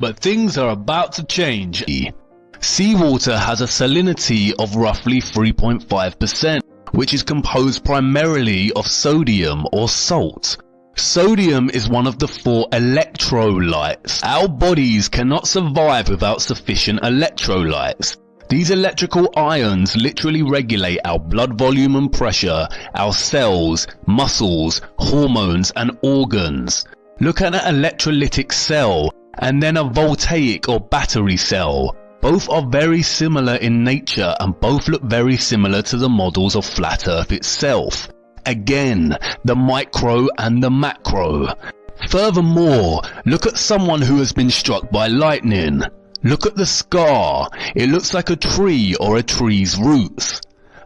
But things are about to change. Seawater has a salinity of roughly 3.5%, which is composed primarily of sodium or salt. Sodium is one of the 4 electrolytes. Our bodies cannot survive without sufficient electrolytes. These electrical ions literally regulate our blood volume and pressure, our cells, muscles, hormones and organs. Look at an electrolytic cell and then a voltaic or battery cell. Both are very similar in nature and both look very similar to the models of Flat Earth itself. Again, the micro and the macro. Furthermore, look at someone who has been struck by lightning. Look at the scar. It looks like a tree or a tree's roots.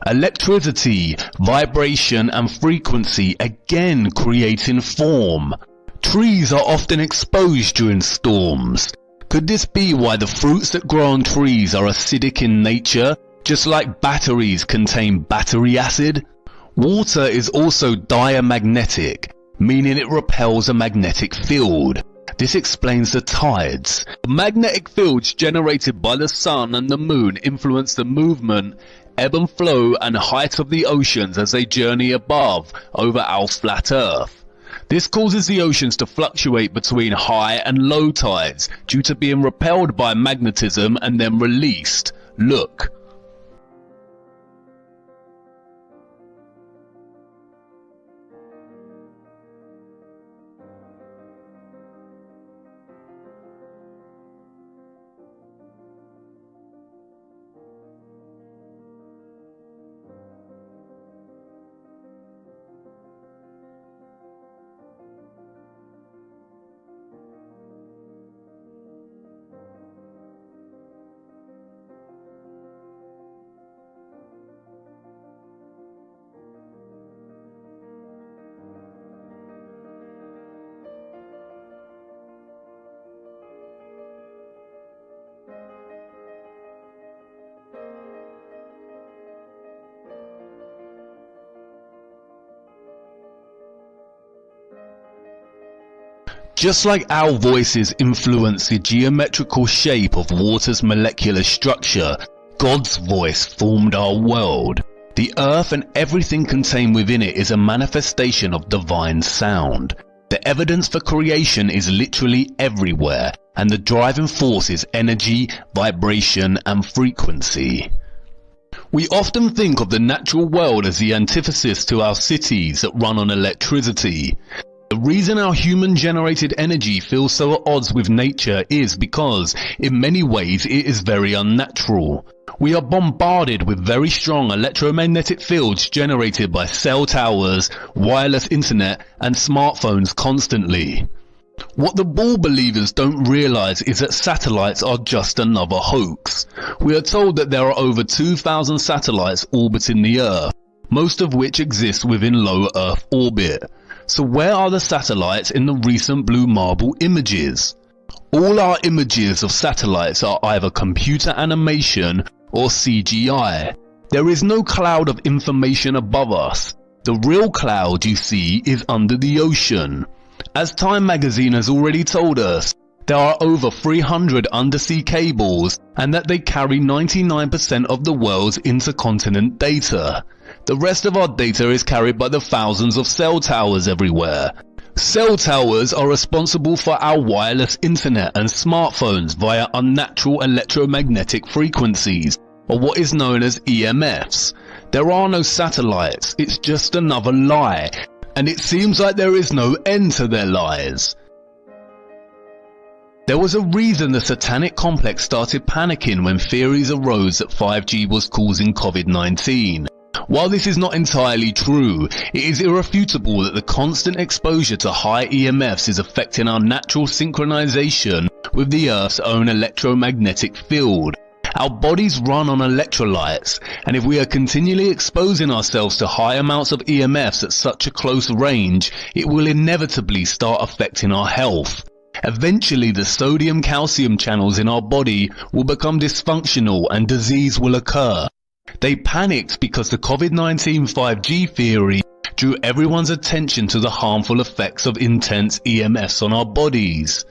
Electricity, vibration and frequency again creating form. Trees are often exposed during storms. Could this be why the fruits that grow on trees are acidic in nature, just like batteries contain battery acid? Water is also diamagnetic, meaning it repels a magnetic field. This explains the tides. The magnetic fields generated by the sun and the moon influence the movement, ebb and flow and height of the oceans as they journey above over our flat Earth. This causes the oceans to fluctuate between high and low tides due to being repelled by magnetism and then released. Look. Just like our voices influence the geometrical shape of water's molecular structure, God's voice formed our world. The earth and everything contained within it is a manifestation of divine sound. The evidence for creation is literally everywhere, and the driving force is energy, vibration, and frequency. We often think of the natural world as the antithesis to our cities that run on electricity. The reason our human-generated energy feels so at odds with nature is because, in many ways, it is very unnatural. We are bombarded with very strong electromagnetic fields generated by cell towers, wireless internet, and smartphones constantly. What the ball believers don't realize is that satellites are just another hoax. We are told that there are over 2,000 satellites orbiting the Earth, most of which exist within low Earth orbit. So where are the satellites in the recent Blue Marble images? All our images of satellites are either computer animation or CGI. There is no cloud of information above us. The real cloud you see is under the ocean. As Time magazine has already told us, there are over 300 undersea cables and that they carry 99% of the world's intercontinent data. The rest of our data is carried by the thousands of cell towers everywhere. Cell towers are responsible for our wireless internet and smartphones via unnatural electromagnetic frequencies, or what is known as EMFs. There are no satellites, it's just another lie, and it seems like there is no end to their lies. There was a reason the satanic complex started panicking when theories arose that 5G was causing COVID-19. While this is not entirely true, it is irrefutable that the constant exposure to high EMFs is affecting our natural synchronization with the Earth's own electromagnetic field. Our bodies run on electrolytes, and if we are continually exposing ourselves to high amounts of EMFs at such a close range, it will inevitably start affecting our health. Eventually, the sodium-calcium channels in our body will become dysfunctional and disease will occur. They panicked because the COVID-19 5G theory drew everyone's attention to the harmful effects of intense EMFs on our bodies.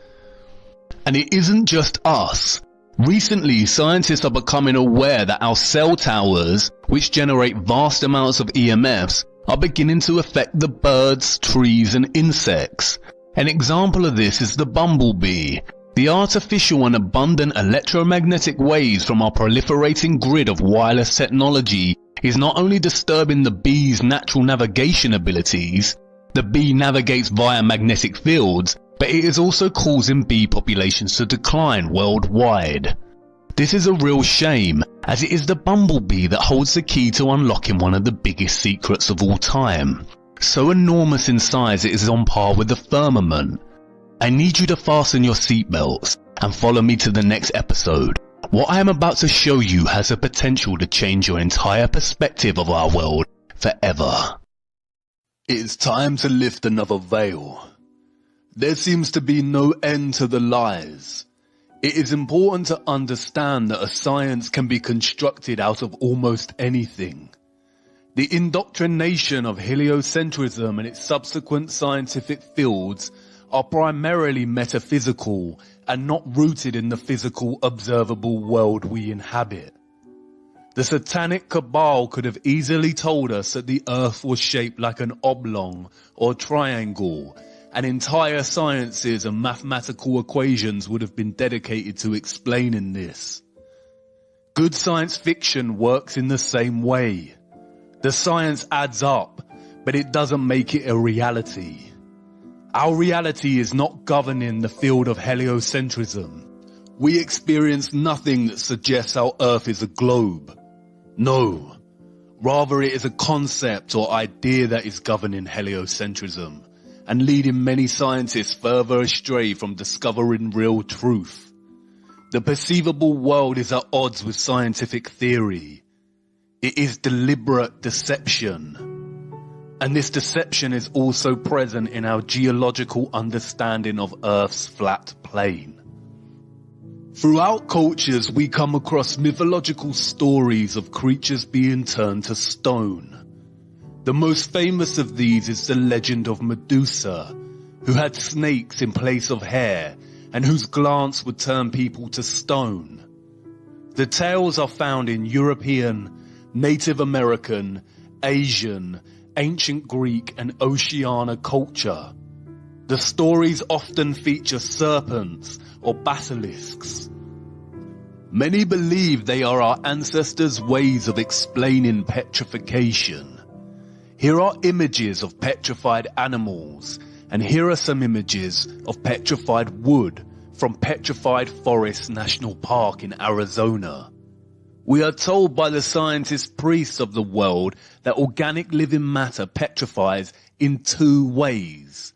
And it isn't just us. Recently, scientists are becoming aware that our cell towers, which generate vast amounts of EMFs, are beginning to affect the birds, trees and insects. An example of this is the bumblebee. The artificial and abundant electromagnetic waves from our proliferating grid of wireless technology is not only disturbing the bee's natural navigation abilities, the bee navigates via magnetic fields, but it is also causing bee populations to decline worldwide. This is a real shame, as it is the bumblebee that holds the key to unlocking one of the biggest secrets of all time. So enormous in size it is on par with the firmament. I need you to fasten your seatbelts and follow me to the next episode. What I am about to show you has the potential to change your entire perspective of our world forever. It is time to lift another veil. There seems to be no end to the lies. It is important to understand that a science can be constructed out of almost anything. The indoctrination of heliocentrism and its subsequent scientific fields are primarily metaphysical and not rooted in the physical observable world we inhabit. The satanic cabal could have easily told us that the earth was shaped like an oblong or triangle, and entire sciences and mathematical equations would have been dedicated to explaining this. Good science fiction works in the same way. The science adds up, but it doesn't make it a reality. Our reality is not governing the field of heliocentrism. We experience nothing that suggests our Earth is a globe. No, rather it is a concept or idea that is governing heliocentrism and leading many scientists further astray from discovering real truth. The perceivable world is at odds with scientific theory. It is deliberate deception. And this deception is also present in our geological understanding of Earth's flat plane. Throughout cultures, we come across mythological stories of creatures being turned to stone. The most famous of these is the legend of Medusa, who had snakes in place of hair and whose glance would turn people to stone. The tales are found in European, Native American, Asian, Ancient Greek and Oceania culture. The stories often feature serpents or basilisks. Many believe they are our ancestors' ways of explaining petrification. Here are images of petrified animals, and here are some images of petrified wood from Petrified Forest National Park in Arizona. We are told by the scientist priests of the world that organic living matter petrifies in two ways.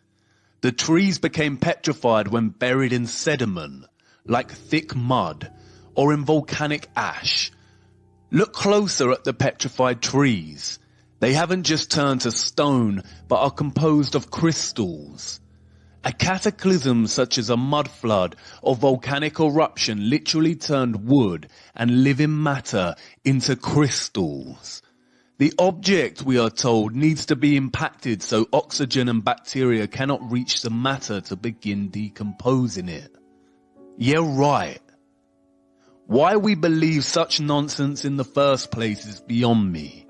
The trees became petrified when buried in sediment, like thick mud, or in volcanic ash. Look closer at the petrified trees. They haven't just turned to stone, but are composed of crystals. A cataclysm such as a mud flood or volcanic eruption literally turned wood and living matter into crystals. The object, we are told, needs to be impacted so oxygen and bacteria cannot reach the matter to begin decomposing it. Yeah, right. Why we believe such nonsense in the first place is beyond me.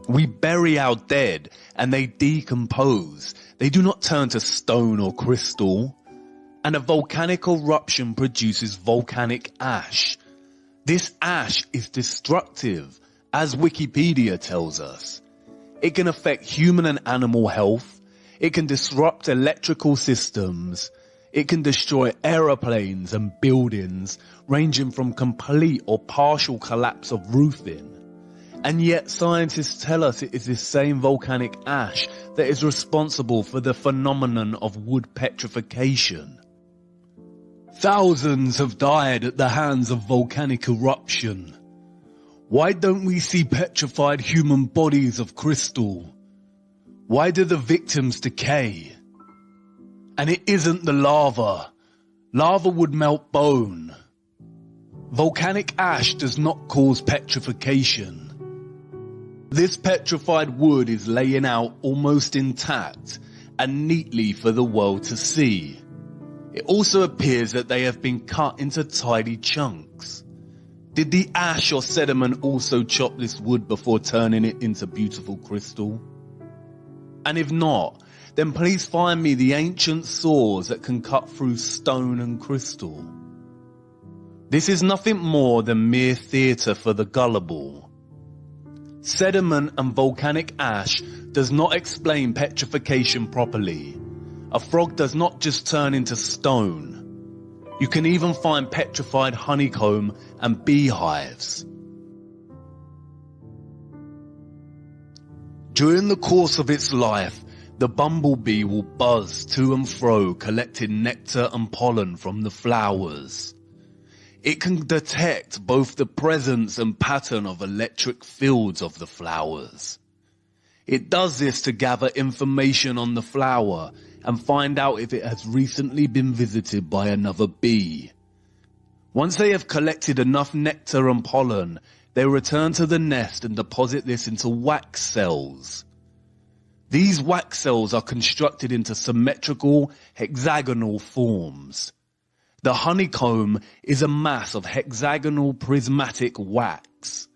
We bury our dead and they decompose. They do not turn to stone or crystal. And a volcanic eruption produces volcanic ash. This ash is destructive, as Wikipedia tells us. It can affect human and animal health. It can disrupt electrical systems. It can destroy aeroplanes and buildings, ranging from complete or partial collapse of roofing. And yet scientists tell us it is this same volcanic ash that is responsible for the phenomenon of wood petrification. Thousands have died at the hands of volcanic eruption. Why don't we see petrified human bodies of crystal? Why do the victims decay? And it isn't the lava. Lava would melt bone. Volcanic ash does not cause petrification. This petrified wood is laying out almost intact and neatly for the world to see. It also appears that they have been cut into tiny chunks. Did the ash or sediment also chop this wood before turning it into beautiful crystal? And if not, then please find me the ancient saws that can cut through stone and crystal. This is nothing more than mere theatre for the gullible. Sediment and volcanic ash does not explain petrification properly. A frog does not just turn into stone. You can even find petrified honeycomb and beehives. During the course of its life, the bumblebee will buzz to and fro collecting nectar and pollen from the flowers. It can detect both the presence and pattern of electric fields of the flowers. It does this to gather information on the flower and find out if it has recently been visited by another bee. Once they have collected enough nectar and pollen, they return to the nest and deposit this into wax cells. These wax cells are constructed into symmetrical, hexagonal forms. The honeycomb is a mass of hexagonal prismatic wax.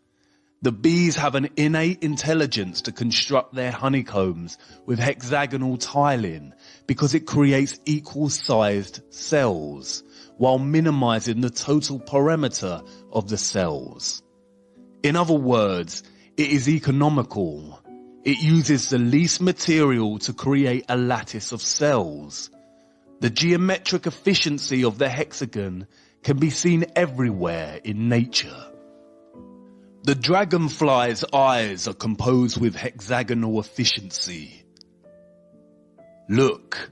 The bees have an innate intelligence to construct their honeycombs with hexagonal tiling because it creates equal-sized cells while minimizing the total perimeter of the cells. In other words, it is economical. It uses the least material to create a lattice of cells. The geometric efficiency of the hexagon can be seen everywhere in nature. The dragonfly's eyes are composed with hexagonal efficiency. Look,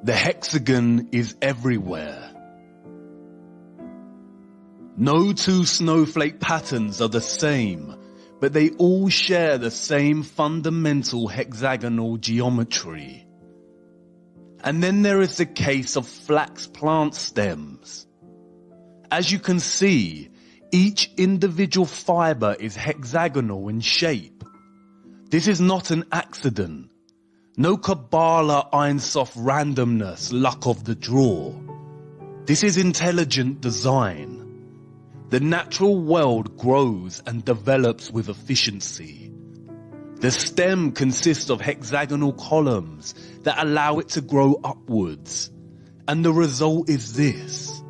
the hexagon is everywhere. No two snowflake patterns are the same, but they all share the same fundamental hexagonal geometry. And then there is the case of flax plant stems. As you can see, each individual fiber is hexagonal in shape. This is not an accident. No Kabbalah Ein Sof randomness, luck of the draw. This is intelligent design. The natural world grows and develops with efficiency. The stem consists of hexagonal columns that allow it to grow upwards. And the result is this.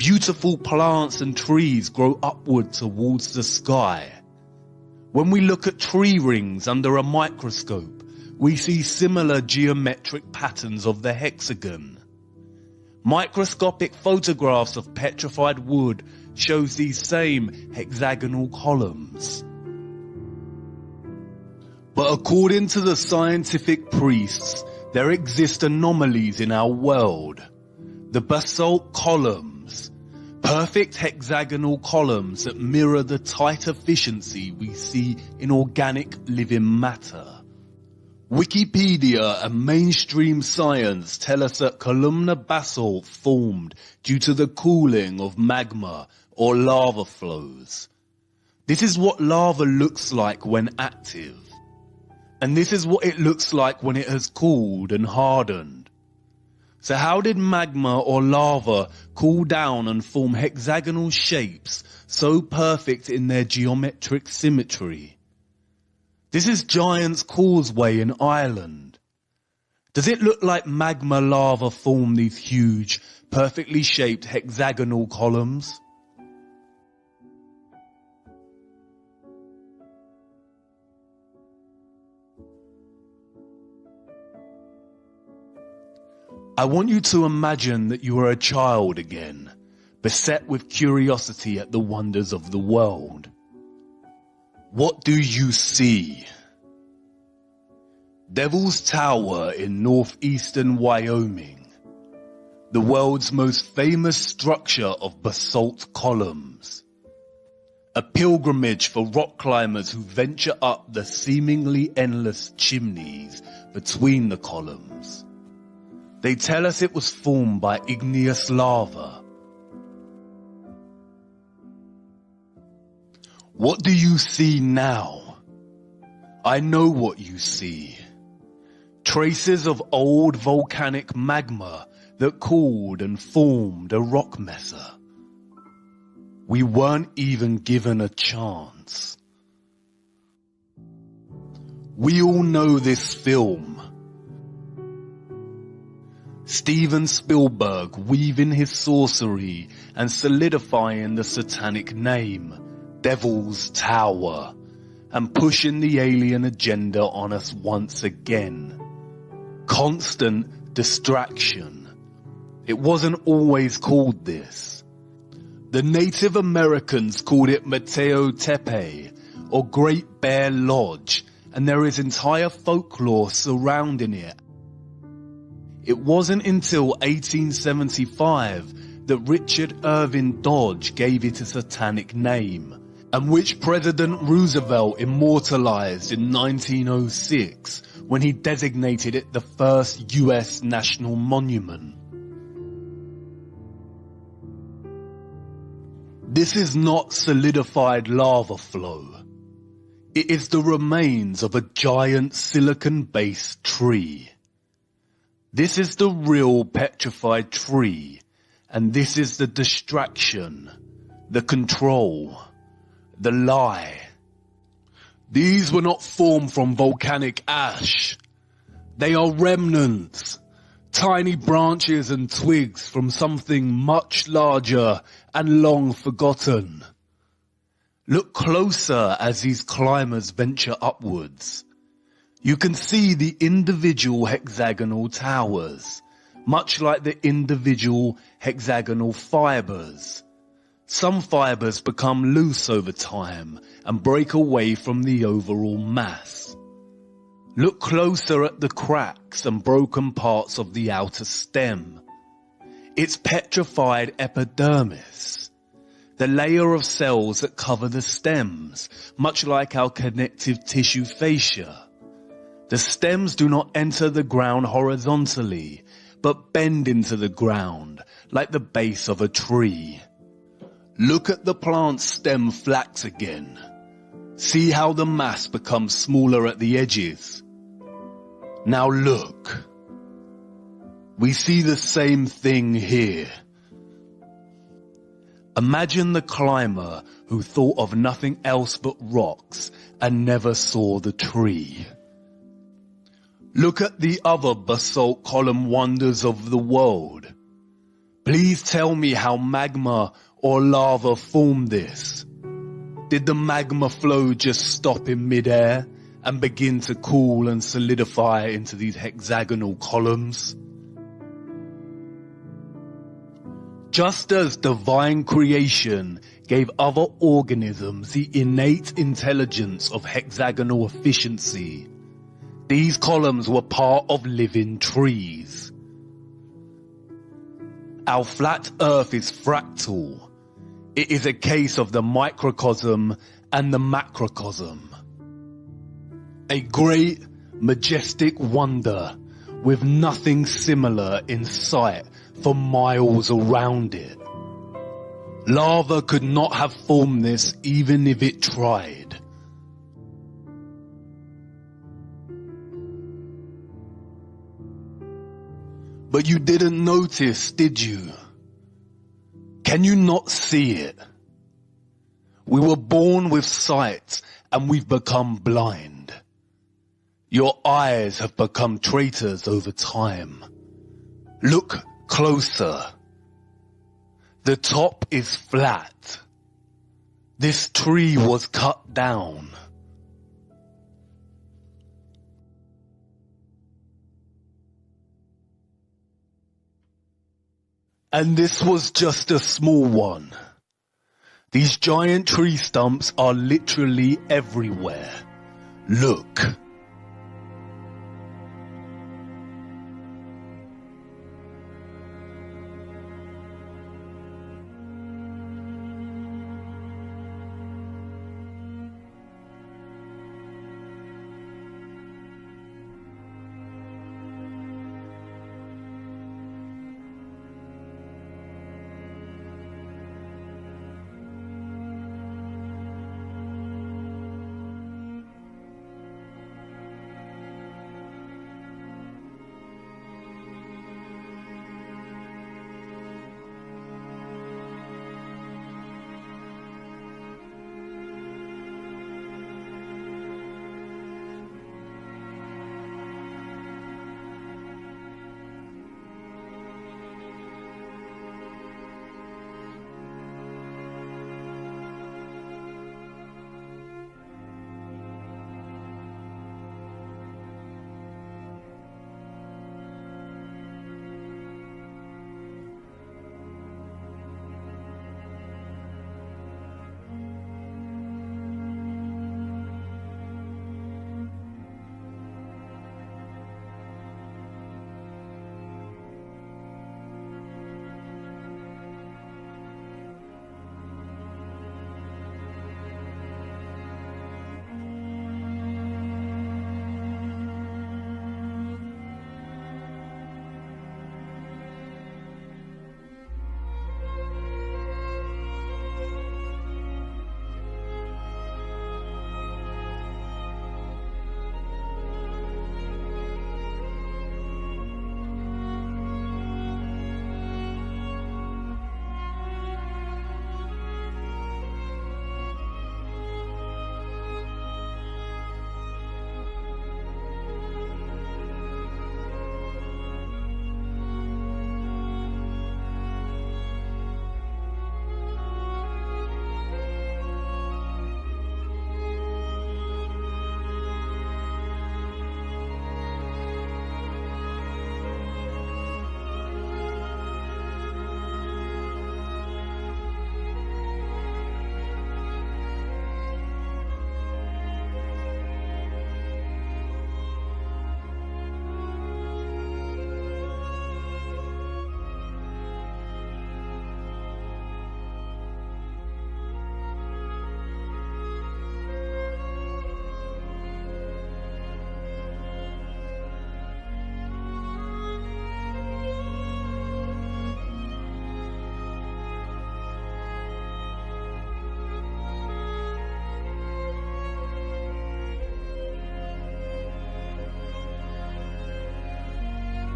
Beautiful plants and trees grow upward towards the sky. When we look at tree rings under a microscope, we see similar geometric patterns of the hexagon. Microscopic photographs of petrified wood shows these same hexagonal columns. But according to the scientific priests, there exist anomalies in our world. The basalt columns, perfect hexagonal columns that mirror the tight efficiency we see in organic living matter. Wikipedia and mainstream science tell us that columnar basalt formed due to the cooling of magma or lava flows. This is what lava looks like when active. And this is what it looks like when it has cooled and hardened. So how did magma or lava cool down and form hexagonal shapes so perfect in their geometric symmetry? This is Giant's Causeway in Ireland. Does it look like magma lava formed these huge, perfectly shaped hexagonal columns? I want you to imagine that you are a child again, beset with curiosity at the wonders of the world. What do you see? Devil's Tower in northeastern Wyoming, the world's most famous structure of basalt columns. A pilgrimage for rock climbers who venture up the seemingly endless chimneys between the columns. They tell us it was formed by igneous lava. What do you see now? I know what you see. Traces of old volcanic magma that cooled and formed a rock mesa. We weren't even given a chance. We all know this film. Steven Spielberg weaving his sorcery and solidifying the satanic name, Devil's Tower, and pushing the alien agenda on us once again. Constant distraction. It wasn't always called this. The Native Americans called it Mateo Tepe, or Great Bear Lodge, and there is entire folklore surrounding it. It wasn't until 1875 that Richard Irving Dodge gave it a satanic name, and which President Roosevelt immortalized in 1906 when he designated it the first US national monument. This is not solidified lava flow. It is the remains of a giant silicon-based tree. This is the real petrified tree, and this is the distraction, the control, the lie. These were not formed from volcanic ash. They are remnants, tiny branches and twigs from something much larger and long forgotten. Look closer as these climbers venture upwards. You can see the individual hexagonal towers, much like the individual hexagonal fibers. Some fibers become loose over time and break away from the overall mass. Look closer at the cracks and broken parts of the outer stem. It's petrified epidermis, the layer of cells that cover the stems, much like our connective tissue fascia. The stems do not enter the ground horizontally, but bend into the ground, like the base of a tree. Look at the plant's stem flax again. See how the mass becomes smaller at the edges. Now look. We see the same thing here. Imagine the climber who thought of nothing else but rocks and never saw the tree. Look at the other basalt column wonders of the world. Please tell me how magma or lava formed this. Did the magma flow just stop in midair and begin to cool and solidify into these hexagonal columns? Just as divine creation gave other organisms the innate intelligence of hexagonal efficiency, these columns were part of living trees. Our flat earth is fractal. It is a case of the microcosm and the macrocosm. A great, majestic wonder with nothing similar in sight for miles around it. Lava could not have formed this even if it tried. But you didn't notice, did you? Can you not see it? We were born with sight and we've become blind. Your eyes have become traitors over time. Look closer. The top is flat. This tree was cut down. And this was just a small one. These giant tree stumps are literally everywhere. Look.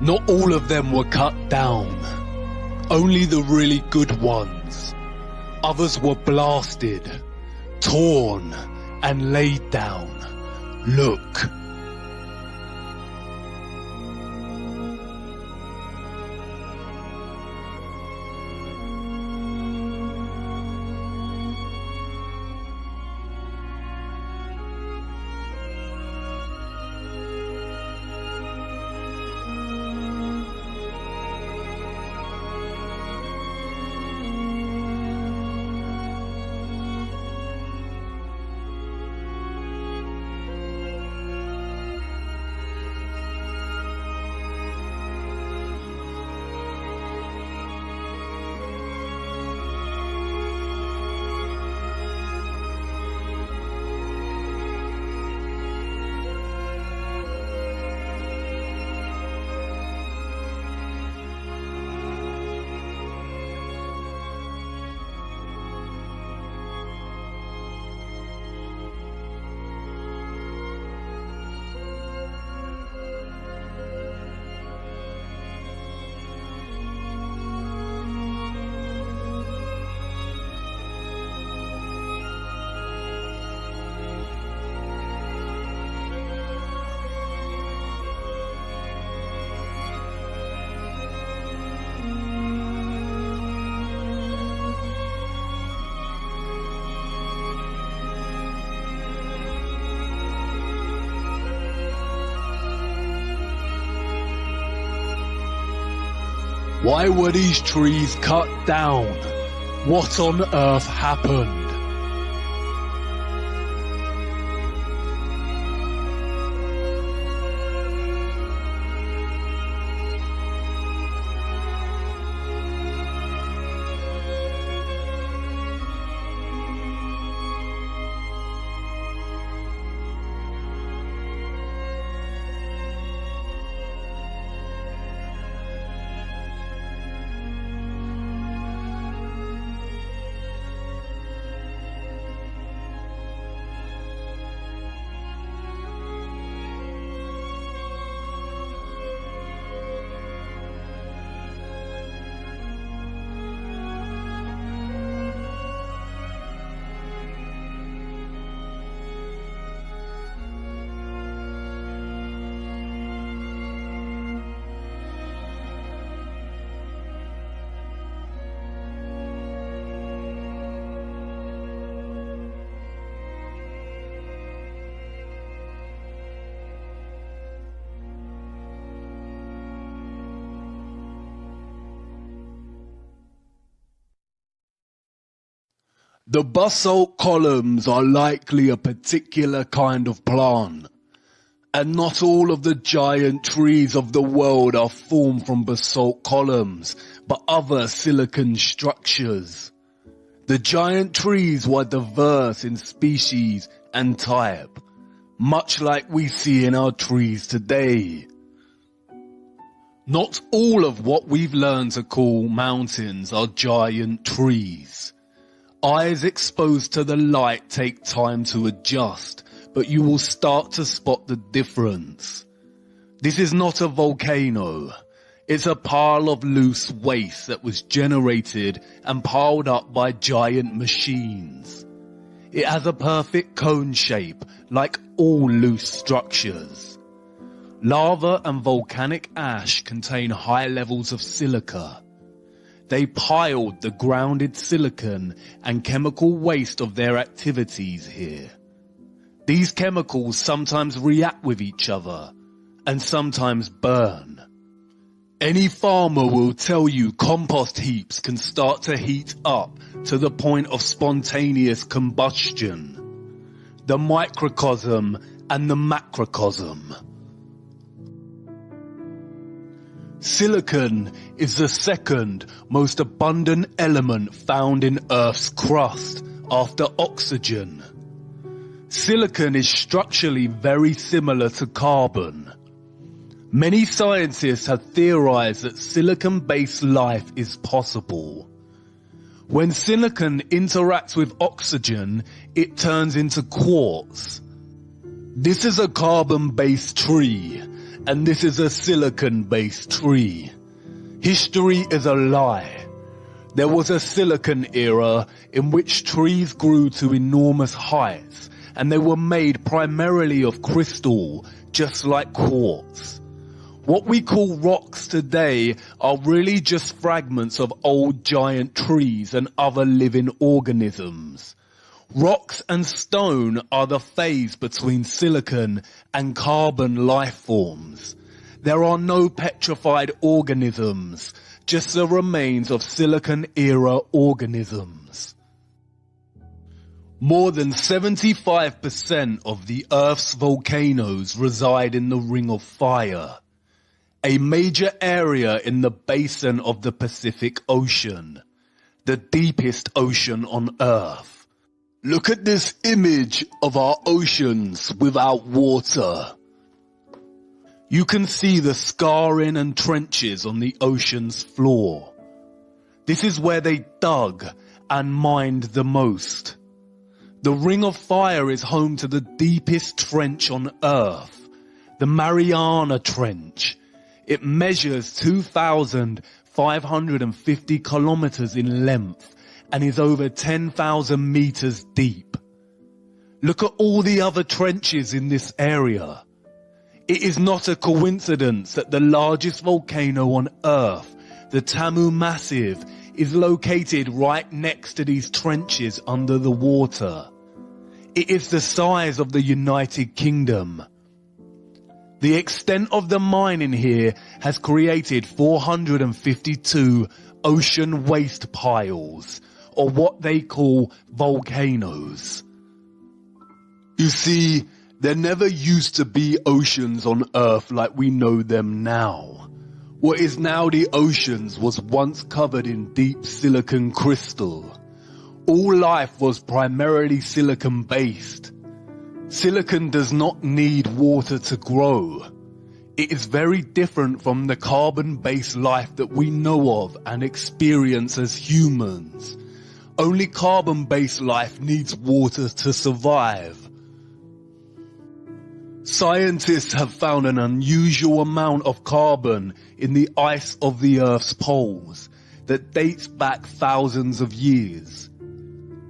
Not all of them were cut down. Only the really good ones. Others were blasted, torn, and laid down. Look. Why were these trees cut down? What on earth happened? The basalt columns are likely a particular kind of plant, and not all of the giant trees of the world are formed from basalt columns, but other silicon structures. The giant trees were diverse in species and type, much like we see in our trees today. Not all of what we've learned to call mountains are giant trees. Eyes exposed to the light take time to adjust, but you will start to spot the difference. This is not a volcano. It's a pile of loose waste that was generated and piled up by giant machines. It has a perfect cone shape, like all loose structures. Lava and volcanic ash contain high levels of silica. They piled the grounded silicon and chemical waste of their activities here. These chemicals sometimes react with each other and sometimes burn. Any farmer will tell you compost heaps can start to heat up to the point of spontaneous combustion. The microcosm and the macrocosm. Silicon is the second most abundant element found in Earth's crust after oxygen. Silicon is structurally very similar to carbon. Many scientists have theorized that silicon-based life is possible. When silicon interacts with oxygen, it turns into quartz. This is a carbon-based tree, and this is a silicon-based tree. History is a lie. There was a silicon era in which trees grew to enormous heights, and they were made primarily of crystal, just like quartz. What we call rocks today are really just fragments of old giant trees and other living organisms. Rocks and stone are the phase between silicon and carbon life forms. There are no petrified organisms, just the remains of silicon-era organisms. More than 75% of the Earth's volcanoes reside in the Ring of Fire, a major area in the basin of the Pacific Ocean, the deepest ocean on Earth. Look at this image of our oceans without water. You can see the scarring and trenches on the ocean's floor. This is where they dug and mined the most. The Ring of Fire is home to the deepest trench on Earth, the Mariana Trench. It measures 2,550 kilometers in length and is over 10,000 meters deep. Look at all the other trenches in this area. It is not a coincidence that the largest volcano on Earth, the Tamu Massive, is located right next to these trenches under the water. It is the size of the United Kingdom. The extent of the mining here has created 452 ocean waste piles, or what they call volcanoes. You see, there never used to be oceans on Earth like we know them now. What is now the oceans was once covered in deep silicon crystal. All life was primarily silicon-based. Silicon does not need water to grow. It is very different from the carbon-based life that we know of and experience as humans. Only carbon-based life needs water to survive. Scientists have found an unusual amount of carbon in the ice of the Earth's poles that dates back thousands of years.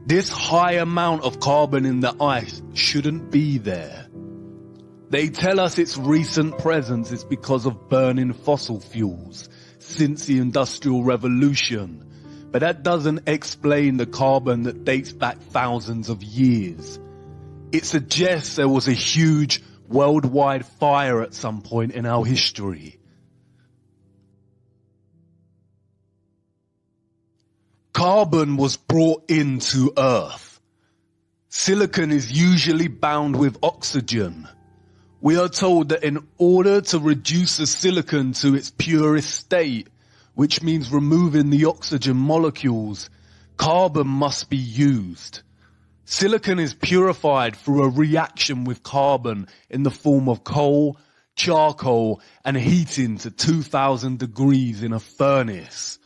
This high amount of carbon in the ice shouldn't be there. They tell us its recent presence is because of burning fossil fuels since the Industrial Revolution. But that doesn't explain the carbon that dates back thousands of years. It suggests there was a huge worldwide fire at some point in our history. Carbon was brought into Earth. Silicon is usually bound with oxygen. We are told that in order to reduce the silicon to its purest state, which means removing the oxygen molecules, carbon must be used. Silicon is purified through a reaction with carbon in the form of coal, charcoal, and heating to 2,000 degrees in a furnace.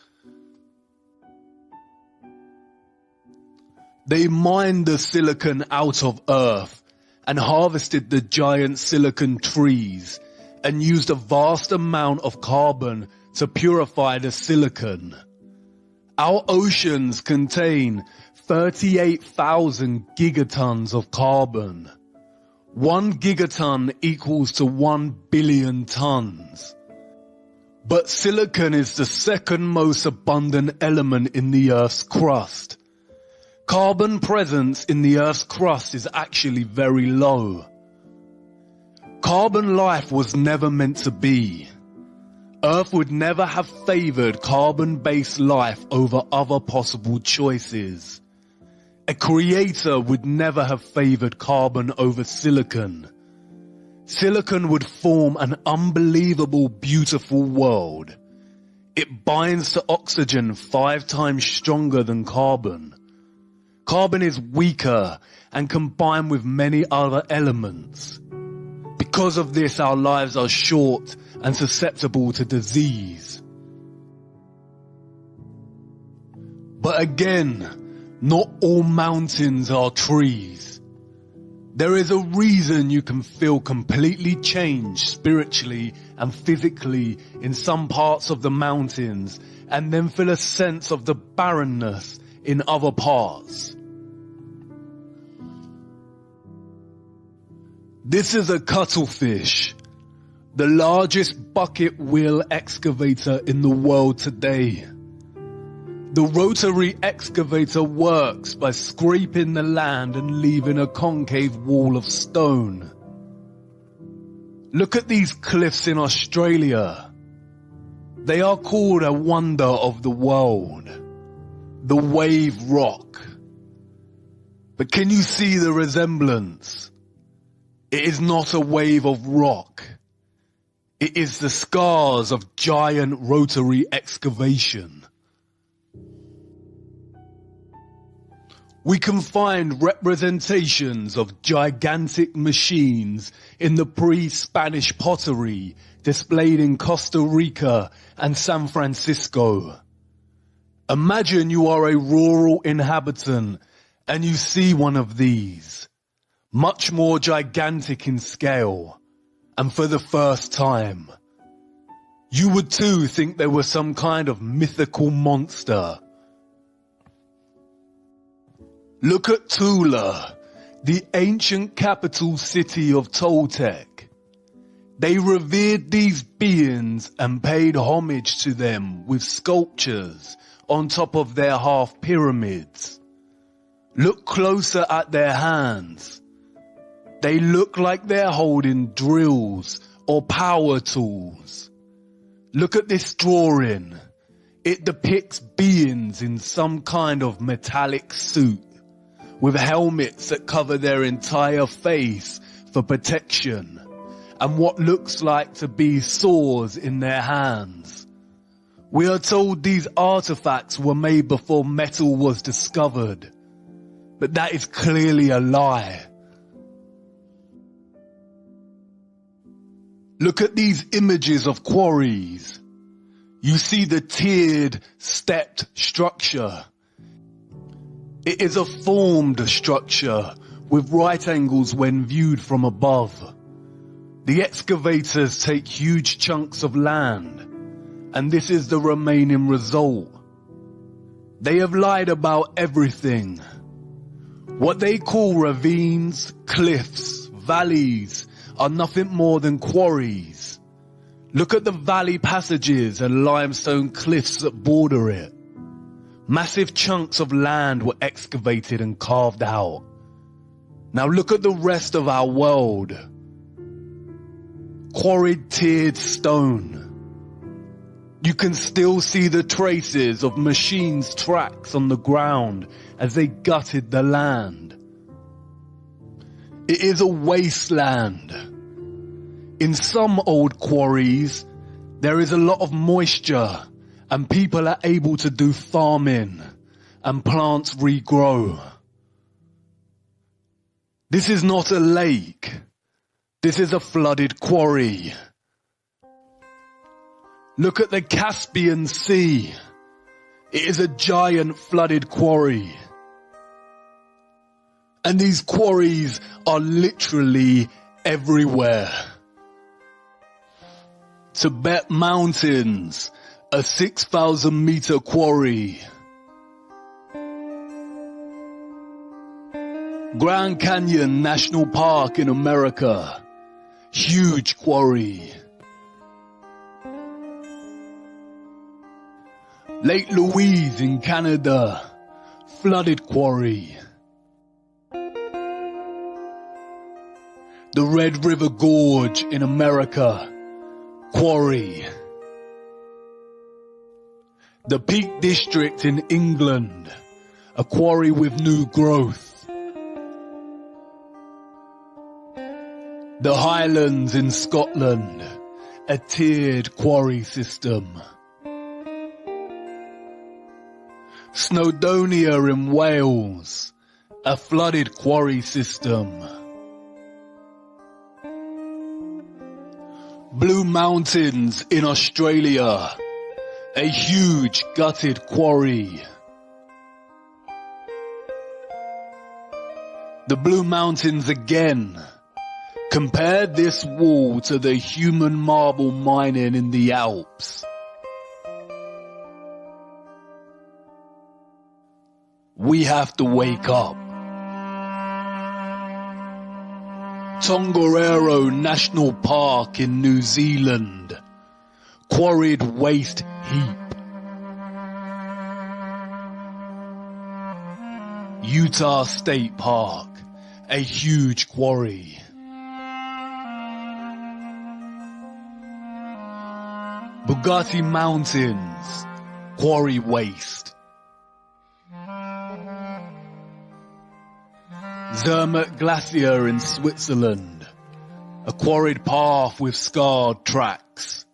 They mined the silicon out of Earth and harvested the giant silicon trees and used a vast amount of carbon to purify the silicon. Our oceans contain 38,000 gigatons of carbon. 1 gigaton equals to 1 billion tons. But silicon is the second most abundant element in the Earth's crust. Carbon presence in the Earth's crust is actually very low. Carbon life was never meant to be. Earth would never have favored carbon-based life over other possible choices. A creator would never have favored carbon over silicon. Silicon would form an unbelievable, beautiful world. It binds to oxygen 5 times stronger than carbon. Carbon is weaker and combined with many other elements. Because of this, our lives are short and susceptible to disease. But again, not all mountains are trees. There is a reason you can feel completely changed spiritually and physically in some parts of the mountains and then feel a sense of the barrenness in other parts. This is a cuttlefish, the largest bucket wheel excavator in the world today. The rotary excavator works by scraping the land and leaving a concave wall of stone. Look at these cliffs in Australia. They are called a wonder of the world, the wave rock. But can you see the resemblance? It is not a wave of rock. It is the scars of giant rotary excavation. We can find representations of gigantic machines in the pre-Spanish pottery displayed in Costa Rica and San Francisco. Imagine you are a rural inhabitant and you see one of these, much more gigantic in scale, and for the first time. You would too think they were some kind of mythical monster. Look at Tula, the ancient capital city of Toltec. They revered these beings and paid homage to them with sculptures on top of their half pyramids. Look closer at their hands. They look like they're holding drills or power tools. Look at this drawing. It depicts beings in some kind of metallic suit, with helmets that cover their entire face for protection, and what looks like to be swords in their hands. We are told these artifacts were made before metal was discovered, but that is clearly a lie. Look at these images of quarries. You see the tiered, stepped structure. It is a formed structure with right angles when viewed from above. The excavators take huge chunks of land, and this is the remaining result. They have lied about everything. What they call ravines, cliffs, valleys are nothing more than quarries. Look at the valley passages and limestone cliffs that border it. Massive chunks of land were excavated and carved out. Now look at the rest of our world. Quarried tiered stone. You can still see the traces of machines' tracks on the ground as they gutted the land. It is a wasteland. In some old quarries, there is a lot of moisture, and people are able to do farming, and plants regrow. This is not a lake. This is a flooded quarry. Look at the Caspian Sea. It is a giant flooded quarry. And these quarries are literally everywhere. Tibet Mountains, a 6,000-meter quarry. Grand Canyon National Park in America, huge quarry. Lake Louise in Canada, flooded quarry. The Red River Gorge in America, quarry. The Peak District in England, a quarry with new growth. The Highlands in Scotland, a tiered quarry system. Snowdonia in Wales, a flooded quarry system. Blue Mountains in Australia, a huge gutted quarry. The Blue Mountains again. Compare this wall to the human marble mining in the Alps. We have to wake up. Tongariro National Park in New Zealand. Quarried waste heap. Utah State Park. A huge quarry. Bugatti Mountains. Quarry waste. Zermatt Glacier in Switzerland, a quarried path with scarred tracks.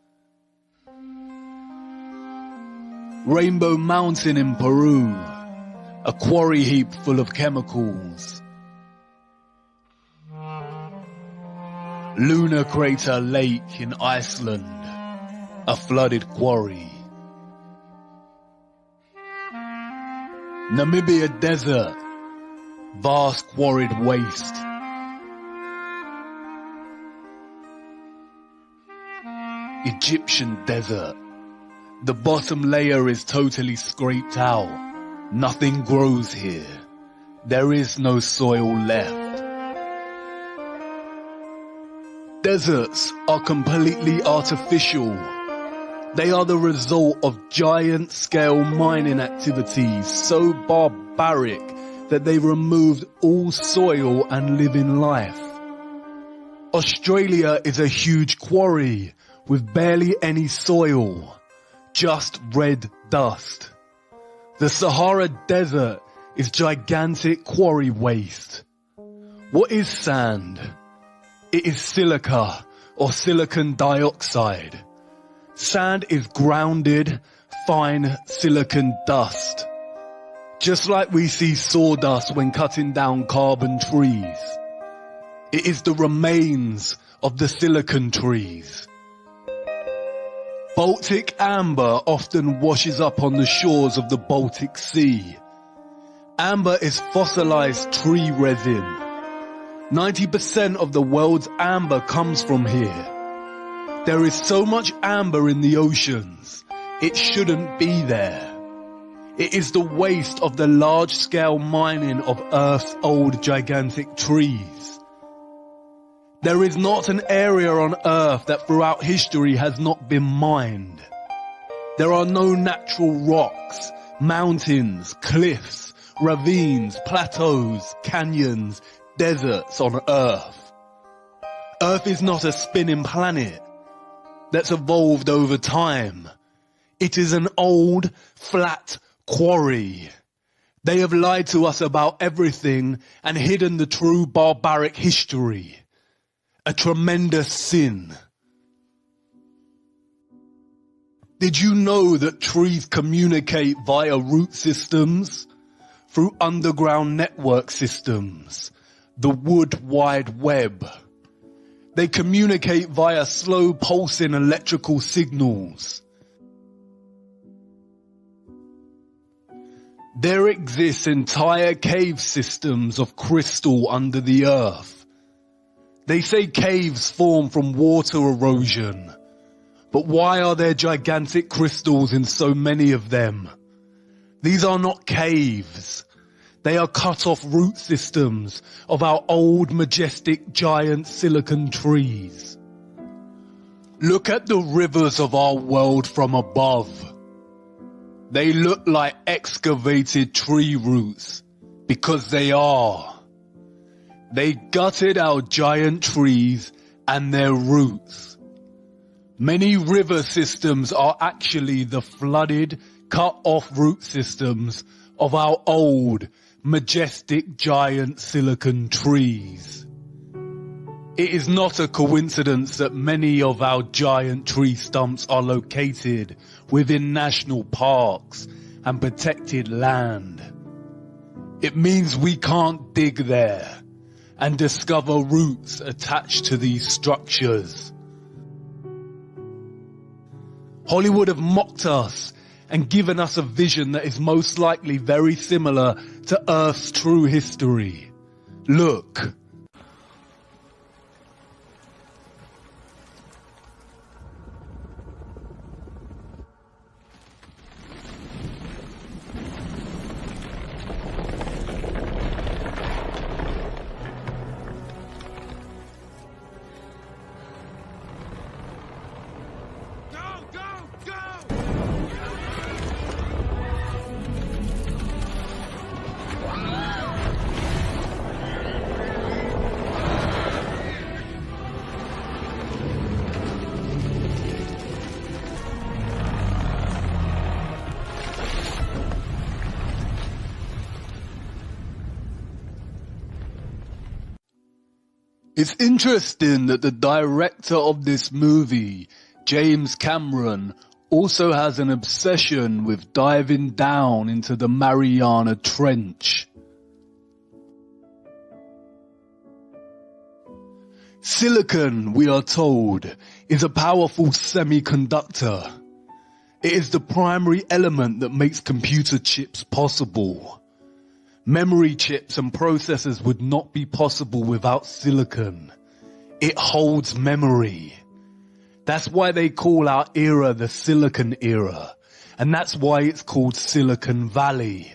Rainbow Mountain in Peru, a quarry heap full of chemicals. Lunar Crater Lake in Iceland, a flooded quarry. Namibia Desert, vast quarried waste. Egyptian desert. The bottom layer is totally scraped out. Nothing grows here. There is no soil left. Deserts are completely artificial. They are the result of giant-scale mining activities so barbaric that they removed all soil and living life. Australia is a huge quarry with barely any soil, just red dust. The Sahara Desert is gigantic quarry waste. What is sand? It is silica or silicon dioxide. Sand is grounded, fine silicon dust. Just like we see sawdust when cutting down carbon trees. It is the remains of the silicon trees. Baltic amber often washes up on the shores of the Baltic Sea. Amber is fossilized tree resin. 90% of the world's amber comes from here. There is so much amber in the oceans, it shouldn't be there. It is the waste of the large-scale mining of Earth's old gigantic trees. There is not an area on Earth that throughout history has not been mined. There are no natural rocks, mountains, cliffs, ravines, plateaus, canyons, deserts on Earth. Earth is not a spinning planet that's evolved over time. It is an old, flat quarry. They have lied to us about everything and hidden the true barbaric history. A tremendous sin. Did you know that trees communicate via root systems? Through underground network systems, the Wood Wide Web. They communicate via slow pulsing electrical signals. There exists entire cave systems of crystal under the earth. They say caves form from water erosion. But why are there gigantic crystals in so many of them? These are not caves. They are cut-off root systems of our old, majestic, giant silicon trees. Look at the rivers of our world from above. They look like excavated tree roots, because they are. They gutted our giant trees and their roots. Many river systems are actually the flooded, cut-off root systems of our old, majestic, giant silicon trees. It is not a coincidence that many of our giant tree stumps are located within national parks and protected land. It means we can't dig there and discover roots attached to these structures. Hollywood have mocked us and given us a vision that is most likely very similar to Earth's true history. Look. It's interesting that the director of this movie, James Cameron, also has an obsession with diving down into the Mariana Trench. Silicon, we are told, is a powerful semiconductor. It is the primary element that makes computer chips possible. Memory chips and processors would not be possible without silicon. It holds memory. That's why they call our era the Silicon Era, and that's why it's called Silicon Valley.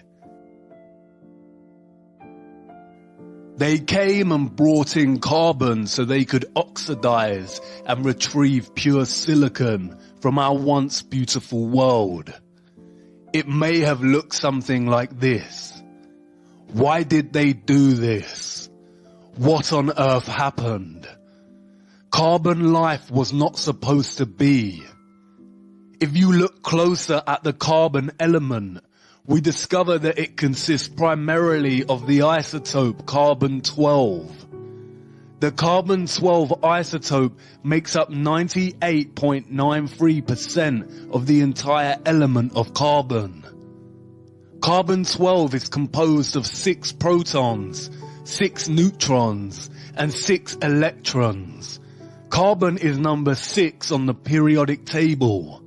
They came and brought in carbon so they could oxidize and retrieve pure silicon from our once beautiful world. It may have looked something like this. Why did they do this? What on earth happened? Carbon life was not supposed to be. If you look closer at the carbon element, we discover that it consists primarily of the isotope carbon-12. The carbon-12 isotope makes up 98.93% of the entire element of carbon. Carbon-12 is composed of 6 protons, 6 neutrons, and 6 electrons. Carbon is number 6 on the periodic table.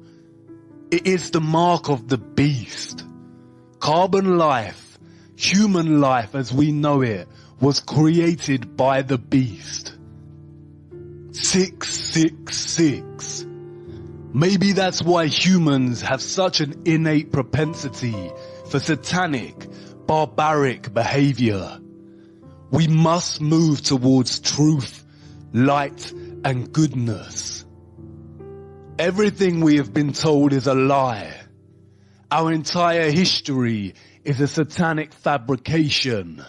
It is the mark of the beast. Carbon life, human life as we know it, was created by the beast. 666. Maybe that's why humans have such an innate propensity for satanic, barbaric behavior. We must move towards truth, light, and goodness. Everything we have been told is a lie. Our entire history is a satanic fabrication,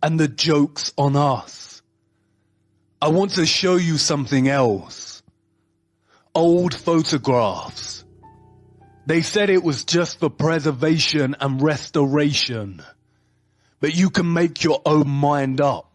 and the joke's on us. I want to show you something else. Old photographs. They said it was just for preservation and restoration, but you can make your own mind up.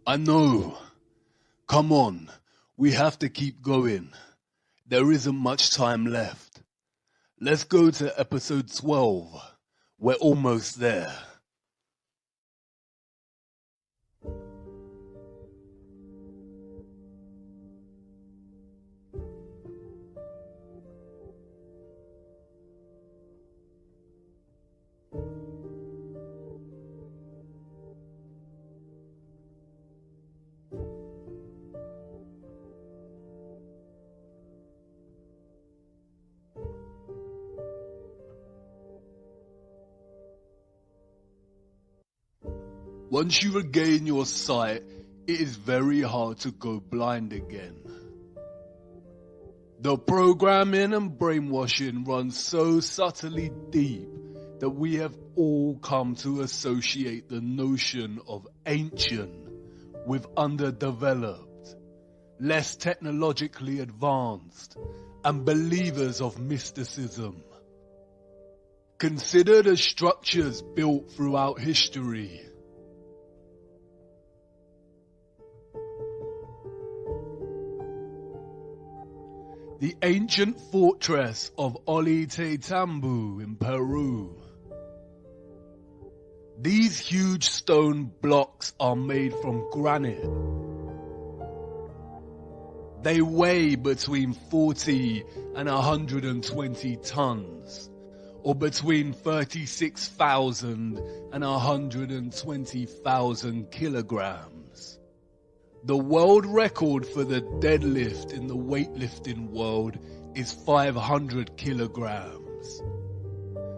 I know. Come on, we have to keep going. There isn't much time left. Let's go to episode 12. We're almost there. Once you regain your sight, it is very hard to go blind again. The programming and brainwashing runs so subtly deep that we have all come to associate the notion of ancient with underdeveloped, less technologically advanced, and believers of mysticism. Consider the structures built throughout history. The ancient fortress of Ollantaytambo in Peru. These huge stone blocks are made from granite. They weigh between 40 and 120 tons, or between 36,000 and 120,000 kilograms. The world record for the deadlift in the weightlifting world is 500 kilograms.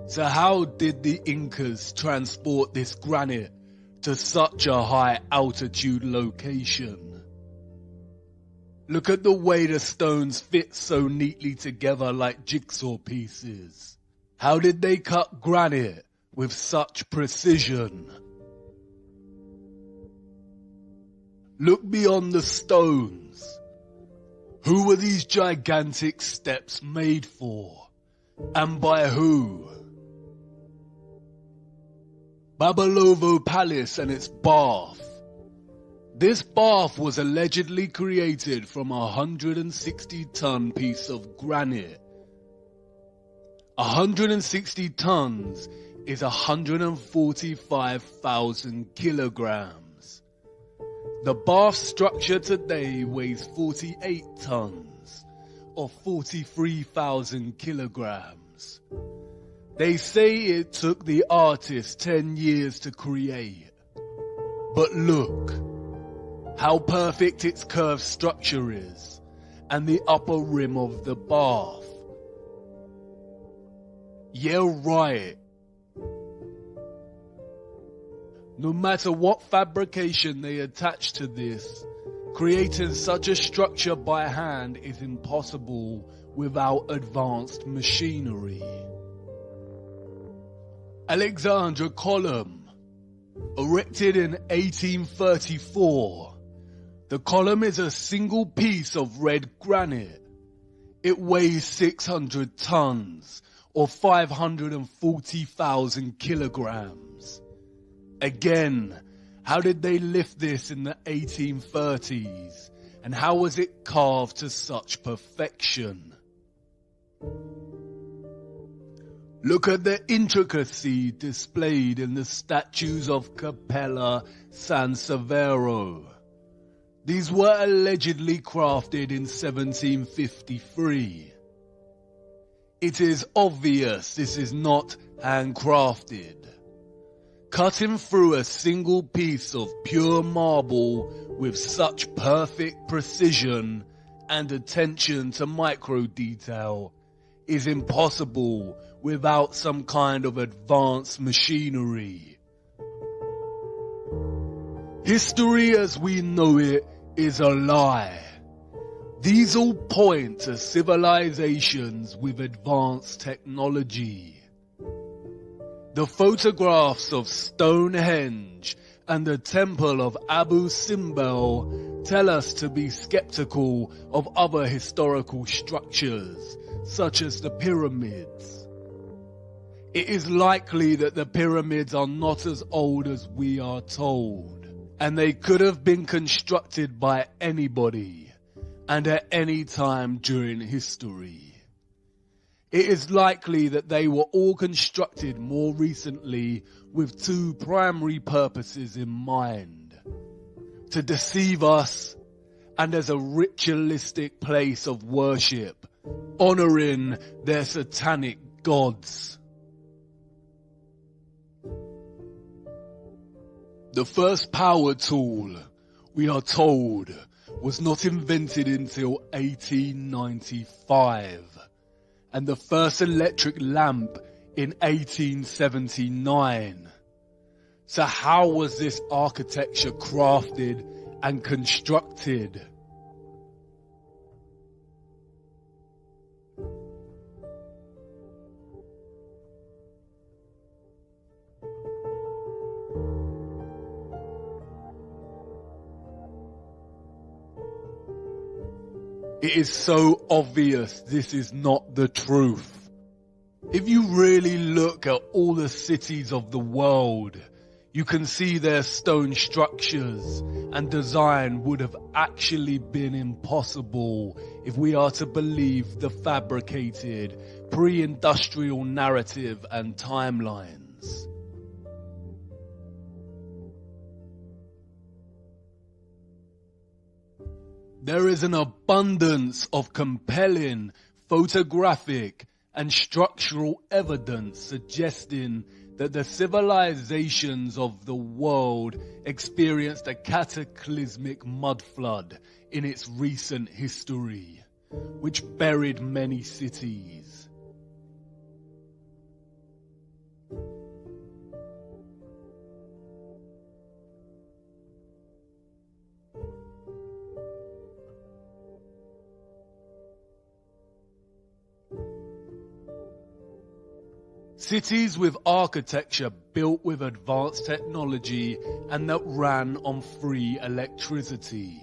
So how did the Incas transport this granite to such a high altitude location? Look at the way the stones fit so neatly together like jigsaw pieces. How did they cut granite with such precision? Look beyond the stones. Who were these gigantic steps made for? And by who? Babalovo Palace and its bath. This bath was allegedly created from a 160-ton piece of granite. 160 tons is 145,000 kilograms. The bath structure today weighs 48 tons, or 43,000 kilograms. They say it took the artist 10 years to create. But look, how perfect its curved structure is, and the upper rim of the bath. Yeah, right. No matter what fabrication they attach to this, creating such a structure by hand is impossible without advanced machinery. Alexandra Column, erected in 1834. The column is a single piece of red granite. It weighs 600 tons, or 540,000 kilograms. Again, how did they lift this in the 1830s? And how was it carved to such perfection? Look at the intricacy displayed in the statues of Capella San Severo. These were allegedly crafted in 1753. It is obvious this is not handcrafted. Cutting through a single piece of pure marble with such perfect precision and attention to micro detail is impossible without some kind of advanced machinery. History as we know it is a lie. These all point to civilizations with advanced technology. The photographs of Stonehenge and the Temple of Abu Simbel tell us to be skeptical of other historical structures, such as the pyramids. It is likely that the pyramids are not as old as we are told, and they could have been constructed by anybody and at any time during history. It is likely that they were all constructed more recently with two primary purposes in mind: to deceive us and as a ritualistic place of worship, honoring their satanic gods. The first power tool, we are told, was not invented until 1895, and the first electric lamp in 1879. So how was this architecture crafted and constructed? It is so obvious this is not the truth. If you really look at all the cities of the world, you can see their stone structures and design would have actually been impossible if we are to believe the fabricated pre-industrial narrative and timelines. There is an abundance of compelling photographic and structural evidence suggesting that the civilizations of the world experienced a cataclysmic mudflood in its recent history, which buried many cities. Cities with architecture built with advanced technology and that ran on free electricity.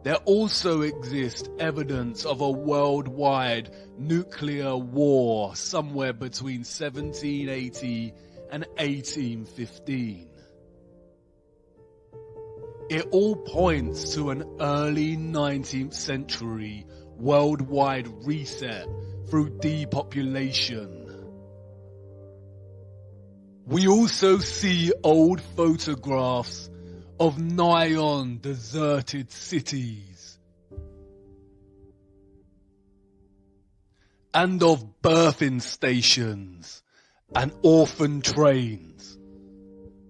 There also exists evidence of a worldwide nuclear war somewhere between 1780 and 1815. It all points to an early 19th century worldwide reset through depopulation. We also see old photographs of nigh-on deserted cities and of birthing stations and orphan trains,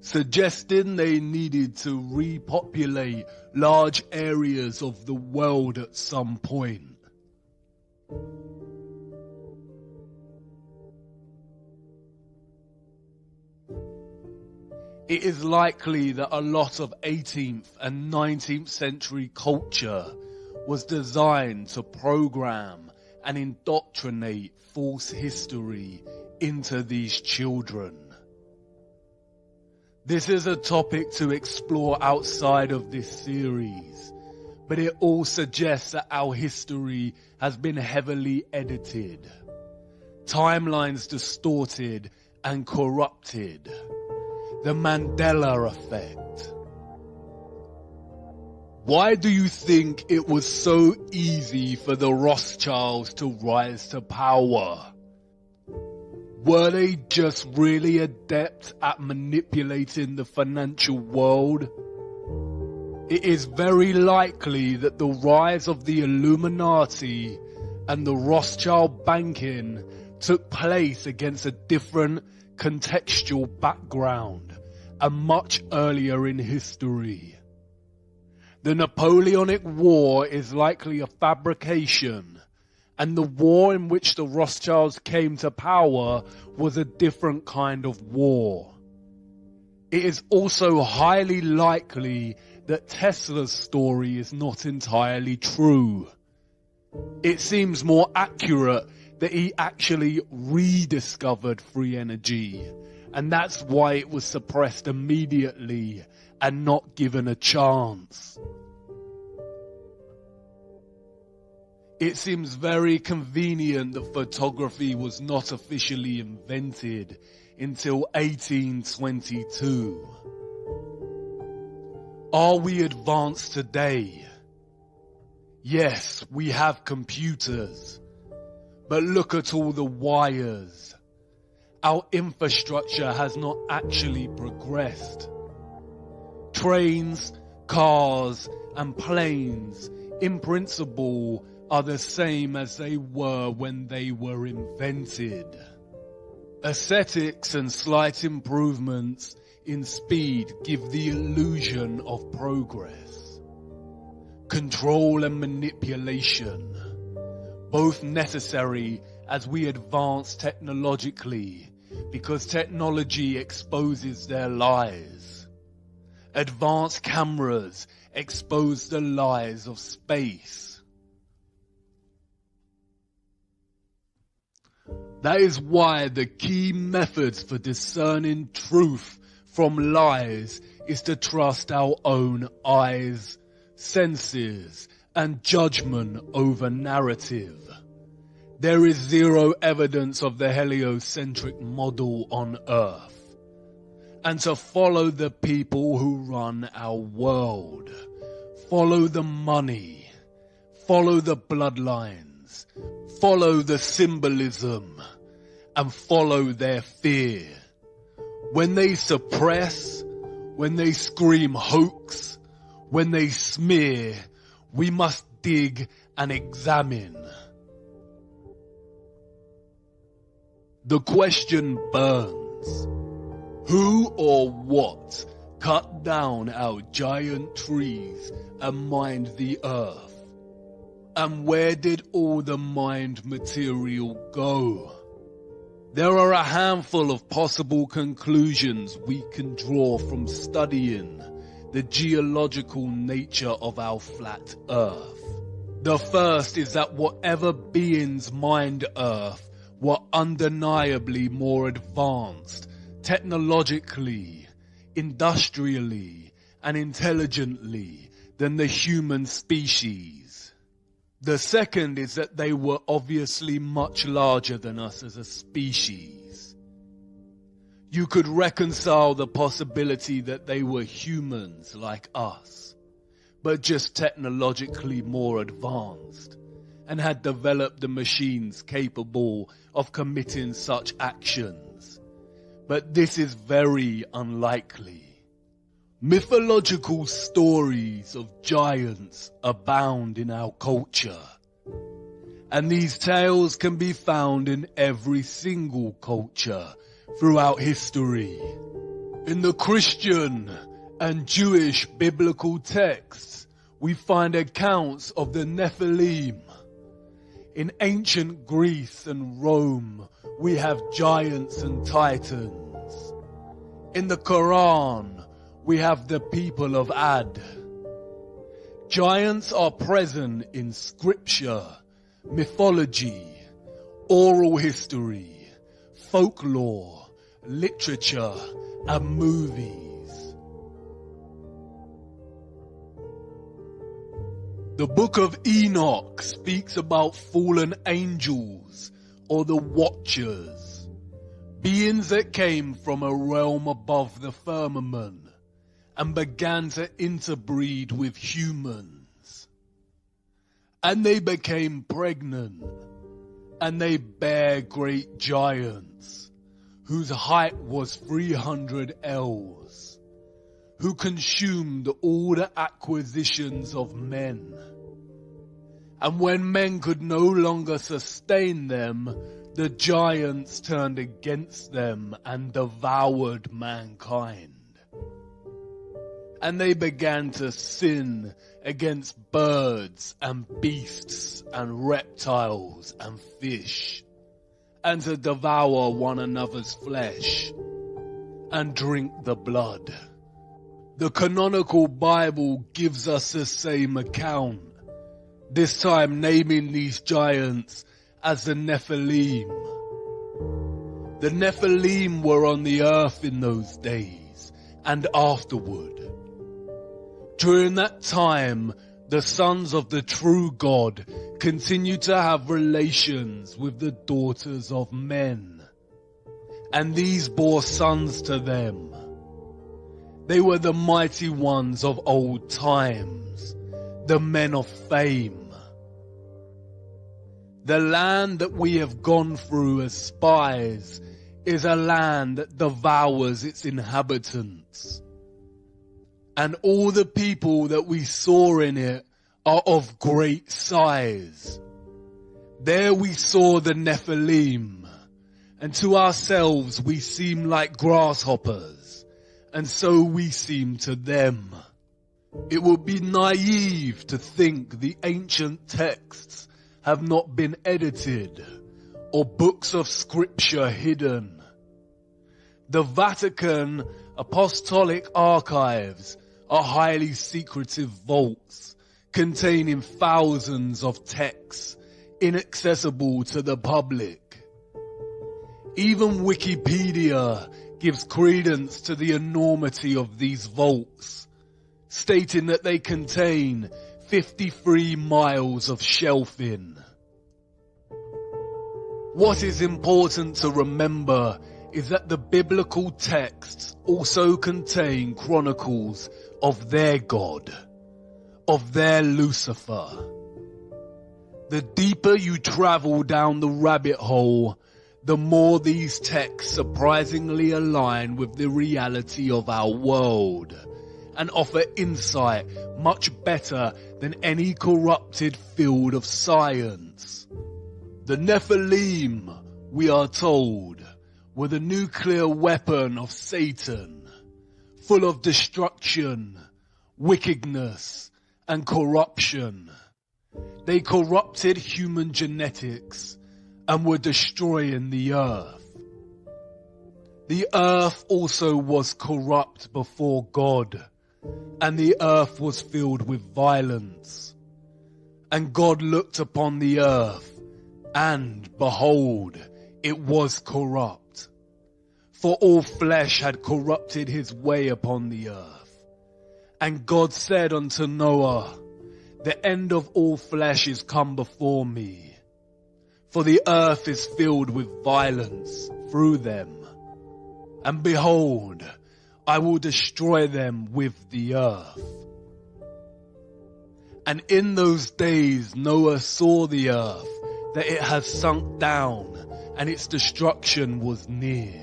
suggesting they needed to repopulate large areas of the world at some point. It is likely that a lot of 18th and 19th century culture was designed to program and indoctrinate false history into these children. This is a topic to explore outside of this series, but it all suggests that our history has been heavily edited, timelines distorted and corrupted. The Mandela effect. Why do you think it was so easy for the Rothschilds to rise to power? Were they just really adept at manipulating the financial world? It is very likely that the rise of the Illuminati and the Rothschild banking took place against a different contextual background and much earlier in history. The Napoleonic War is likely a fabrication, and the war in which the Rothschilds came to power was a different kind of war. It is also highly likely that Tesla's story is not entirely true. It seems more accurate that he actually rediscovered free energy, and that's why it was suppressed immediately and not given a chance. It seems very convenient that photography was not officially invented until 1822. Are we advanced today? Yes, we have computers, but look at all the wires. Our infrastructure has not actually progressed. Trains, cars, and planes, in principle, are the same as they were when they were invented. Aesthetics and slight improvements in speed give the illusion of progress. Control and manipulation, both necessary as we advance technologically, because technology exposes their lies. Advanced cameras expose the lies of space. That is why the key methods for discerning truth from lies is to trust our own eyes, senses, and judgment over narrative. There is zero evidence of the heliocentric model on Earth. And to follow the people who run our world, follow the money, follow the bloodlines, follow the symbolism, and follow their fear. When they suppress, when they scream hoax, when they smear, we must dig and examine. The question burns. Who or what cut down our giant trees and mined the earth? And where did all the mined material go? There are a handful of possible conclusions we can draw from studying the geological nature of our flat earth. The first is that whatever beings mined earth were undeniably more advanced technologically, industrially, and intelligently than the human species. The second is that they were obviously much larger than us as a species. You could reconcile the possibility that they were humans like us, but just technologically more advanced, and had developed the machines capable of committing such actions. But this is very unlikely. Mythological stories of giants abound in our culture, and these tales can be found in every single culture throughout history. In the Christian and Jewish biblical texts, we find accounts of the Nephilim. In ancient Greece and Rome, we have giants and titans. In the Quran, we have the people of Ad. Giants are present in scripture, mythology, oral history, folklore, literature, and movies. The Book of Enoch speaks about fallen angels, or the Watchers, beings that came from a realm above the firmament and began to interbreed with humans. And they became pregnant, and they bare great giants, whose height was 300 ells, who consumed all the acquisitions of men. And when men could no longer sustain them, the giants turned against them and devoured mankind. And they began to sin against birds and beasts and reptiles and fish, and to devour one another's flesh and drink the blood. The canonical Bible gives us the same account, this time naming these giants as the Nephilim. The Nephilim were on the earth in those days and afterward. During that time, the sons of the true God continued to have relations with the daughters of men, and these bore sons to them. They were the mighty ones of old times, the men of fame. The land that we have gone through as spies is a land that devours its inhabitants. And all the people that we saw in it are of great size. There we saw the Nephilim, and to ourselves we seem like grasshoppers, and so we seem to them. It would be naive to think the ancient texts have not been edited, or books of scripture hidden. The Vatican Apostolic Archives are highly secretive vaults containing thousands of texts inaccessible to the public. Even Wikipedia gives credence to the enormity of these vaults, stating that they contain 53 miles of shelving. What is important to remember is that the biblical texts also contain chronicles of their God, of their Lucifer. The deeper you travel down the rabbit hole, the more these texts surprisingly align with the reality of our world and offer insight much better than any corrupted field of science. The Nephilim, we are told, were the nuclear weapon of Satan, full of destruction, wickedness, and corruption. They corrupted human genetics and were destroying the earth. The earth also was corrupt before God, and the earth was filled with violence. And God looked upon the earth, and behold, it was corrupt. For all flesh had corrupted his way upon the earth. And God said unto Noah, the end of all flesh is come before me, for the earth is filled with violence through them. And behold, I will destroy them with the earth. And in those days Noah saw the earth, that it had sunk down, and its destruction was near.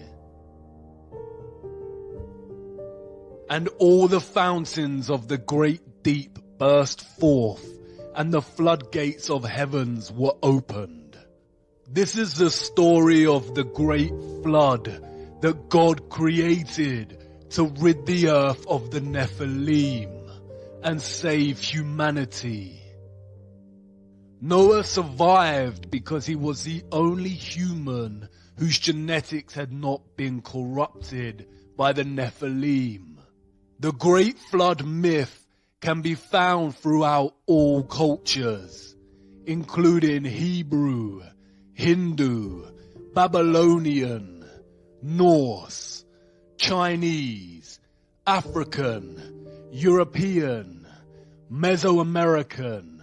And all the fountains of the great deep burst forth, and the floodgates of heavens were opened. This is the story of the great flood that God created to rid the earth of the Nephilim and save humanity. Noah survived because he was the only human whose genetics had not been corrupted by the Nephilim. The Great Flood myth can be found throughout all cultures, including Hebrew, Hindu, Babylonian, Norse, Chinese, African, European, Mesoamerican,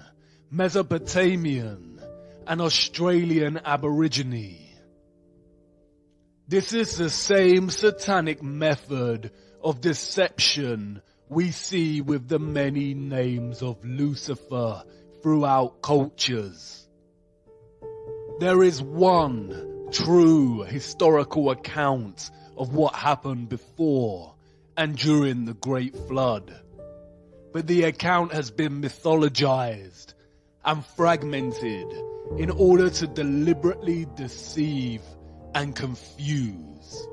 Mesopotamian, and Australian Aborigine. This is the same satanic method of deception we see with the many names of Lucifer throughout cultures. There is one true historical account of what happened before and during the Great Flood, but the account has been mythologized and fragmented in order to deliberately deceive and confuse.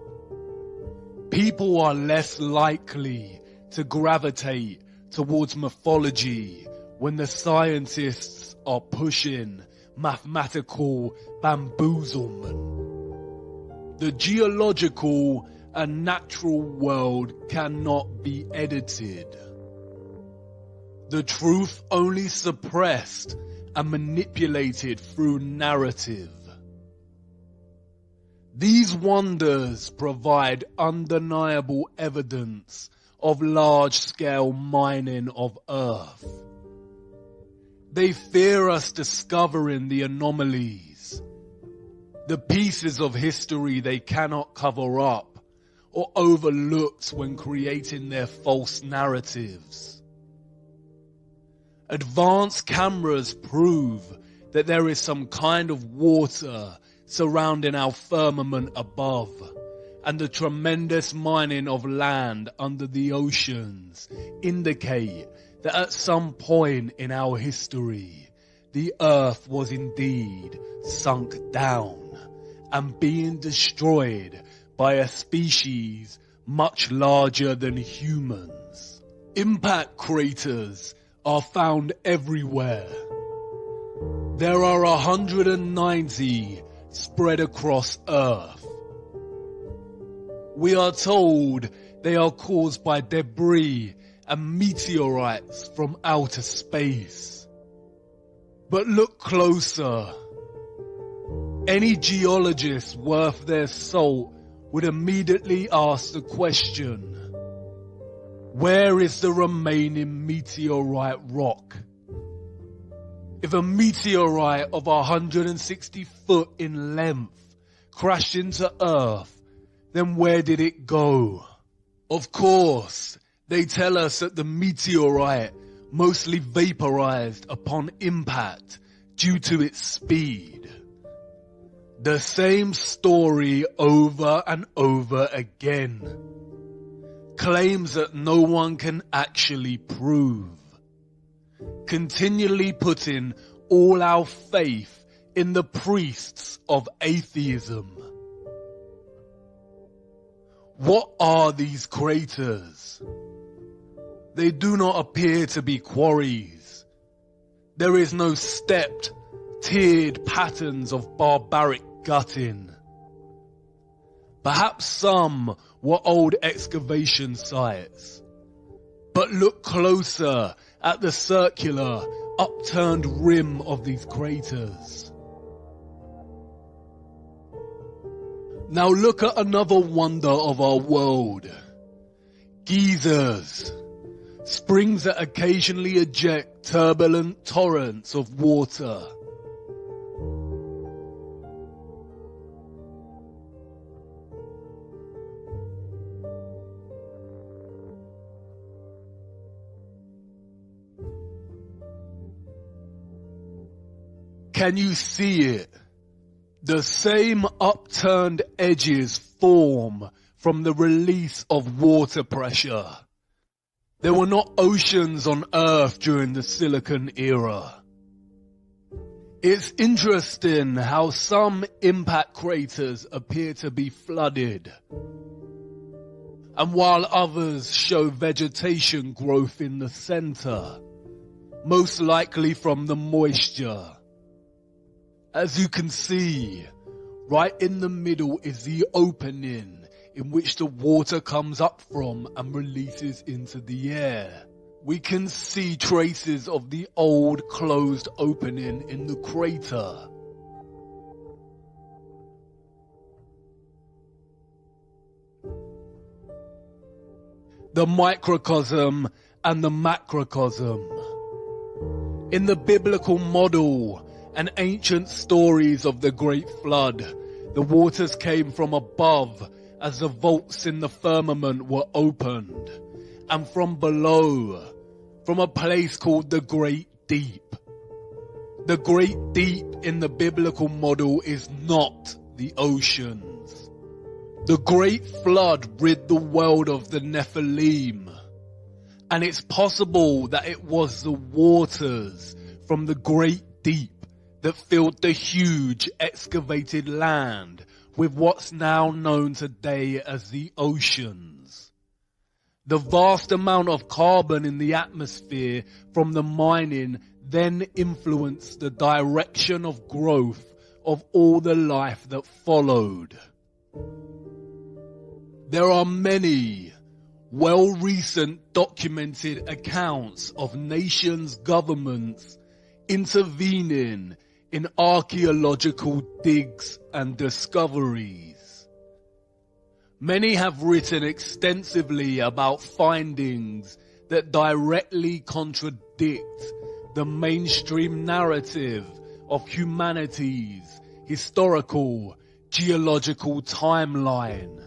People are less likely to gravitate towards mythology when the scientists are pushing mathematical bamboozlement. The geological and natural world cannot be edited. The truth only suppressed and manipulated through narrative. These wonders provide undeniable evidence of large-scale mining of Earth. They fear us discovering the anomalies, the pieces of history they cannot cover up or overlooked when creating their false narratives. Advanced cameras prove that there is some kind of water surrounding our firmament above, and the tremendous mining of land under the oceans indicate that at some point in our history, the earth was indeed sunk down and being destroyed by a species much larger than humans. Impact craters are found everywhere. There are 190 spread across Earth. We are told they are caused by debris and meteorites from outer space. But look closer. Any geologist worth their salt would immediately ask the question, where is the remaining meteorite rock? If a meteorite of 160 foot in length crashed into Earth, then where did it go? Of course, they tell us that the meteorite mostly vaporized upon impact due to its speed. The same story over and over again. Claims that no one can actually prove. Continually putting all our faith in the priests of atheism. What are these craters? They do not appear to be quarries. There is no stepped, tiered patterns of barbaric gutting. Perhaps some were old excavation sites. But look closer at the circular, upturned rim of these craters. Now look at another wonder of our world. Geysers. Springs that occasionally eject turbulent torrents of water. Can you see it? The same upturned edges form from the release of water pressure. There were not oceans on Earth during the Silicon era. It's interesting how some impact craters appear to be flooded, and while others show vegetation growth in the center, most likely from the moisture. As you can see, right in the middle is the opening in which the water comes up from and releases into the air. We can see traces of the old closed opening in the crater. The microcosm and the macrocosm. In the biblical model and ancient stories of the Great Flood, the waters came from above as the vaults in the firmament were opened, and from below, from a place called the Great Deep. The Great Deep in the biblical model is not the oceans. The Great Flood rid the world of the Nephilim, and it's possible that it was the waters from the Great Deep that filled the huge excavated land with what's now known today as the oceans. The vast amount of carbon in the atmosphere from the mining then influenced the direction of growth of all the life that followed. There are many recent documented accounts of nations' governments intervening in archaeological digs and discoveries. Many have written extensively about findings that directly contradict the mainstream narrative of humanity's historical, geological timeline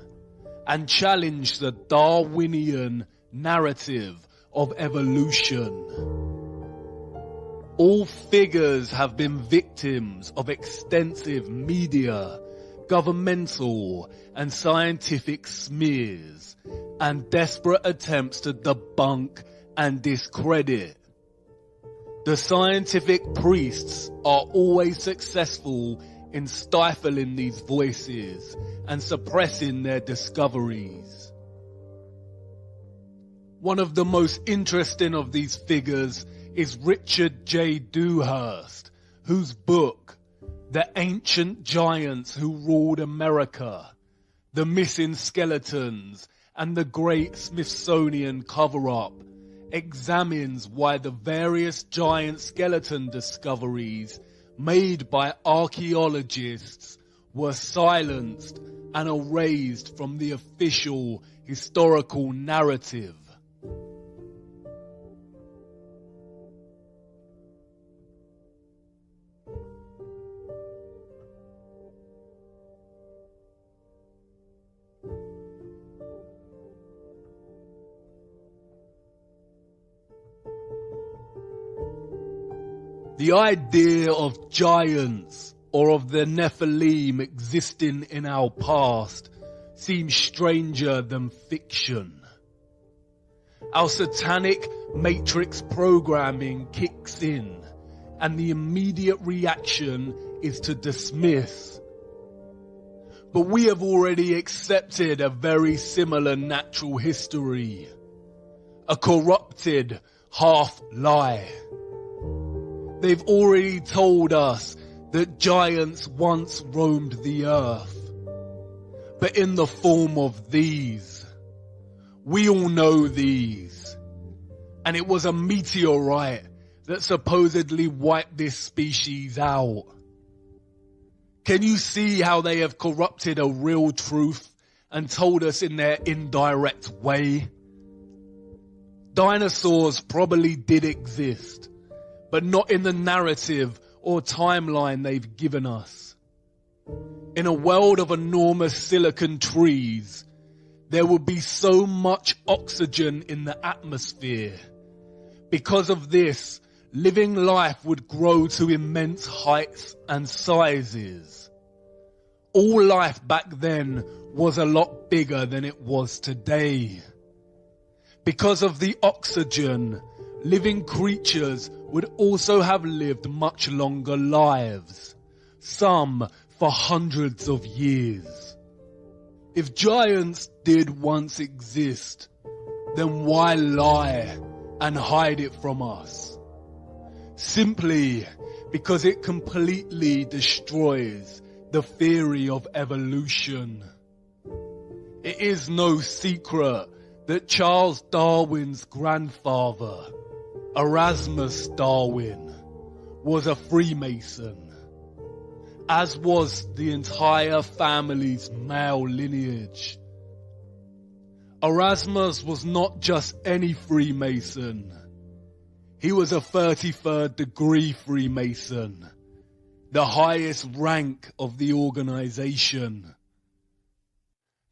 and challenge the Darwinian narrative of evolution. All figures have been victims of extensive media, governmental and scientific smears and desperate attempts to debunk and discredit. The scientific priests are always successful in stifling these voices and suppressing their discoveries. One of the most interesting of these figures is Richard J. Dewhurst, whose book, The Ancient Giants Who Ruled America, The Missing Skeletons, and the Great Smithsonian Cover-Up, examines why the various giant skeleton discoveries made by archaeologists were silenced and erased from the official historical narrative. The idea of giants or of the Nephilim existing in our past seems stranger than fiction. Our satanic matrix programming kicks in, and the immediate reaction is to dismiss. But we have already accepted a very similar natural history, a corrupted half-lie. They've already told us that giants once roamed the earth, but in the form of these. We all know these. And it was a meteorite that supposedly wiped this species out. Can you see how they have corrupted a real truth and told us in their indirect way? Dinosaurs probably did exist, but not in the narrative or timeline they've given us. In a world of enormous silicon trees, there would be so much oxygen in the atmosphere. Because of this, living life would grow to immense heights and sizes. All life back then was a lot bigger than it was today. Because of the oxygen, living creatures would also have lived much longer lives, some for hundreds of years. If giants did once exist, then why lie and hide it from us? Simply because it completely destroys the theory of evolution. It is no secret that Charles Darwin's grandfather, Erasmus Darwin, was a Freemason, as was the entire family's male lineage. Erasmus was not just any Freemason. He was a 33rd degree Freemason, the highest rank of the organization.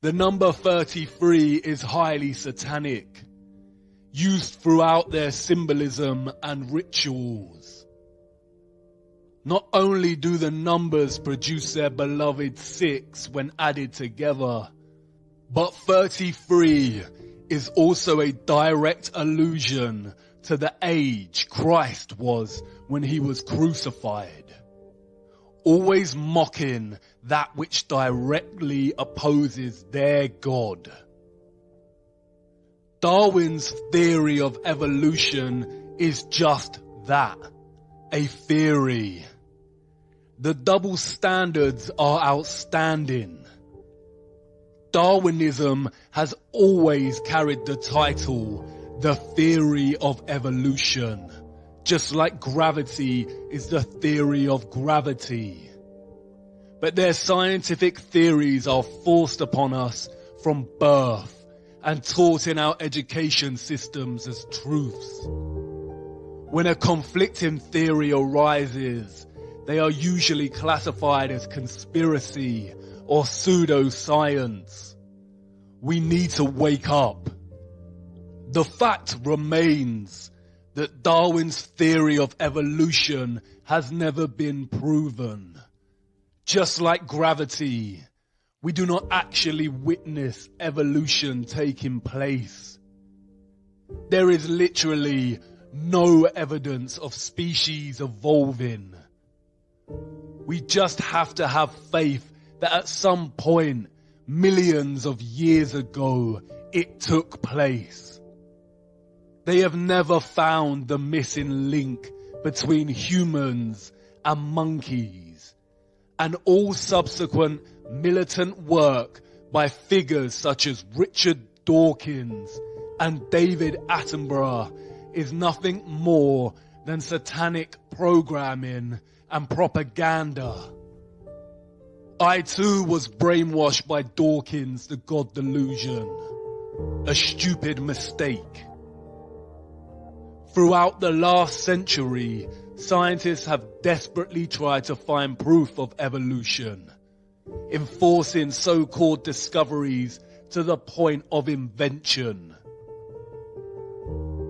The number 33 is highly satanic, used throughout their symbolism and rituals. Not only do the numbers produce their beloved 6 when added together, but 33 is also a direct allusion to the age Christ was when he was crucified, always mocking that which directly opposes their God. Darwin's theory of evolution is just that, a theory. The double standards are outstanding. Darwinism has always carried the title, the theory of evolution, just like gravity is the theory of gravity. But their scientific theories are forced upon us from birth and taught in our education systems as truths. When a conflicting theory arises, they are usually classified as conspiracy or pseudoscience. We need to wake up. The fact remains that Darwin's theory of evolution has never been proven. Just like gravity, we do not actually witness evolution taking place. There is literally no evidence of species evolving. We just have to have faith that at some point, millions of years ago, it took place. They have never found the missing link between humans and monkeys, and all subsequent militant work by figures such as Richard Dawkins and David Attenborough is nothing more than satanic programming and propaganda. I too was brainwashed by Dawkins' The God Delusion, a stupid mistake. Throughout the last century, scientists have desperately tried to find proof of evolution, enforcing so-called discoveries to the point of invention.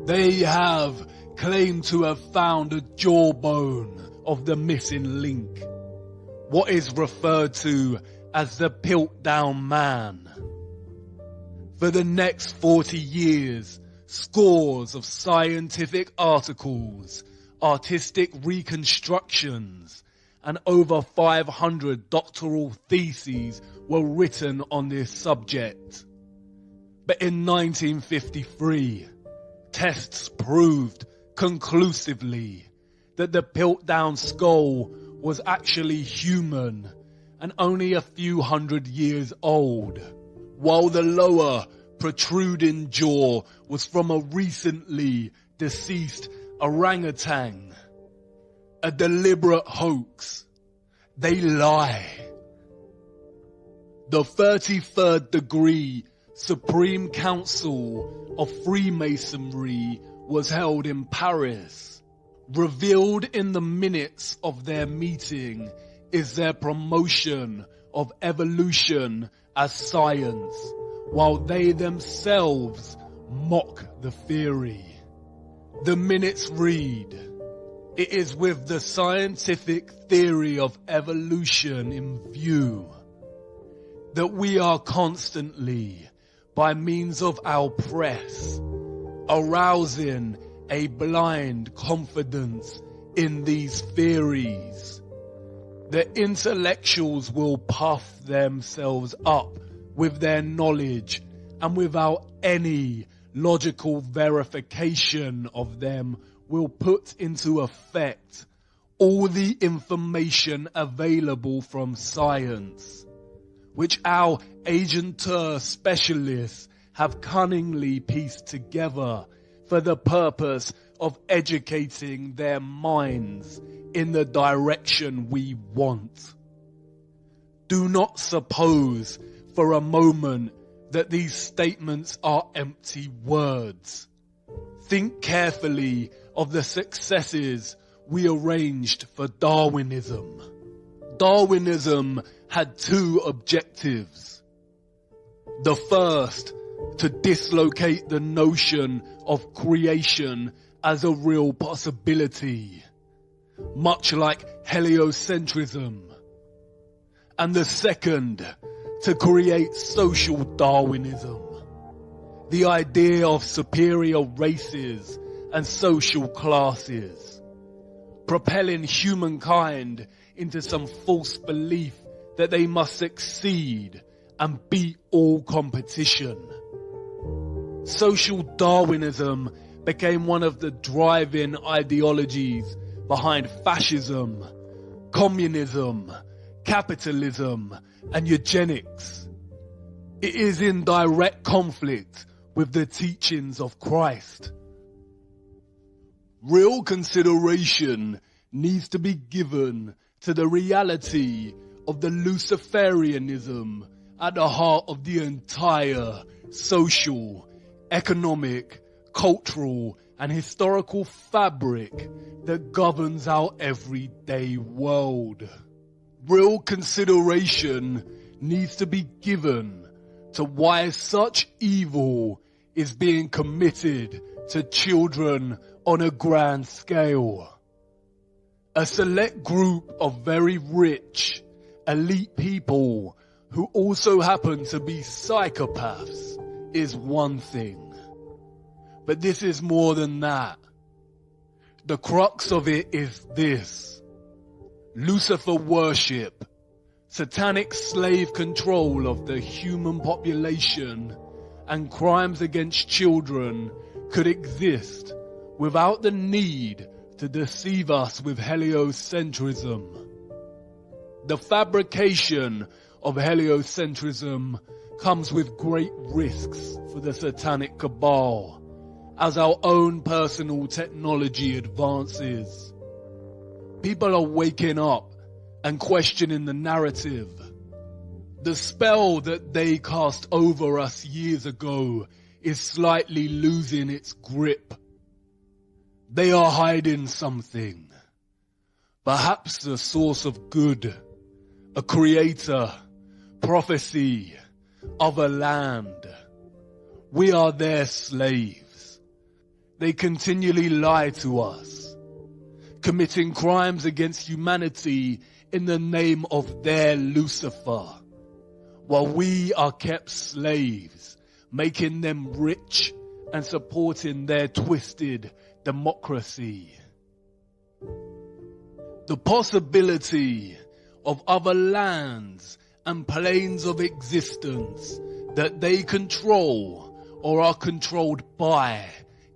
They have claimed to have found a jawbone of the missing link, what is referred to as the Piltdown Man. For the next 40 years, scores of scientific articles, artistic reconstructions, and over 500 doctoral theses were written on this subject. But in 1953, tests proved conclusively that the Piltdown skull was actually human and only a few hundred years old, while the lower protruding jaw was from a recently deceased orangutan. A deliberate hoax. They lie. The 33rd degree Supreme Council of Freemasonry was held in Paris. Revealed in the minutes of their meeting is their promotion of evolution as science, while they themselves mock the theory. The minutes read, "It is with the scientific theory of evolution in view that we are constantly, by means of our press, arousing a blind confidence in these theories. The intellectuals will puff themselves up with their knowledge, and without any logical verification of them will put into effect all the information available from science, which our agenteur specialists have cunningly pieced together for the purpose of educating their minds in the direction we want. Do not suppose for a moment that these statements are empty words. Think carefully of the successes we arranged for Darwinism. Darwinism had two objectives. The first, to dislocate the notion of creation as a real possibility, much like heliocentrism. And the second, to create social Darwinism, the idea of superior races and social classes, propelling humankind into some false belief that they must succeed and beat all competition. Social Darwinism became one of the driving ideologies behind fascism, communism, capitalism, and eugenics. It is in direct conflict with the teachings of Christ. Real consideration needs to be given to the reality of the Luciferianism at the heart of the entire social, economic, cultural, and historical fabric that governs our everyday world. Real consideration needs to be given to why such evil is being committed to children on a grand scale. A select group of very rich, elite people who also happen to be psychopaths is one thing. But this is more than that. The crux of it is this: Lucifer worship, satanic slave control of the human population, and crimes against children could exist without the need to deceive us with heliocentrism. The fabrication of heliocentrism comes with great risks for the satanic cabal as our own personal technology advances. People are waking up and questioning the narrative. The spell that they cast over us years ago is slightly losing its grip. They are hiding something. Perhaps the source of good, a creator, prophecy, of a land. We are their slaves. They continually lie to us, committing crimes against humanity in the name of their Lucifer, while we are kept slaves, making them rich and supporting their twisted democracy. The possibility of other lands and planes of existence that they control or are controlled by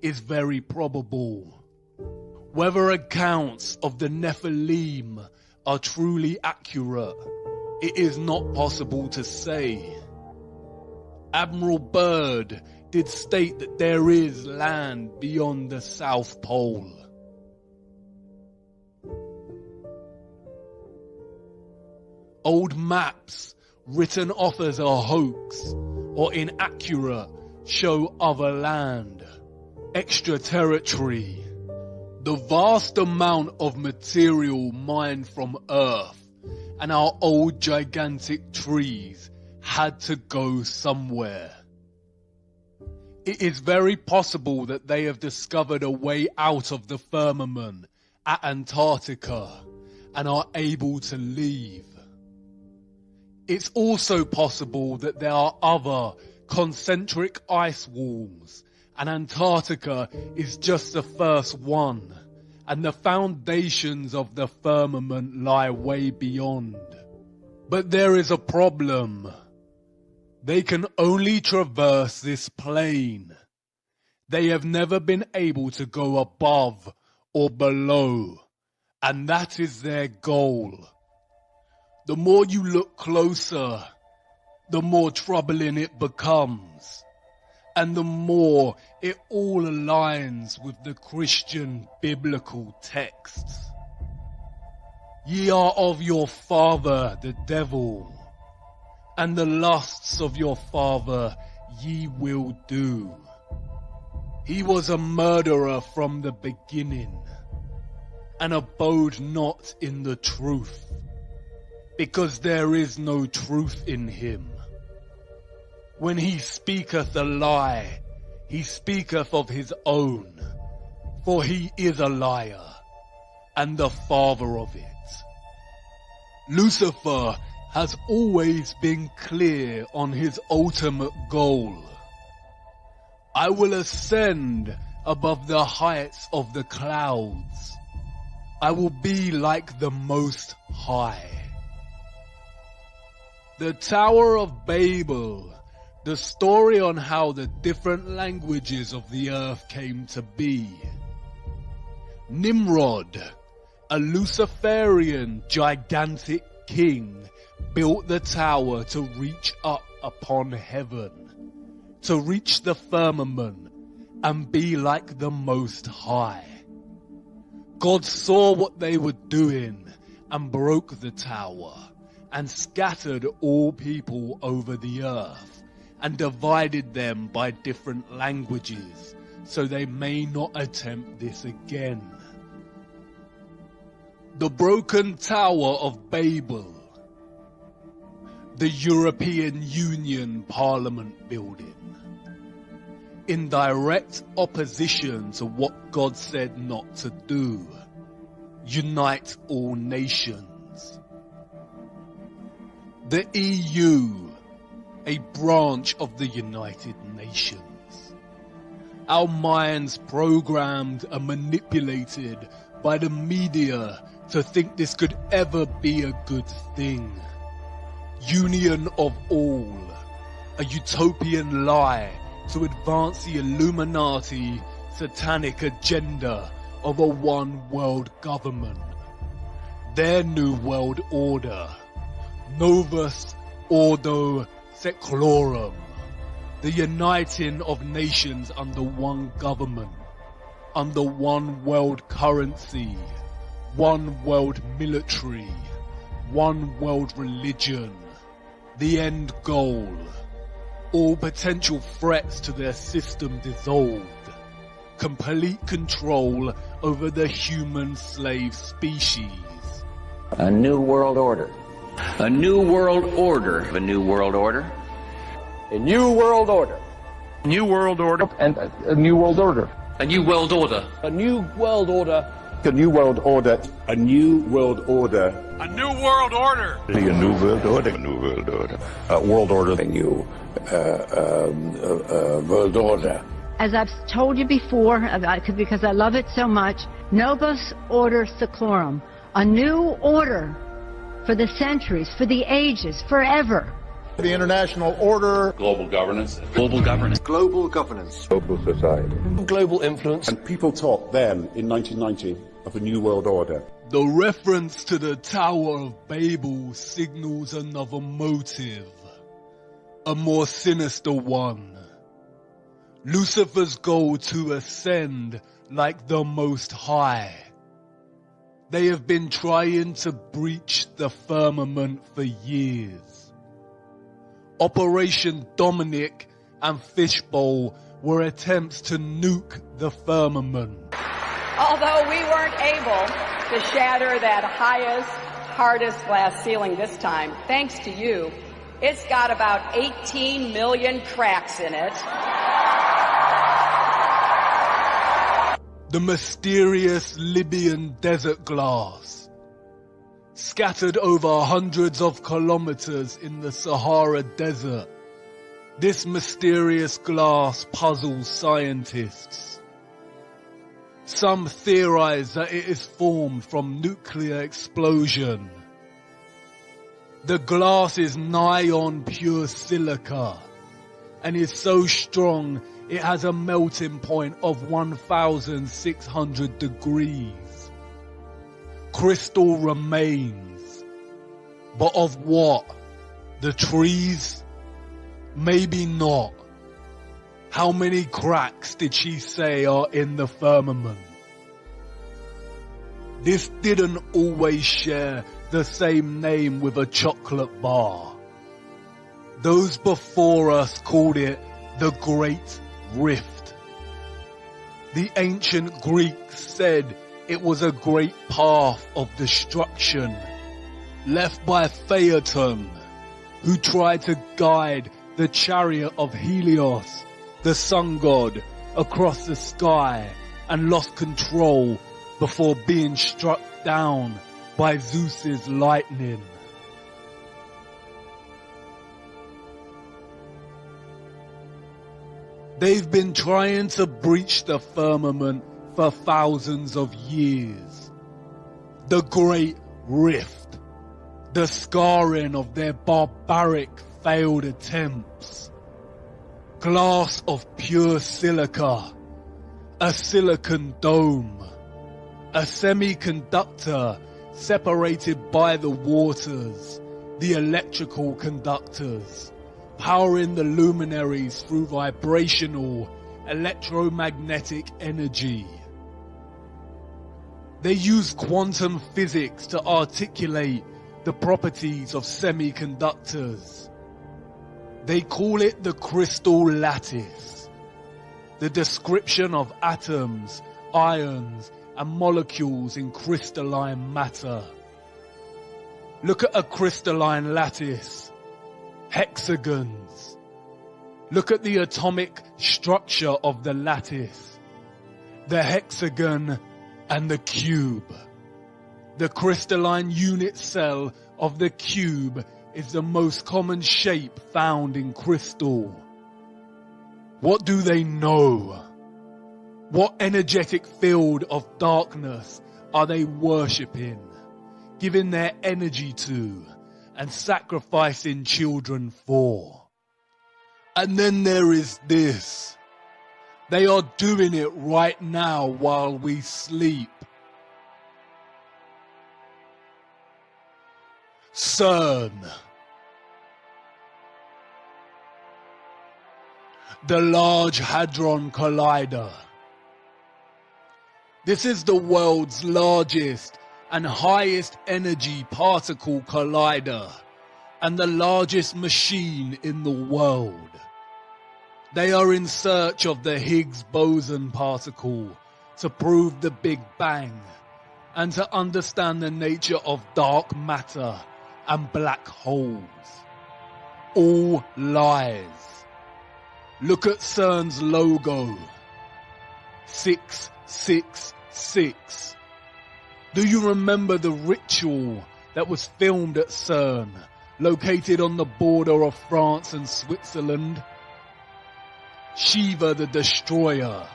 is very probable. Whether accounts of the Nephilim are truly accurate, it is not possible to say. Admiral Byrd did state that there is land beyond the South Pole. Old maps written off as a hoax or inaccurate show other land, extra territory. The vast amount of material mined from Earth and our old gigantic trees had to go somewhere. It is very possible that they have discovered a way out of the firmament at Antarctica and are able to leave. It's also possible that there are other concentric ice walls, and Antarctica is just the first one, and the foundations of the firmament lie way beyond. But there is a problem. They can only traverse this plane. They have never been able to go above or below, and that is their goal. The more you look closer, the more troubling it becomes, and the more it all aligns with the Christian biblical texts. Ye are of your father, the devil, and the lusts of your father ye will do. He was a murderer from the beginning, and abode not in the truth, because there is no truth in him. When he speaketh a lie, he speaketh of his own, for he is a liar, and the father of it. Lucifer has always been clear on his ultimate goal. I will ascend above the heights of the clouds. I will be like the Most High. The Tower of Babel, the story on how the different languages of the earth came to be. Nimrod, a Luciferian gigantic king, built the tower to reach up upon heaven, to reach the firmament and be like the Most High. God saw what they were doing and broke the tower and scattered all people over the earth and divided them by different languages so they may not attempt this again. The broken Tower of Babel, the European Union Parliament building, in direct opposition to what God said not to do, unite all nations. The EU, a branch of the United Nations. Our minds programmed and manipulated by the media to think this could ever be a good thing. Union of all, a utopian lie to advance the Illuminati satanic agenda of a one world government. Their new world order, Novus Ordo Seclorum, the uniting of nations under one government, under one world currency, one world military, one world religion, the end goal, all potential threats to their system dissolved, complete control over the human slave species. A new world order. A new world order. A new world order. A new world order. New world order. And a new world order. A new world order. A new world order. A new world order. A new world order. A new world order. A new world order. A new world order. World order. A new world order. As I've told you before, because I love it so much, Novus Ordo Seclorum, a new order for the centuries, for the ages, forever. The international order. Global governance. Global governance. Global governance. Global society. Global influence. And people talked then, in 1990, of a new world order. The reference to the Tower of Babel signals another motive, a more sinister one. Lucifer's goal to ascend like the Most High. They have been trying to breach the firmament for years. Operation Dominic and Fishbowl were attempts to nuke the firmament. Although we weren't able to shatter that highest, hardest glass ceiling this time, thanks to you, it's got about 18 million cracks in it. The mysterious Libyan desert glass, scattered over hundreds of kilometers in the Sahara Desert. This mysterious glass puzzles scientists. Some theorize that it is formed from nuclear explosion. The glass is nigh on pure silica and is so strong it has a melting point of 1,600 degrees. Crystal remains. But of what? The trees? Maybe not. How many cracks did she say are in the firmament? This didn't always share the same name with a chocolate bar. Those before us called it the Great Rift. The ancient Greeks said it was a great path of destruction left by Phaeton, who tried to guide the chariot of Helios, the sun god, across the sky and lost control before being struck down by Zeus's lightning. They've been trying to breach the firmament for thousands of years. The Great Rift, the scarring of their barbaric failed attempts. Glass of pure silica, a silicon dome, a semiconductor separated by the waters, the electrical conductors, powering the luminaries through vibrational electromagnetic energy. They use quantum physics to articulate the properties of semiconductors. They call it the crystal lattice. the description of atoms, ions, and molecules in crystalline matter. Look at a crystalline lattice, hexagons. Look at the atomic structure of the lattice, the hexagon and the cube. The crystalline unit cell of the cube is the most common shape found in crystal. What do they know? What energetic field of darkness are they worshipping, giving their energy to, and sacrificing children for? And then there is this. They are doing it right now while we sleep. CERN. The Large Hadron Collider. This is the world's largest and highest energy particle collider and the largest machine in the world. They are in search of the Higgs boson particle to prove the Big Bang and to understand the nature of dark matter and black holes. All lies. Look at CERN's logo. 666. Do you remember the ritual that was filmed at CERN, located on the border of France and Switzerland? Shiva the Destroyer.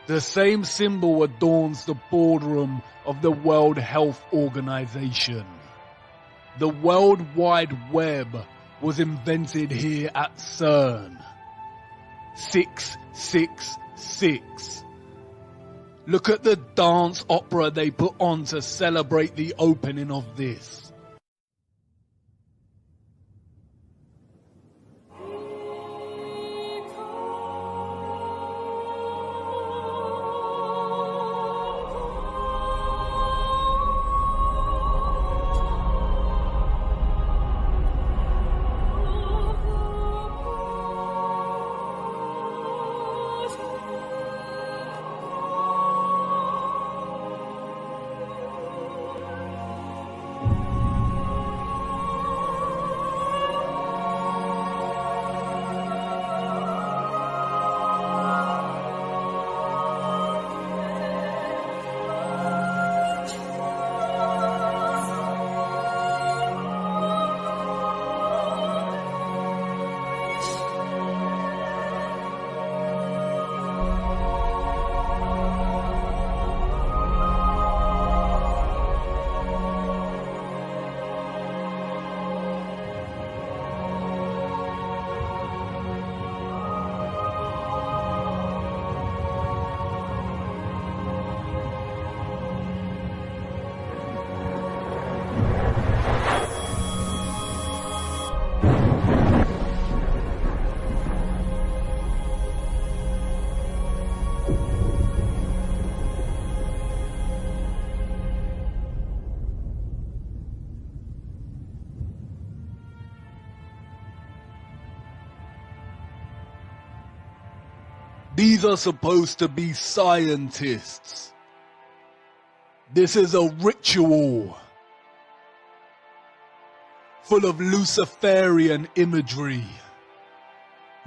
The same symbol adorns the boardroom of the World Health Organization. The World Wide Web was invented here at CERN. 666. Look at the dance opera they put on to celebrate the opening of this. These are supposed to be scientists. This is a ritual full of Luciferian imagery.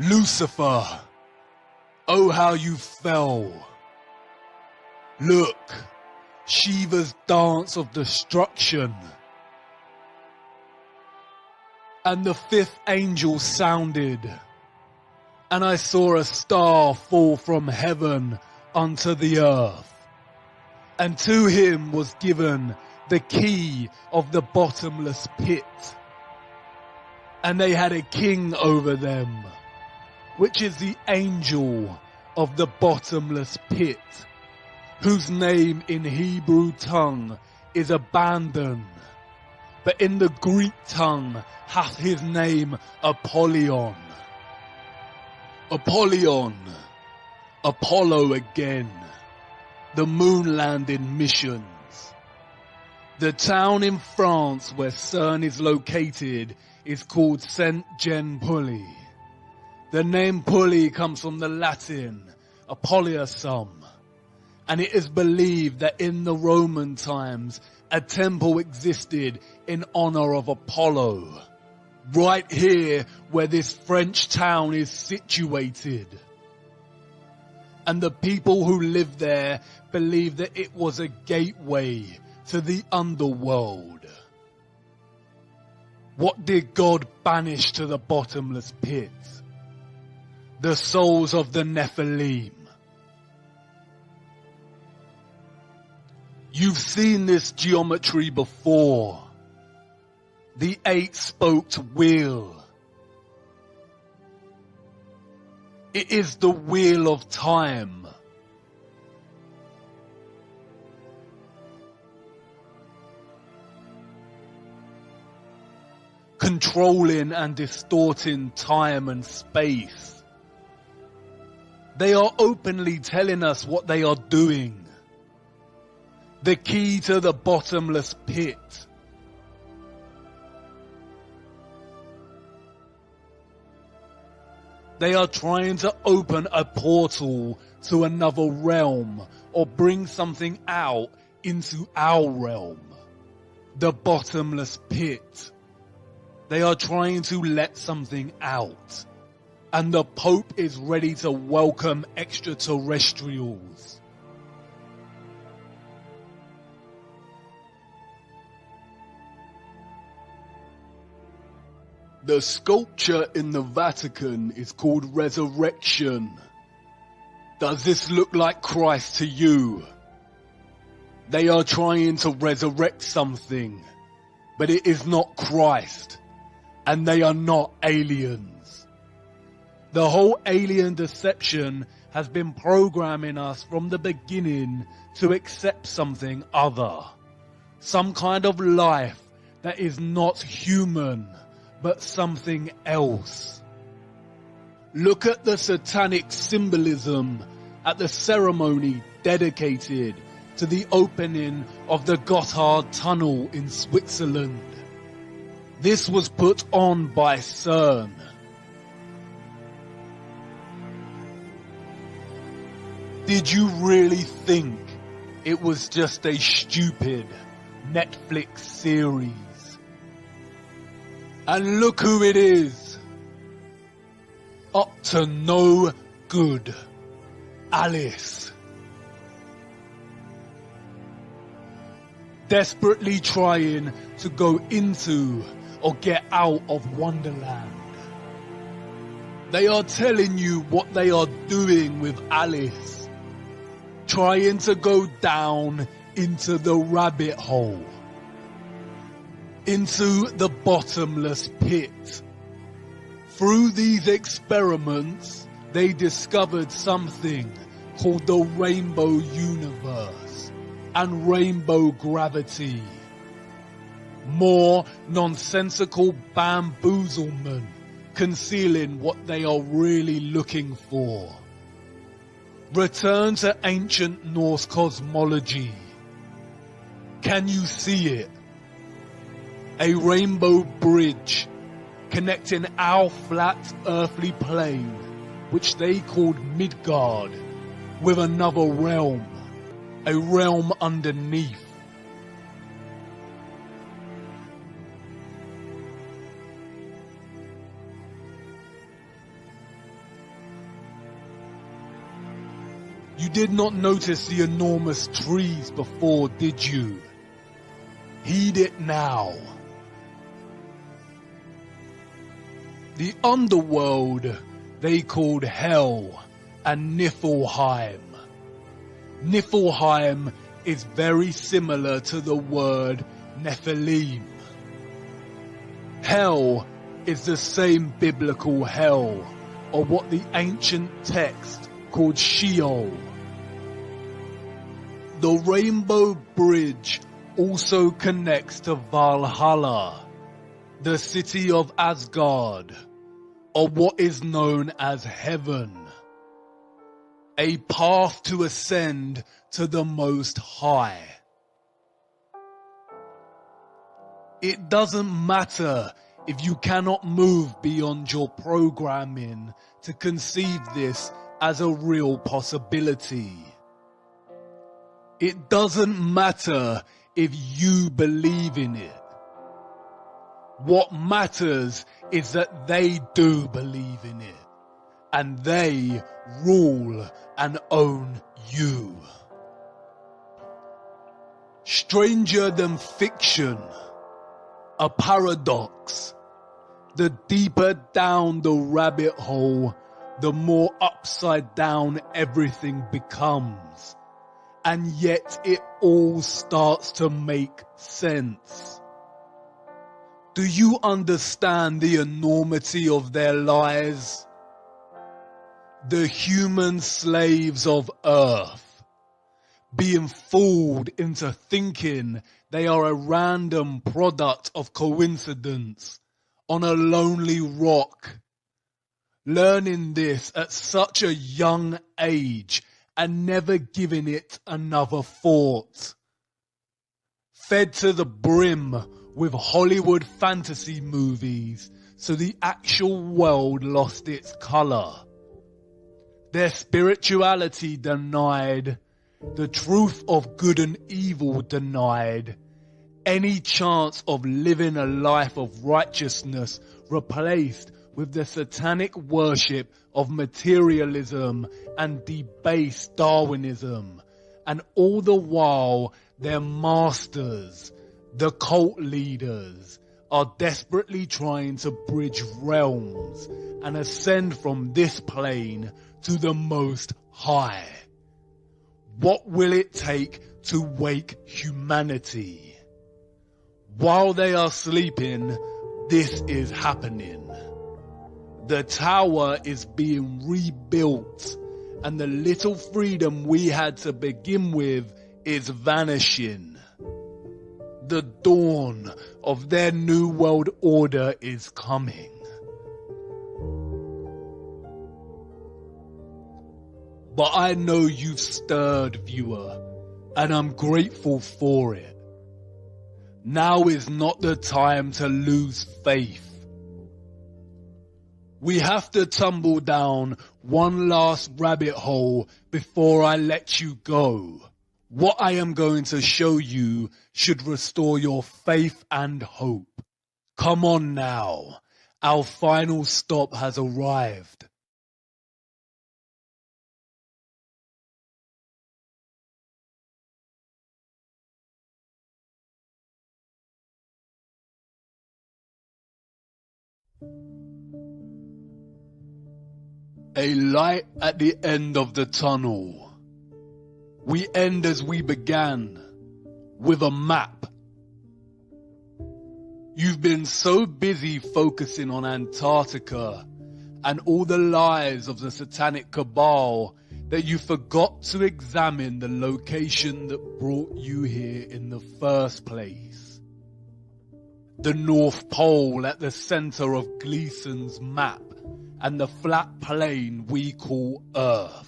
Lucifer, oh how you fell. Look, Shiva's dance of destruction. And the fifth angel sounded, and I saw a star fall from heaven unto the earth. And to him was given the key of the bottomless pit. And they had a king over them, which is the angel of the bottomless pit, whose name in Hebrew tongue is Abaddon, but in the Greek tongue hath his name Apollyon. Apollyon, Apollo again, the moon landing missions. The town in France where CERN is located is called Saint-Jean-Pied. The name Pied comes from the Latin, a polyasum. And it is believed that in the Roman times, a temple existed in honor of Apollo, right here where this French town is situated. And the people who lived there believed that it was a gateway to the underworld. What did God banish to the bottomless pit? The souls of the Nephilim. You've seen this geometry before. The 8-spoked wheel. It is the wheel of time. Controlling and distorting time and space. They are openly telling us what they are doing. The key to the bottomless pit. They are trying to open a portal to another realm or bring something out into our realm. The bottomless pit. They are trying to let something out. And the Pope is ready to welcome extraterrestrials. The sculpture in the Vatican is called Resurrection. Does this look like Christ to you? They are trying to resurrect something, but it is not Christ, and they are not aliens. The whole alien deception has been programming us from the beginning to accept something other. Some kind of life that is not human, but something else. Look at the satanic symbolism at the ceremony dedicated to the opening of the Gotthard Tunnel in Switzerland. This was put on by CERN. Did you really think it was just a stupid Netflix series? And look who it is. Up to no good. Alice. Desperately trying to go into or get out of Wonderland. They are telling you what they are doing with Alice. Trying to go down into the rabbit hole. Into the bottomless pit. Through these experiments, they discovered something called the Rainbow Universe and Rainbow Gravity. More nonsensical bamboozlement concealing what they are really looking for. Return to ancient Norse cosmology. Can you see it? A rainbow bridge connecting our flat earthly plane, which they called Midgard, with another realm, a realm underneath. You did not notice the enormous trees before, did you? Heed it now. The underworld they called Hell and Niflheim. Niflheim is very similar to the word Nephilim. Hell is the same biblical hell, or what the ancient text called Sheol. The Rainbow Bridge also connects to Valhalla, the city of Asgard, or what is known as heaven, a path to ascend to the Most High. It doesn't matter if you cannot move beyond your programming to conceive this as a real possibility. It doesn't matter if you believe in it. What matters is that they do believe in it, and they rule and own you. Stranger than fiction, a paradox. The deeper down the rabbit hole, the more upside down everything becomes. And yet it all starts to make sense. Do you understand the enormity of their lies? The human slaves of Earth, being fooled into thinking they are a random product of coincidence on a lonely rock. Learning this at such a young age and never giving it another thought. Fed to the brim with Hollywood fantasy movies, so the actual world lost its color. Their spirituality denied, the truth of good and evil denied, any chance of living a life of righteousness replaced with the satanic worship of materialism and debased Darwinism, and all the while their masters, the cult leaders, are desperately trying to bridge realms and ascend from this plane to the Most High. What will it take to wake humanity? While they are sleeping, this is happening. The tower is being rebuilt, and the little freedom we had to begin with is vanishing. The dawn of their new world order is coming. But I know you've stirred, viewer, and I'm grateful for it. Now is not the time to lose faith. We have to tumble down one last rabbit hole before I let you go. What I am going to show you should restore your faith and hope. Come on now, our final stop has arrived. A light at the end of the tunnel. We end as we began, with a map. You've been so busy focusing on Antarctica and all the lies of the satanic cabal that you forgot to examine the location that brought you here in the first place. The North Pole at the center of Gleason's map and the flat plain we call Earth.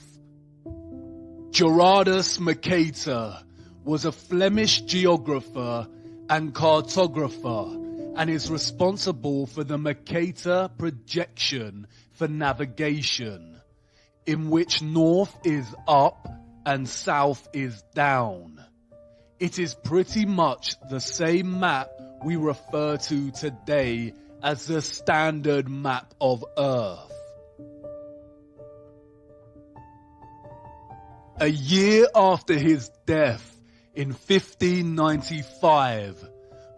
Gerardus Mercator was a Flemish geographer and cartographer and is responsible for the Mercator projection for navigation, in which north is up and south is down. It is pretty much the same map we refer to today as the standard map of Earth. A year after his death in 1595,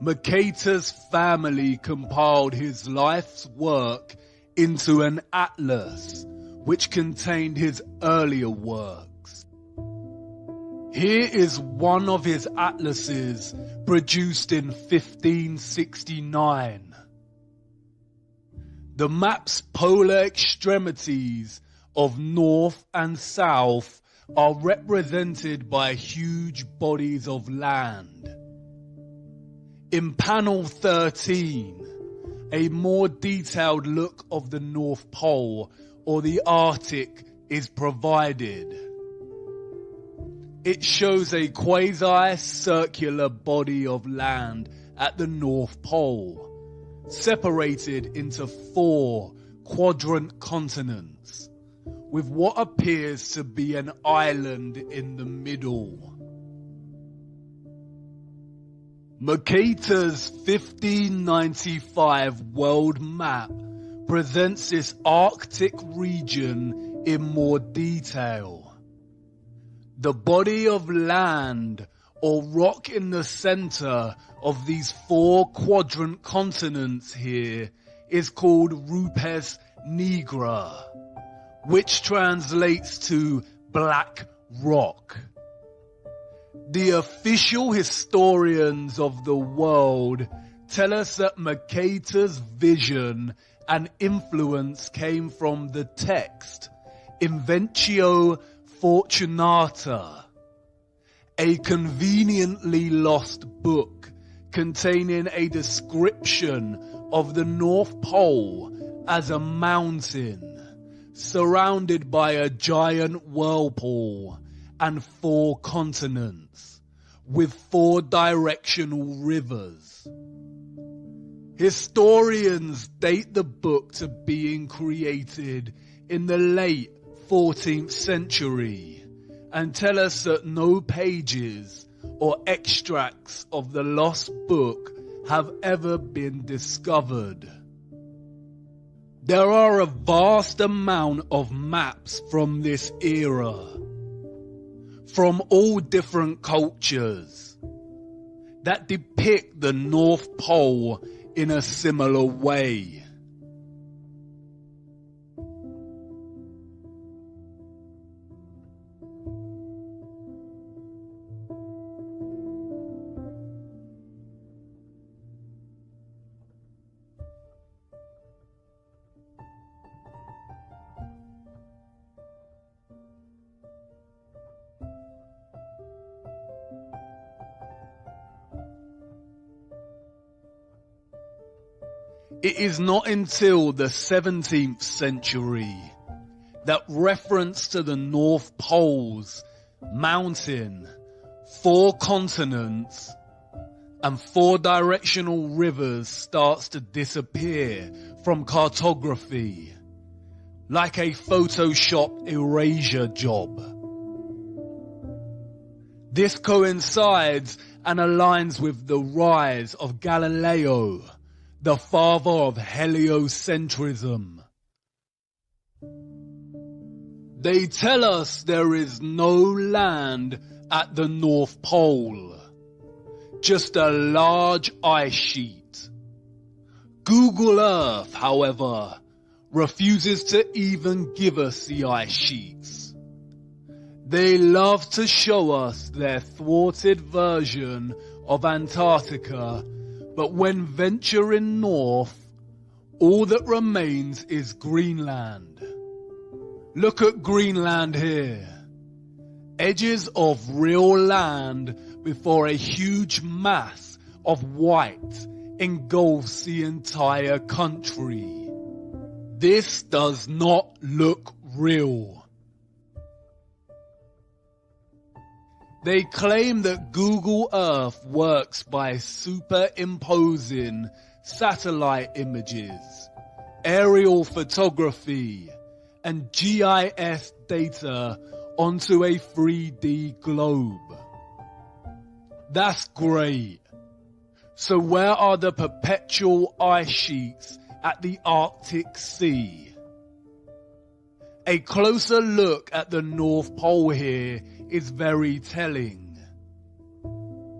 Mercator's family compiled his life's work into an atlas, which contained his earlier works. Here is one of his atlases produced in 1569. The map's polar extremities of north and south are represented by huge bodies of land. In panel 13, a more detailed look of the North Pole or the Arctic is provided. It shows a quasi-circular body of land at the North Pole, separated into 4 quadrant continents, with what appears to be an island in the middle. Mercator's 1595 world map presents this Arctic region in more detail. The body of land or rock in the center of these 4 quadrant continents here is called Rupes Nigra, which translates to black rock. The official historians of the world tell us that Mercator's vision and influence came from the text Inventio Fortunata, a conveniently lost book containing a description of the North Pole as a mountain surrounded by a giant whirlpool and 4 continents with 4 directional rivers. Historians date the book to being created in the late 14th century and tell us that no pages or extracts of the lost book have ever been discovered. There are a vast amount of maps from this era, from all different cultures, that depict the North Pole in a similar way. It is not until the 17th century that reference to the North Pole's mountain, 4 continents, and 4 directional rivers starts to disappear from cartography, like a Photoshop erasure job. This coincides and aligns with the rise of Galileo, the father of heliocentrism. They tell us there is no land at the North Pole, just a large ice sheet. Google Earth, however, refuses to even give us the ice sheets. They love to show us their thwarted version of Antarctica, but when venturing north, all that remains is Greenland. Look at Greenland here. Edges of real land before a huge mass of white engulfs the entire country. This does not look real. They claim that Google Earth works by superimposing satellite images, aerial photography, and GIS data onto a 3D globe. That's great. So where are the perpetual ice sheets at the Arctic Sea? A closer look at the North Pole here is very telling.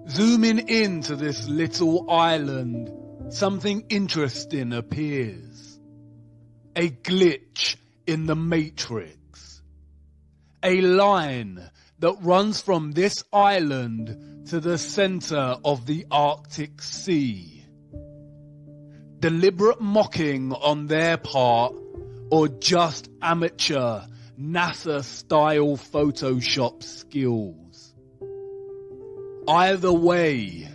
Zooming into this little island, something interesting appears. A glitch in the matrix. A line that runs from this island to the center of the Arctic Sea. Deliberate mocking on their part, or just amateur NASA-style Photoshop skills. Either way,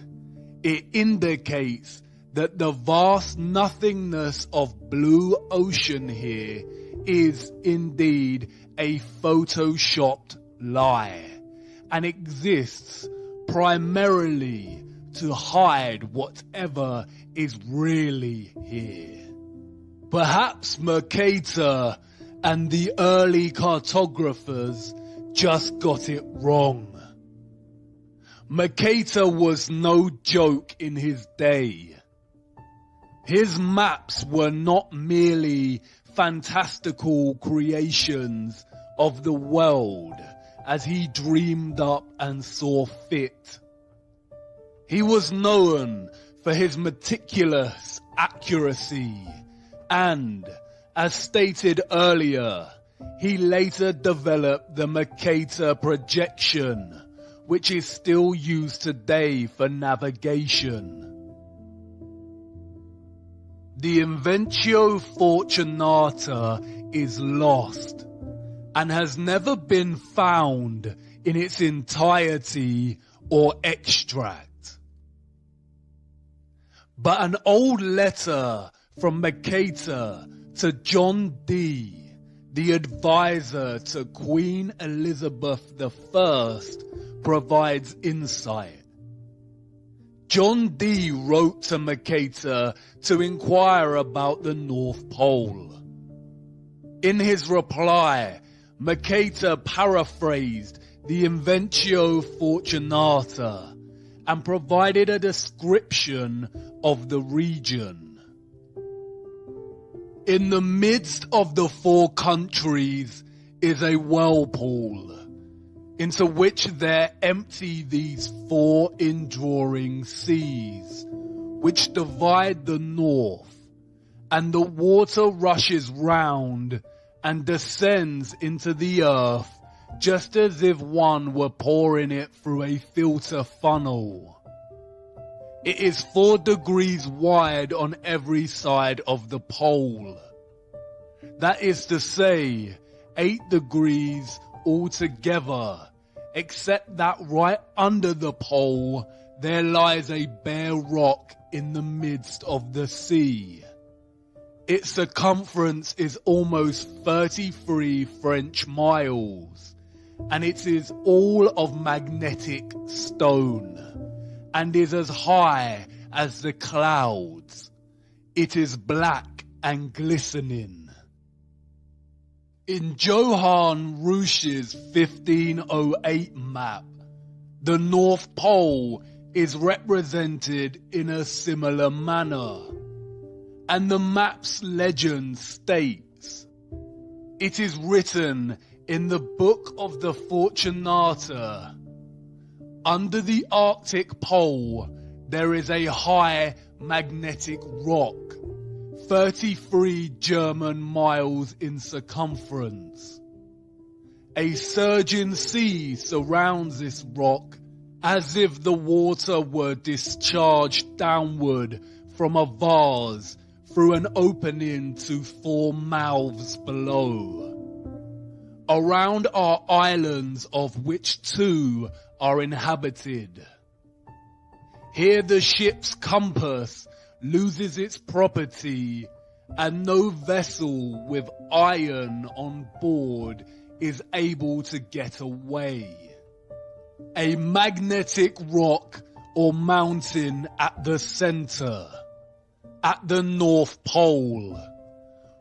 it indicates that the vast nothingness of blue ocean here is indeed a photoshopped lie, and exists primarily to hide whatever is really here. Perhaps Mercator and the early cartographers just got it wrong. Mercator was no joke in his day. His maps were not merely fantastical creations of the world as he dreamed up and saw fit. He was known for his meticulous accuracy and, as stated earlier, he later developed the Mercator projection, which is still used today for navigation. The Invencio Fortunata is lost and has never been found in its entirety or extract. But an old letter from Mercator to John Dee, the advisor to Queen Elizabeth I, provides insight. John Dee wrote to Mercator to inquire about the North Pole. In his reply, Mercator paraphrased the Invencio Fortunata and provided a description of the region. In the midst of the four countries is a whirlpool, into which there empty these four indrawing seas, which divide the north, and the water rushes round and descends into the earth just as if one were pouring it through a filter funnel. It is 4 degrees wide on every side of the pole. That is to say, 8 degrees altogether, except that right under the pole there lies a bare rock in the midst of the sea. Its circumference is almost 33 French miles, and it is all of magnetic stone, and is as high as the clouds. It is black and glistening. In Johann Ruysch's 1508 map, the North Pole is represented in a similar manner, and the map's legend states, "It is written in the Book of the Fortunata, under the Arctic Pole there is a high magnetic rock, 33 German miles in circumference. A surging sea surrounds this rock as if the water were discharged downward from a vase through an opening to 4 mouths below. Around are islands, of which 2 are inhabited. Here the ship's compass loses its property, and no vessel with iron on board is able to get away. A magnetic rock or mountain at the center, at the North Pole,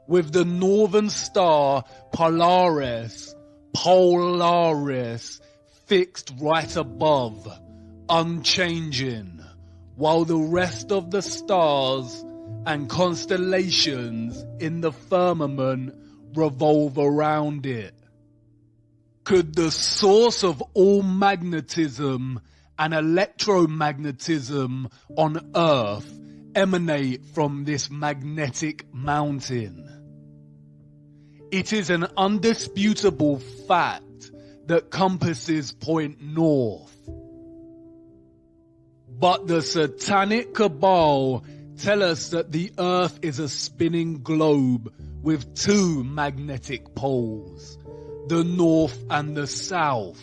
with the northern star Polaris fixed right above, unchanging, while the rest of the stars and constellations in the firmament revolve around it. Could the source of all magnetism and electromagnetism on Earth emanate from this magnetic mountain? It is an undisputable fact that compasses point north. But the satanic cabal tell us that the Earth is a spinning globe with 2 magnetic poles, the north and the south.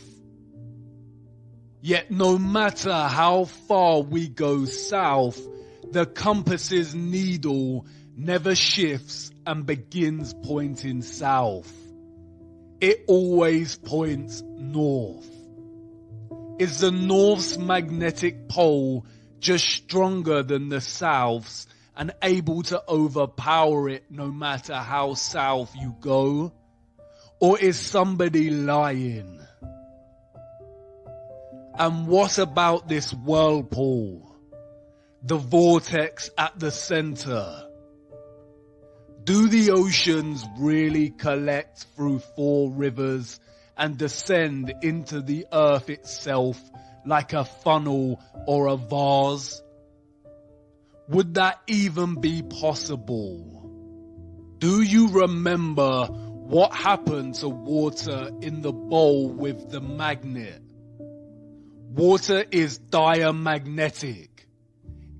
Yet no matter how far we go south, the compass's needle never shifts and begins pointing south. It always points north. Is the North's magnetic pole just stronger than the South's and able to overpower it no matter how south you go? Or is somebody lying? And what about this whirlpool? The vortex at the center? Do the oceans really collect through 4 rivers and descend into the earth itself like a funnel or a vase? Would that even be possible? Do you remember what happened to water in the bowl with the magnet? Water is diamagnetic.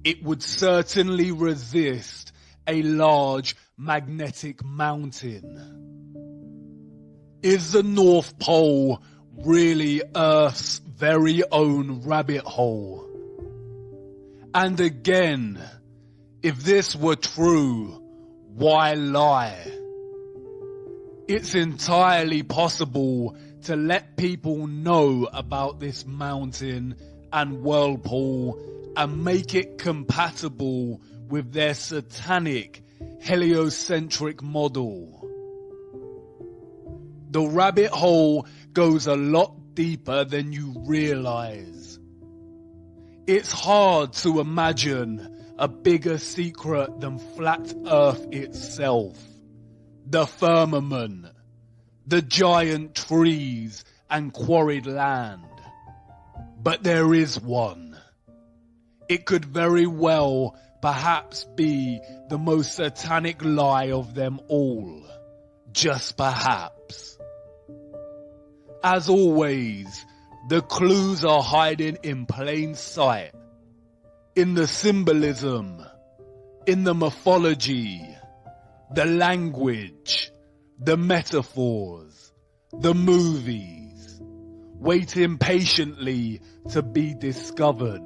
It would certainly resist a large magnetic mountain. Is the North Pole really Earth's very own rabbit hole? And again, if this were true, why lie? It's entirely possible to let people know about this mountain and whirlpool and make it compatible with their satanic heliocentric model. The rabbit hole goes a lot deeper than you realize. It's hard to imagine a bigger secret than flat Earth itself, the firmament, the giant trees and quarried land. But there is one. It could very well perhaps be the most satanic lie of them all. Just perhaps. As always, the clues are hiding in plain sight. In the symbolism, in the mythology, the language, the metaphors, the movies, waiting patiently to be discovered.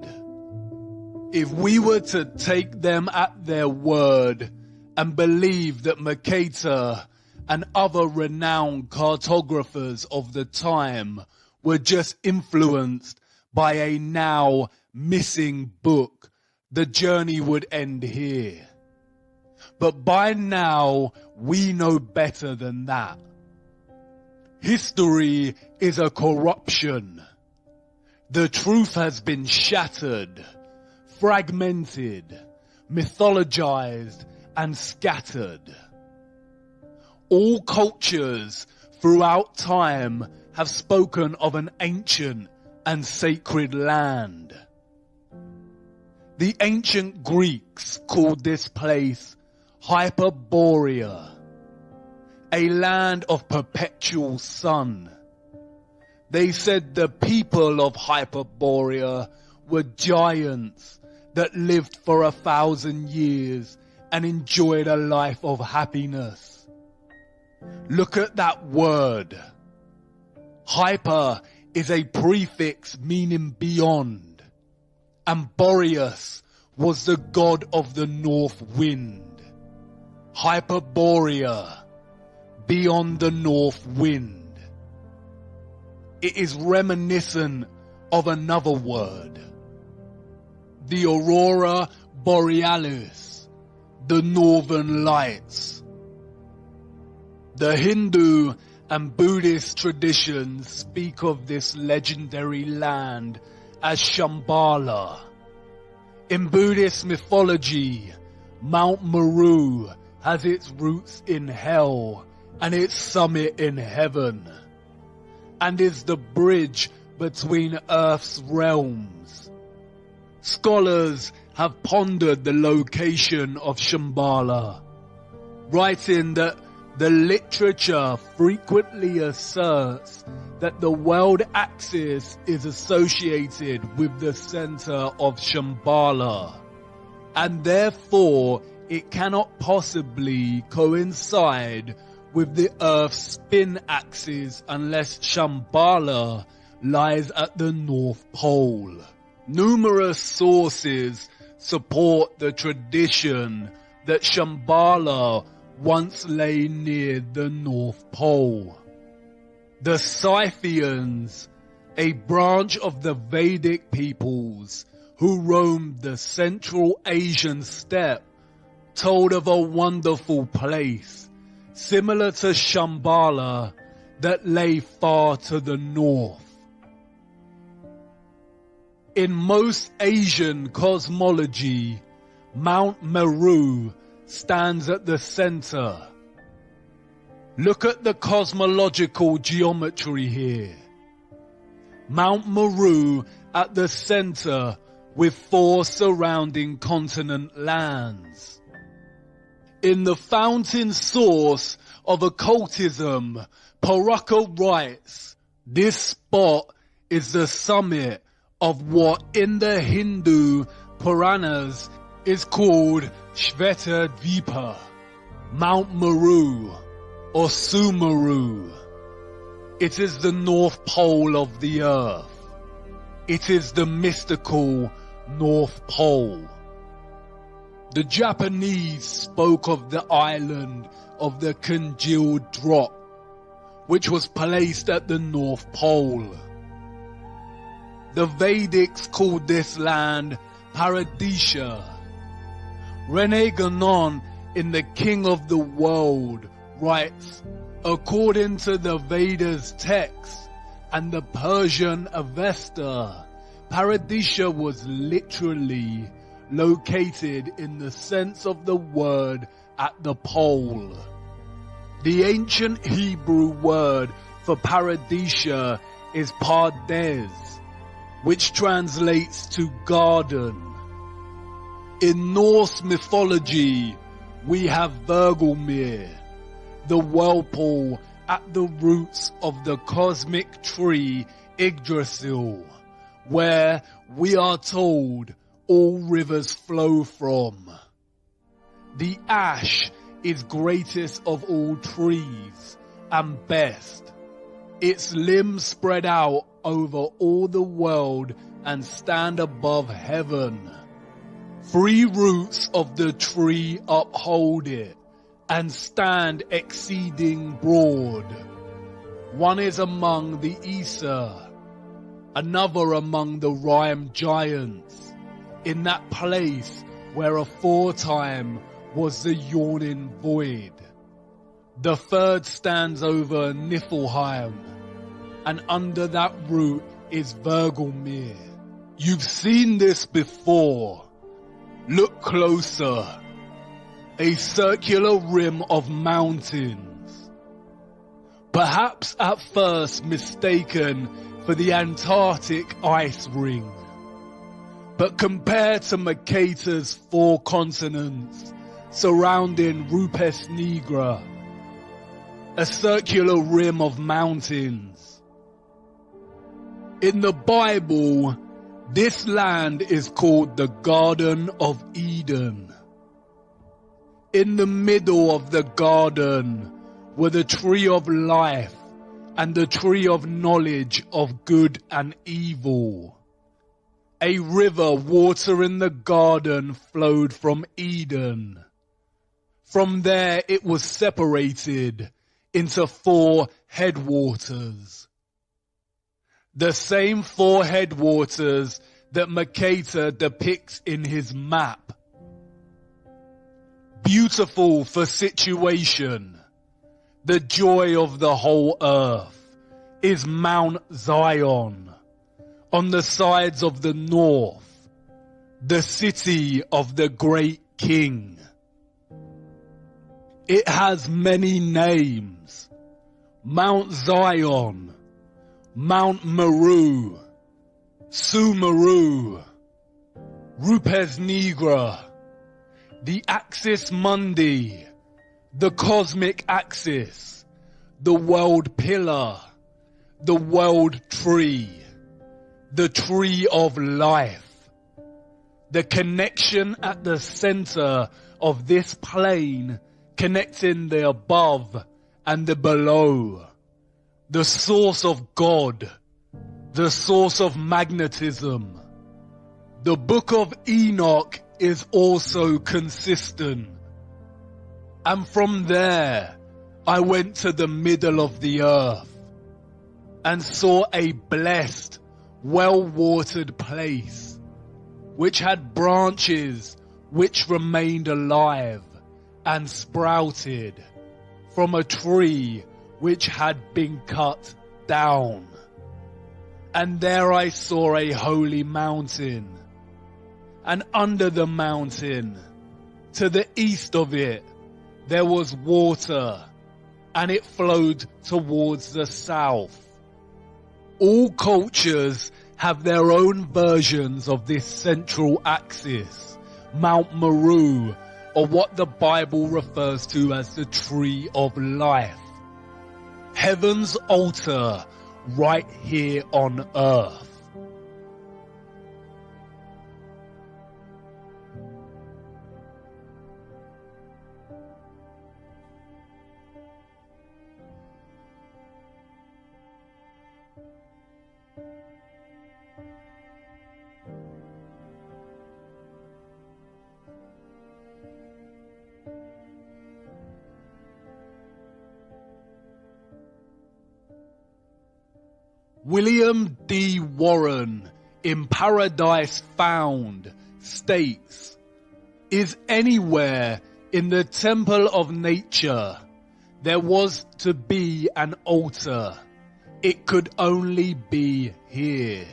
If we were to take them at their word and believe that Mercator and other renowned cartographers of the time were just influenced by a now missing book, the journey would end here. But by now, we know better than that. History is a corruption. The truth has been shattered, fragmented, mythologized, and scattered. All cultures throughout time have spoken of an ancient and sacred land. The ancient Greeks called this place Hyperborea, a land of perpetual sun. They said the people of Hyperborea were giants that lived for 1,000 years and enjoyed a life of happiness. Look at that word. Hyper is a prefix meaning beyond, and Boreas was the god of the north wind. Hyperborea, beyond the north wind. It is reminiscent of another word, the Aurora Borealis, the Northern Lights. The Hindu and Buddhist traditions speak of this legendary land as Shambhala. In Buddhist mythology, Mount Meru has its roots in hell and its summit in heaven, and is the bridge between Earth's realms. Scholars have pondered the location of Shambhala, writing that the literature frequently asserts that the world axis is associated with the center of Shambhala, and therefore it cannot possibly coincide with the Earth's spin axis unless Shambhala lies at the North Pole. Numerous sources support the tradition that Shambhala once lay near the North Pole. The Scythians, a branch of the Vedic peoples who roamed the Central Asian steppe, told of a wonderful place, similar to Shambhala, that lay far to the north. In most Asian cosmology, Mount Meru stands at the center. Look at the cosmological geometry here. Mount Meru at the center with 4 surrounding continent lands. In the fountain source of occultism, Paraka writes, this spot is the summit of what in the Hindu Puranas is called Shvetadvipa, Mount Meru, or Sumeru. It is the North Pole of the Earth. It is the mystical North Pole. The Japanese spoke of the island of the congealed drop, which was placed at the North Pole. The Vedics called this land Paradisha. René Guénon in The King of the World writes, according to the Vedas text and the Persian Avesta, Paradisha was literally located in the sense of the word at the pole. The ancient Hebrew word for Paradisha is Pardes, which translates to garden. In Norse mythology, we have Vergelmir, the whirlpool at the roots of the cosmic tree Yggdrasil, where we are told all rivers flow from. The ash is greatest of all trees and best. Its limbs spread out over all the world and stand above heaven. 3 roots of the tree uphold it and stand exceeding broad. One is among the Aesir, another among the Rime giants, in that place where aforetime was the yawning void. The third stands over Niflheim, and under that root is Vergelmir. You've seen this before. Look closer. A circular rim of mountains. Perhaps at first mistaken for the Antarctic ice ring. But compared to Mercator's 4 continents surrounding Rupes Nigra, a circular rim of mountains. In the Bible, this land is called the Garden of Eden. In the middle of the garden were the tree of life and the tree of knowledge of good and evil. A river watering the garden flowed from Eden. From there it was separated into 4 headwaters. The same 4 headwaters that Mercator depicts in his map. Beautiful for situation, the joy of the whole earth, is Mount Zion, on the sides of the north, the city of the great king. It has many names: Mount Zion, Mount Meru, Sumeru, Rupes Nigra, the Axis Mundi, the cosmic axis, the world pillar, the world tree, the tree of life. The connection at the center of this plane, connecting the above and the below. The source of God, the source of magnetism. The Book of Enoch is also consistent. And from there, I went to the middle of the earth and saw a blessed, well-watered place, which had branches which remained alive and sprouted from a tree which had been cut down. And there I saw a holy mountain, and under the mountain, to the east of it, there was water, and it flowed towards the south. All cultures have their own versions of this central axis, Mount Meru, or what the Bible refers to as the Tree of Life. Heaven's altar right here on earth. William D. Warren in Paradise Found states, "Is anywhere in the temple of nature there was to be an altar, it could only be here."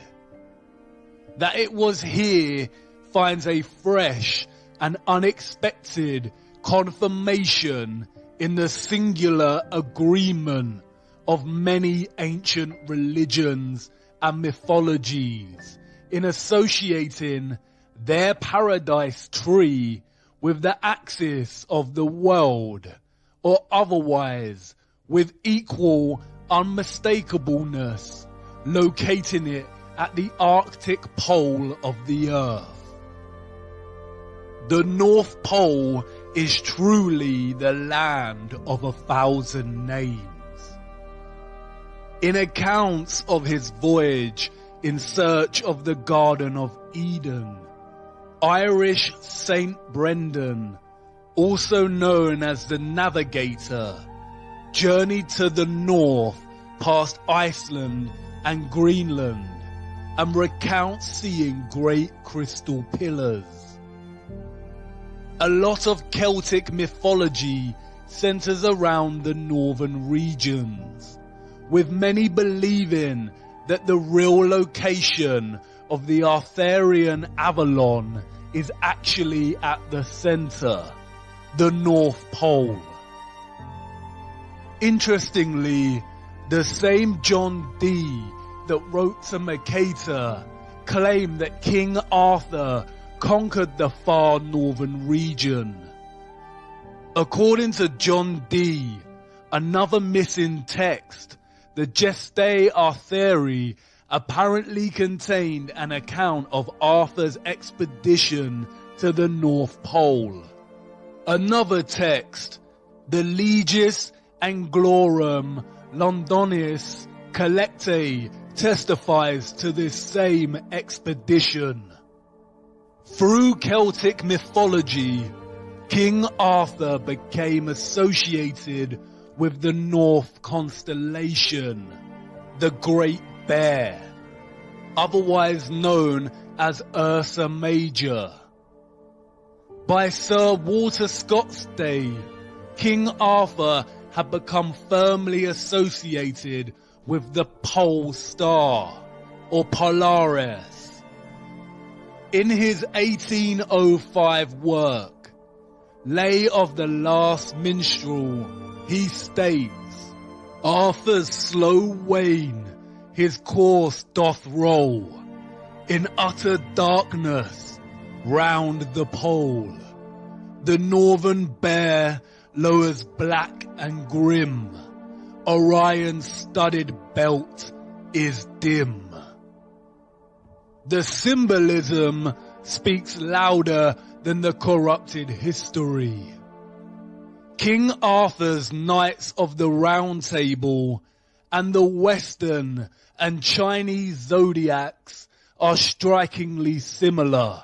That it was here finds a fresh and unexpected confirmation in the singular agreement of many ancient religions and mythologies in associating their paradise tree with the axis of the world, or otherwise with equal unmistakableness locating it at the Arctic pole of the earth. The North Pole is truly the land of 1,000 names. In accounts of his voyage in search of the Garden of Eden, Irish Saint Brendan, also known as the Navigator, journeyed to the north past Iceland and Greenland and recounts seeing great crystal pillars. A lot of Celtic mythology centers around the northern regions, with many believing that the real location of the Arthurian Avalon is actually at the center, the North Pole. Interestingly, the same John Dee that wrote to Mercator claimed that King Arthur conquered the far northern region. According to John Dee, another missing text, the Gestae Arthuri, apparently contained an account of Arthur's expedition to the North Pole. Another text, the Legis Anglorum Londonis Collectae, testifies to this same expedition. Through Celtic mythology, King Arthur became associated with the North constellation, the Great Bear, otherwise known as Ursa Major. By Sir Walter Scott's day, King Arthur had become firmly associated with the Pole Star, or Polaris. In his 1805 work, Lay of the Last Minstrel, he states, "Arthur's slow wain his course doth roll, in utter darkness round the pole. The northern bear lowers black and grim, Orion's studded belt is dim." The symbolism speaks louder than the corrupted history. King Arthur's Knights of the Round Table and the Western and Chinese zodiacs are strikingly similar.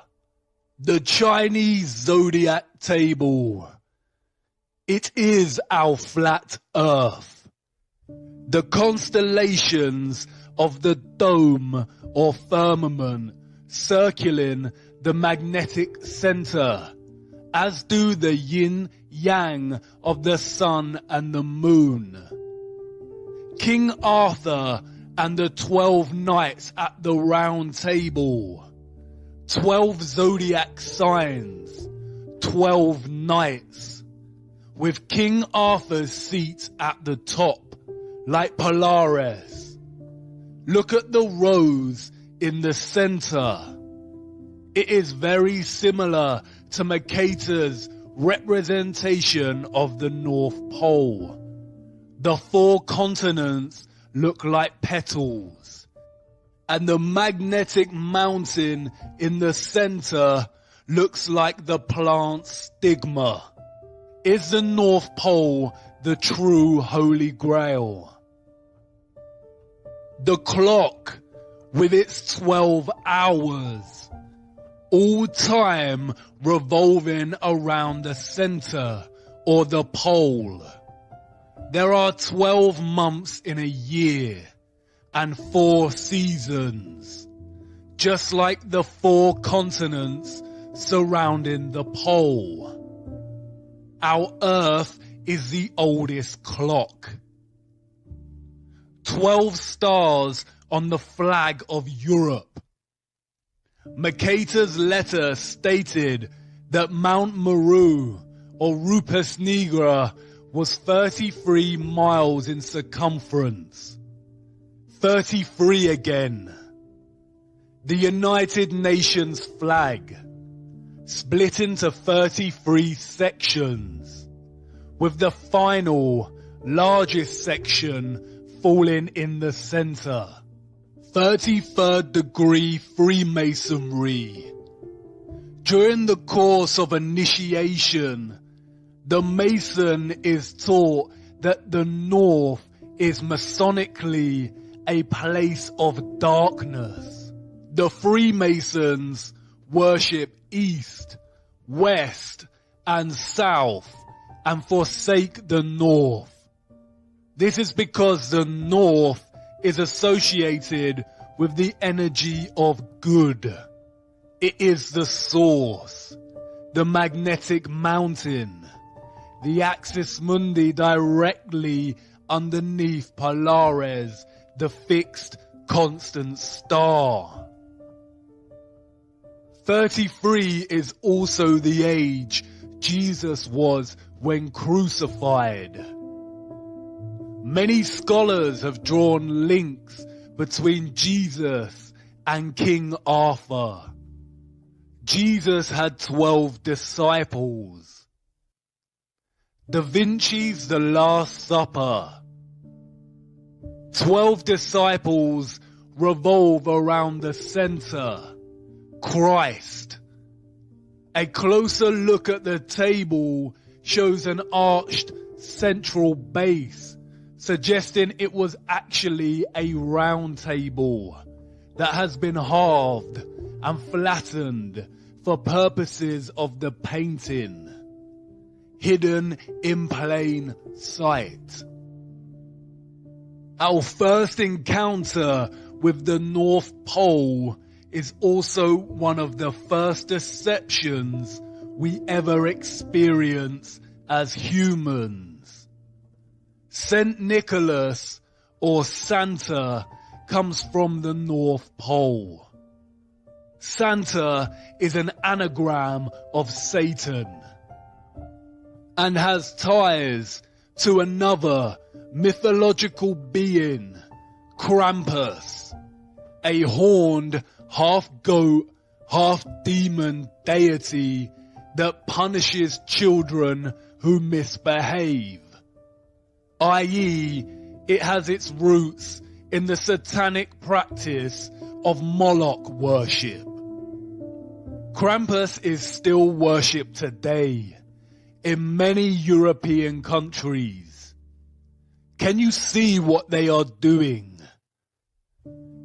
The Chinese zodiac table. It is our flat earth. The constellations of the dome or firmament circling the magnetic center, as do the yin yang of the sun and the moon. King Arthur and the 12 knights at the round table. 12 zodiac signs, 12 knights, with King Arthur's seat at the top, like Polaris. Look at the rose in the center. It is very similar to Mercator's representation of the North Pole. The 4 continents look like petals, and the magnetic mountain in the center looks like the plant stigma. Is the North Pole the true Holy Grail? The clock with its 12 hours, all time revolving around the center or the pole. There are 12 months in a year and 4 seasons, just like the 4 continents surrounding the pole. Our Earth is the oldest clock. 12 stars on the flag of Europe. Mercator's letter stated that Mount Meru, or Rupes Nigra, was 33 miles in circumference. 33 again. The United Nations flag, split into 33 sections, with the final, largest section falling in the center. 33rd degree Freemasonry. During the course of initiation, the Mason is taught that the North is Masonically a place of darkness. The Freemasons worship East, West, and South, and forsake the North. This is because the North is associated with the energy of good. It is the source, the magnetic mountain, the axis mundi directly underneath Polaris, the fixed constant star. 33 is also the age Jesus was when crucified. Many scholars have drawn links between Jesus and King Arthur. Jesus had 12 disciples. Da Vinci's The Last Supper. 12 disciples revolve around the center, Christ. A closer look at the table shows an arched central base, suggesting it was actually a round table that has been halved and flattened for purposes of the painting, hidden in plain sight. Our first encounter with the North Pole is also one of the first deceptions we ever experience as humans. Saint Nicholas, or Santa, comes from the North Pole. Santa is an anagram of Satan and has ties to another mythological being, Krampus, a horned half-goat, half-demon deity that punishes children who misbehave, i.e., it has its roots in the satanic practice of Moloch worship. Krampus is still worshipped today in many European countries. Can you see what they are doing?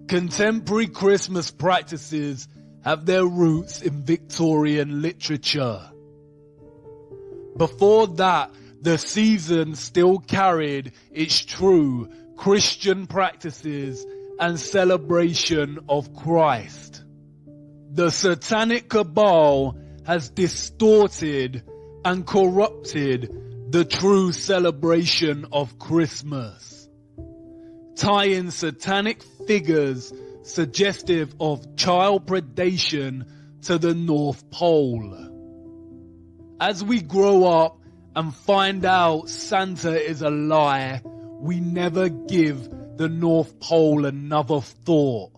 Contemporary Christmas practices have their roots in Victorian literature. Before that, the season still carried its true Christian practices and celebration of Christ. The satanic cabal has distorted and corrupted the true celebration of Christmas. tie in satanic figures suggestive of child predation to the North Pole. As we grow up and find out Santa is a lie, we never give the North Pole another thought.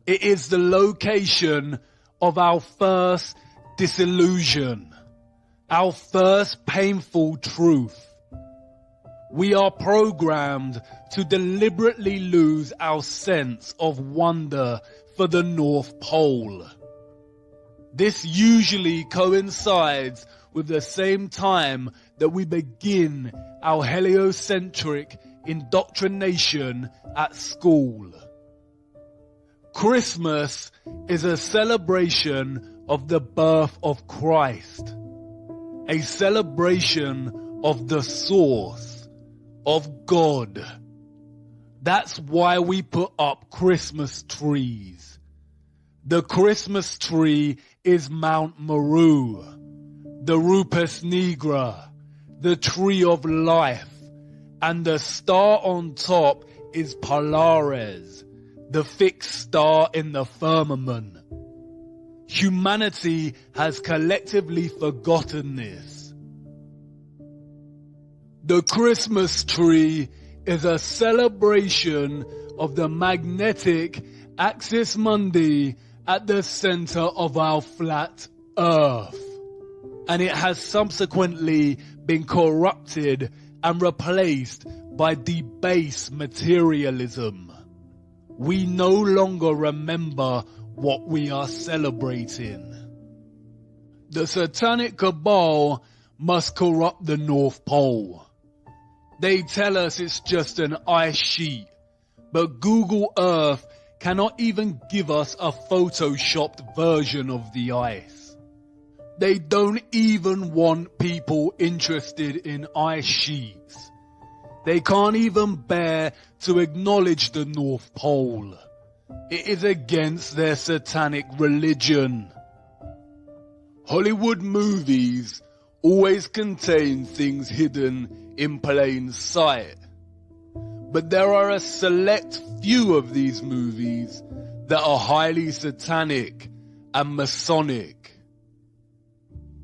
It is the location of our first disillusion, our first painful truth. We are programmed to deliberately lose our sense of wonder for the North Pole. This usually coincides with the same time that we begin our heliocentric indoctrination at school. Christmas is a celebration of the birth of Christ, a celebration of the source, of God. That's why we put up Christmas trees. The Christmas tree is Mount Meru, the Rupes Nigra, the tree of life, and the star on top is Polaris, the fixed star in the firmament. Humanity has collectively forgotten this. The Christmas tree is a celebration of the magnetic axis mundi at the center of our flat Earth, and it has subsequently been corrupted and replaced by debased materialism. We no longer remember what we are celebrating. The satanic cabal must corrupt the North Pole. They tell us it's just an ice sheet, but Google Earth cannot even give us a photoshopped version of the ice. They don't even want people interested in ice sheets. They can't even bear to acknowledge the North Pole. It is against their satanic religion. Hollywood movies always contain things hidden in plain sight. But there are a select few of these movies that are highly satanic and Masonic.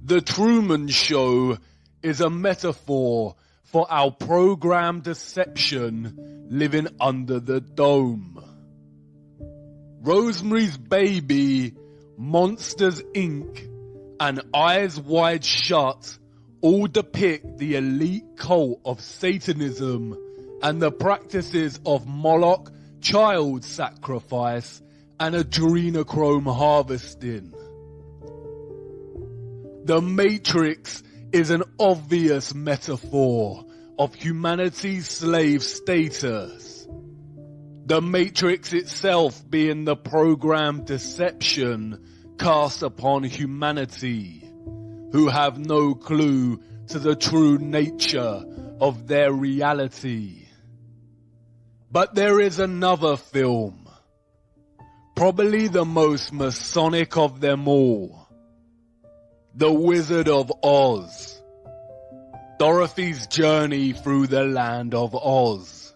The Truman Show is a metaphor for our programmed deception living under the dome. Rosemary's Baby, Monsters Inc., and Eyes Wide Shut all depict the elite cult of Satanism and the practices of Moloch child sacrifice and adrenochrome harvesting. The Matrix is an obvious metaphor of humanity's slave status. The Matrix itself being the programmed deception cast upon humanity, who have no clue to the true nature of their reality. But there is another film, probably the most Masonic of them all, The Wizard of Oz, Dorothy's journey through the land of Oz.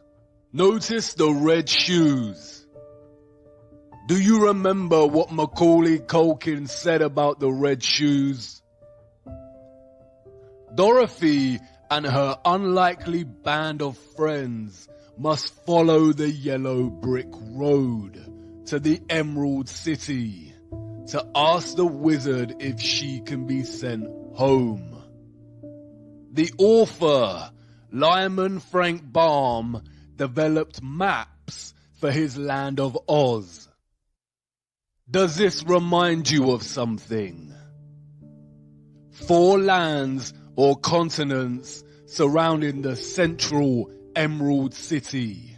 Notice the red shoes. Do you remember what Macaulay Culkin said about the red shoes? Dorothy and her unlikely band of friends must follow the yellow brick road to the Emerald City to ask the wizard if she can be sent home. The author, Lyman Frank Baum, developed maps for his land of Oz. Does this remind you of something? 4 lands or continents surrounding the central Emerald City,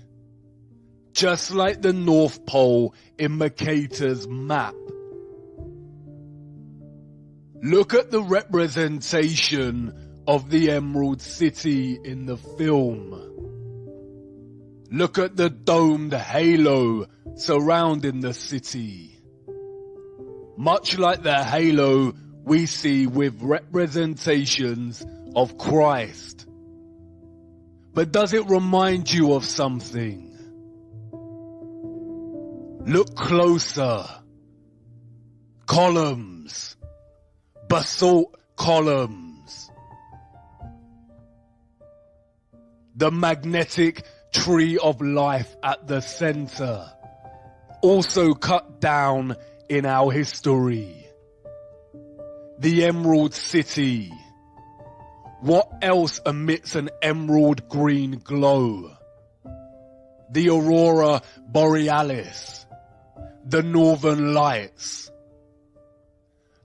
just like the North Pole in Mercator's map. Look at the representation of the Emerald City in the film. Look at the domed halo surrounding the city. Much like the halo we see with representations of Christ. But does it remind you of something? Look closer. Columns. Basalt columns. The magnetic tree of life at the center. Also cut down in our history. The Emerald City. What else emits an emerald green glow? The Aurora Borealis. The Northern Lights.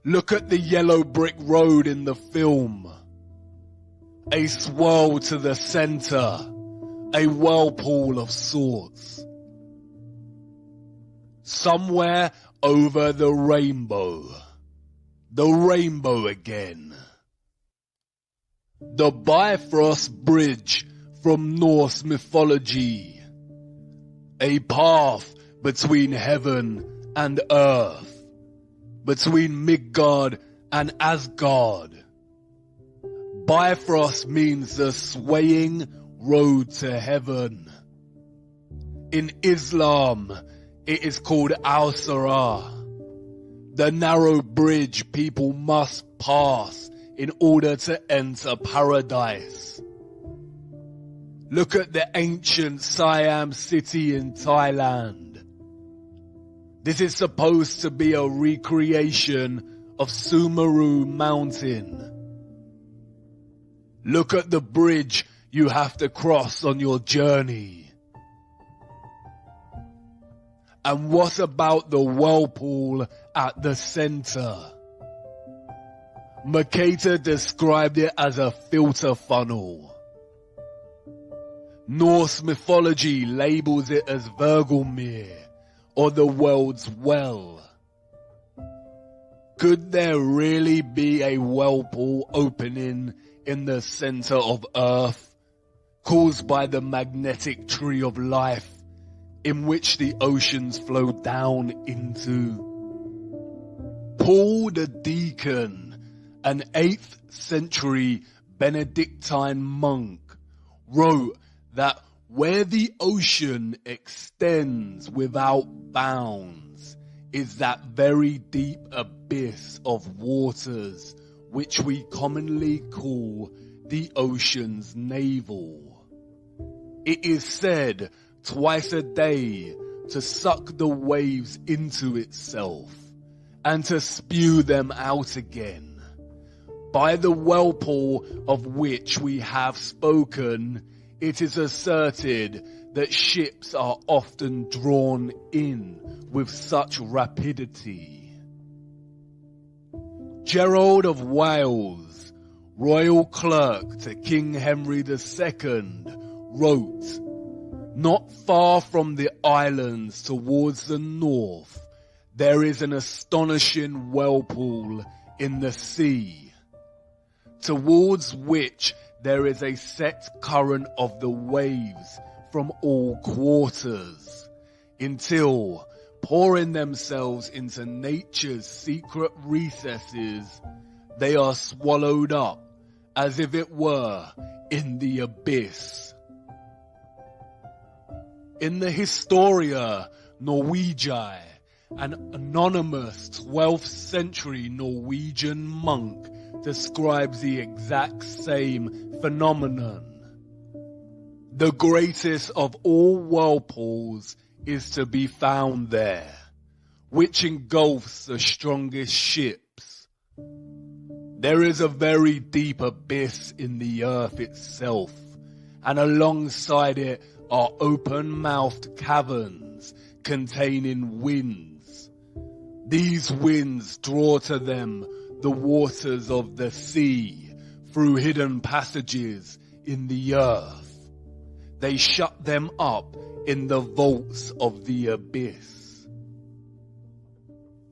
Look at the yellow brick road in the film. A swirl to the center. A whirlpool of sorts. Somewhere over the rainbow. The rainbow again. The Bifrost Bridge from Norse mythology. A path between heaven and earth. Between Midgard and Asgard. Bifrost means the swaying road to heaven. In Islam, it is called Al-Sirah. The narrow bridge people must pass in order to enter paradise. Look at the ancient Siam city in Thailand. This is supposed to be a recreation of Sumeru Mountain. Look at the bridge you have to cross on your journey. And what about the whirlpool at the center? Mercator described it as a filter funnel. Norse mythology labels it as Vergelmir, or the world's well. Could there really be a whirlpool opening in the center of Earth, caused by the magnetic tree of life, in which the oceans flow down into? Paul the Deacon, an 8th century Benedictine monk, wrote that where the ocean extends without bounds is that very deep abyss of waters which we commonly call the ocean's navel. It is said twice a day to suck the waves into itself and to spew them out again. By the whirlpool of which we have spoken, it is asserted that ships are often drawn in with such rapidity. Gerald of Wales, royal clerk to King Henry II, wrote, "Not far from the islands towards the north, there is an astonishing whirlpool in the sea, towards which there is a set current of the waves from all quarters, until, pouring themselves into nature's secret recesses, they are swallowed up, as if it were, in the abyss." In the Historia Norwegiae, an anonymous 12th century Norwegian monk describes the exact same phenomenon. The greatest of all whirlpools is to be found there, which engulfs the strongest ships. There is a very deep abyss in the earth itself, and alongside it are open-mouthed caverns containing winds. These winds draw to them the waters of the sea through hidden passages in the earth. They shut them up in the vaults of the abyss.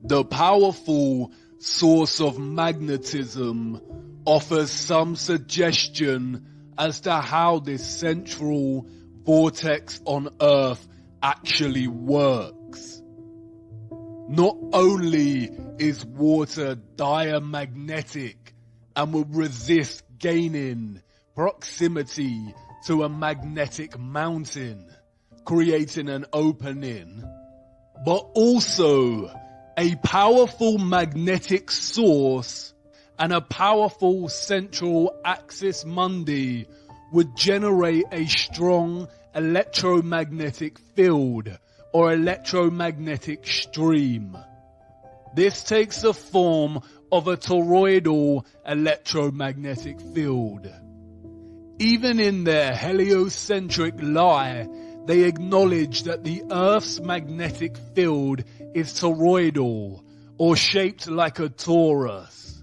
The powerful source of magnetism offers some suggestion as to how this central vortex on Earth actually works. Not only is water diamagnetic and will resist gaining proximity to a magnetic mountain, creating an opening, but also a powerful magnetic source and a powerful central axis mundi would generate a strong electromagnetic field or electromagnetic stream. This takes the form of a toroidal electromagnetic field. Even in their heliocentric lie, they acknowledge that the Earth's magnetic field is toroidal, or shaped like a torus.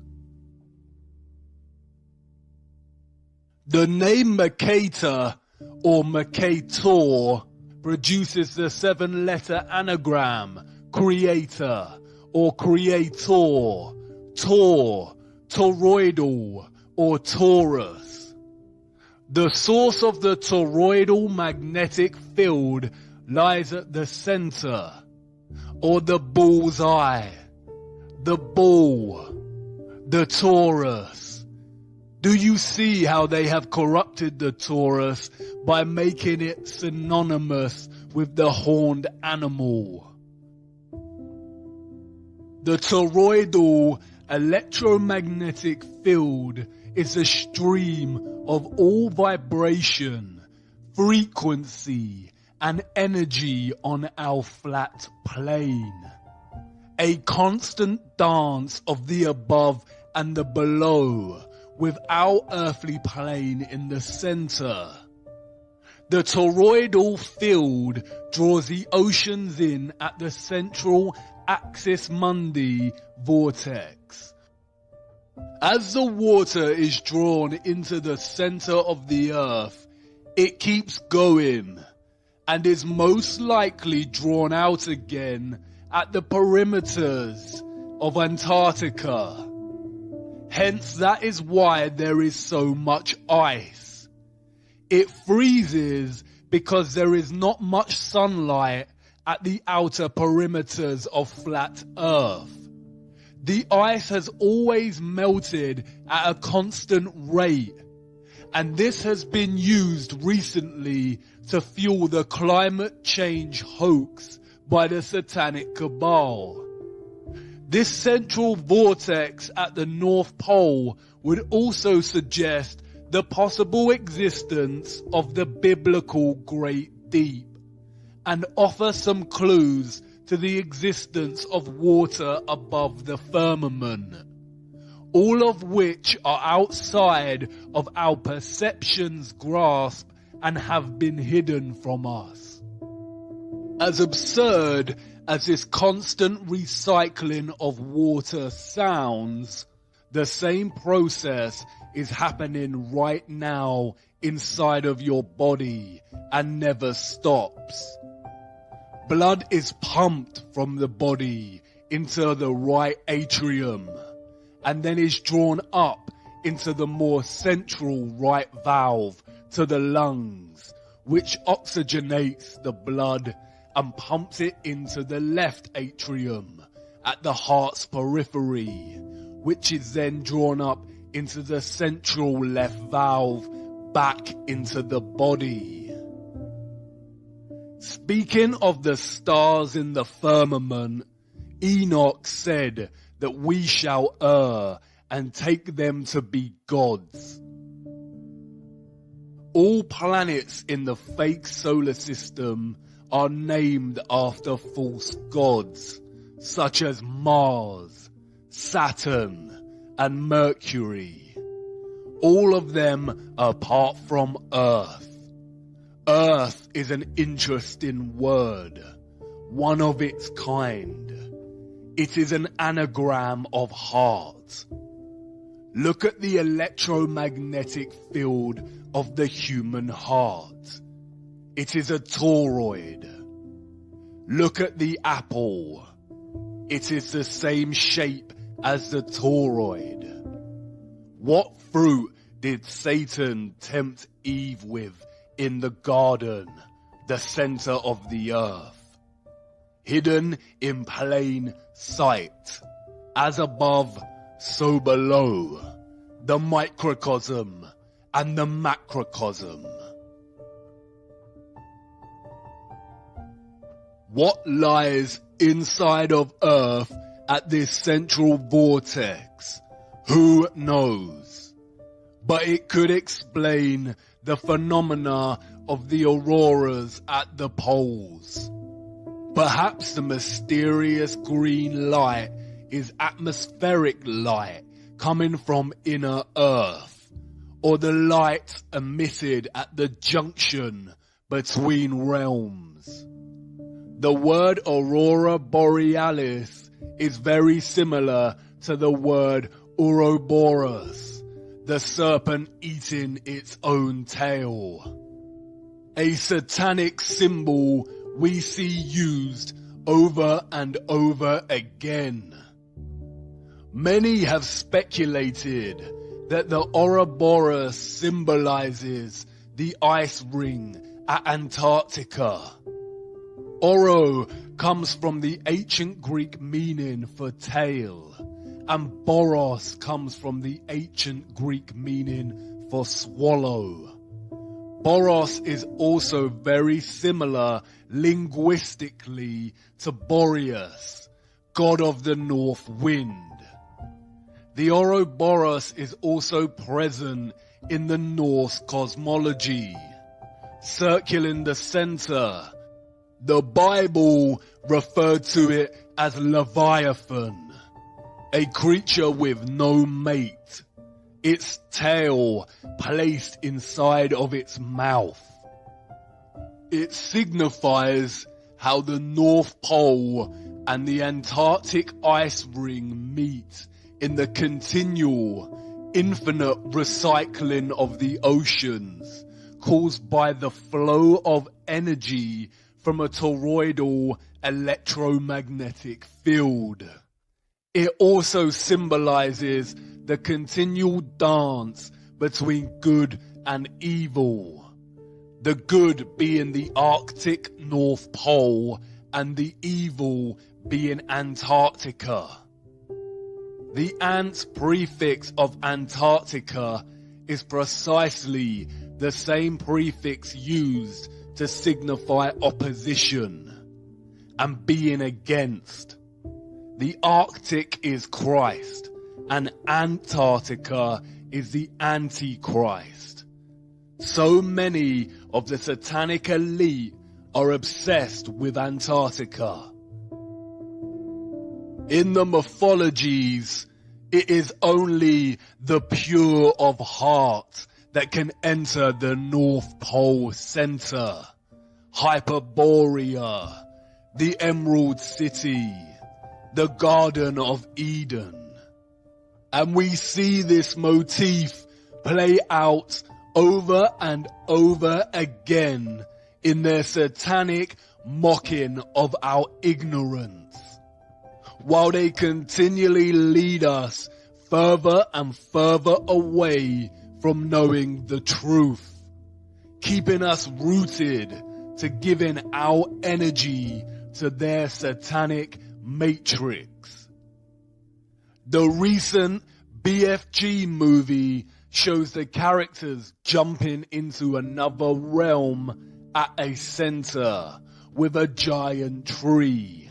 The name Mercator, or Mercator, produces the 7-letter anagram creator, or creator, tor, toroidal, or torus. The source of the toroidal magnetic field lies at the center, or the bull's eye, the bull, the torus. Do you see how they have corrupted the torus by making it synonymous with the horned animal? The toroidal electromagnetic field is a stream of all vibration, frequency, and energy on our flat plane. A constant dance of the above and the below, with our earthly plane in the center. The toroidal field draws the oceans in at the central axis mundi vortex. As the water is drawn into the center of the earth, it keeps going and is most likely drawn out again at the perimeters of Antarctica. Hence, that is why there is so much ice. It freezes because there is not much sunlight at the outer perimeters of flat Earth. The ice has always melted at a constant rate, and this has been used recently to fuel the climate change hoax by the Satanic Cabal. This central vortex at the North Pole would also suggest the possible existence of the biblical Great Deep, and offer some clues to the existence of water above the firmament, all of which are outside of our perception's grasp and have been hidden from us. As absurd as this constant recycling of water sounds, the same process is happening right now inside of your body and never stops. Blood is pumped from the body into the right atrium and then is drawn up into the more central right valve to the lungs, which oxygenates the blood and pumps it into the left atrium at the heart's periphery, which is then drawn up into the central left valve back into the body. Speaking of the stars in the firmament, Enoch said that we shall err and take them to be gods. All planets in the fake solar system are named after false gods, such as Mars, Saturn, and Mercury. All of them apart from Earth. Earth is an interesting word, one of its kind. It is an anagram of heart. Look at the electromagnetic field of the human heart. It is a toroid. Look at the apple. It is the same shape as the toroid. What fruit did Satan tempt Eve with in the garden, the center of the earth? Hidden in plain sight, as above, so below, the microcosm and the macrocosm. What lies inside of Earth at this central vortex? Who knows? But it could explain the phenomena of the auroras at the poles. Perhaps the mysterious green light is atmospheric light coming from inner Earth, or the light emitted at the junction between realms. The word aurora borealis is very similar to the word Ouroboros, the serpent eating its own tail. A satanic symbol we see used over and over again. Many have speculated that the Ouroboros symbolizes the ice ring at Antarctica. Oro comes from the ancient Greek meaning for tail, and Boros comes from the ancient Greek meaning for swallow. Boros is also very similar linguistically to Boreas, god of the north wind. The Ouroboros is also present in the Norse cosmology, circling the center. The Bible referred to it as Leviathan, a creature with no mate, its tail placed inside of its mouth. It signifies how the North Pole and the Antarctic ice ring meet in the continual, infinite recycling of the oceans caused by the flow of energy from a toroidal electromagnetic field. It also symbolizes the continual dance between good and evil. The good being the Arctic North Pole and the evil being Antarctica. The ant prefix of Antarctica is precisely the same prefix used to signify opposition and being against. The Arctic is Christ, and Antarctica is the Antichrist. So many of the satanic elite are obsessed with Antarctica. In the mythologies, it is only the pure of heart that can enter the North Pole Center, Hyperborea, the Emerald City, the Garden of Eden. And we see this motif play out over and over again in their satanic mocking of our ignorance, while they continually lead us further and further away from knowing the truth, keeping us rooted to giving our energy to their satanic matrix. The recent BFG movie shows the characters jumping into another realm at a center with a giant tree.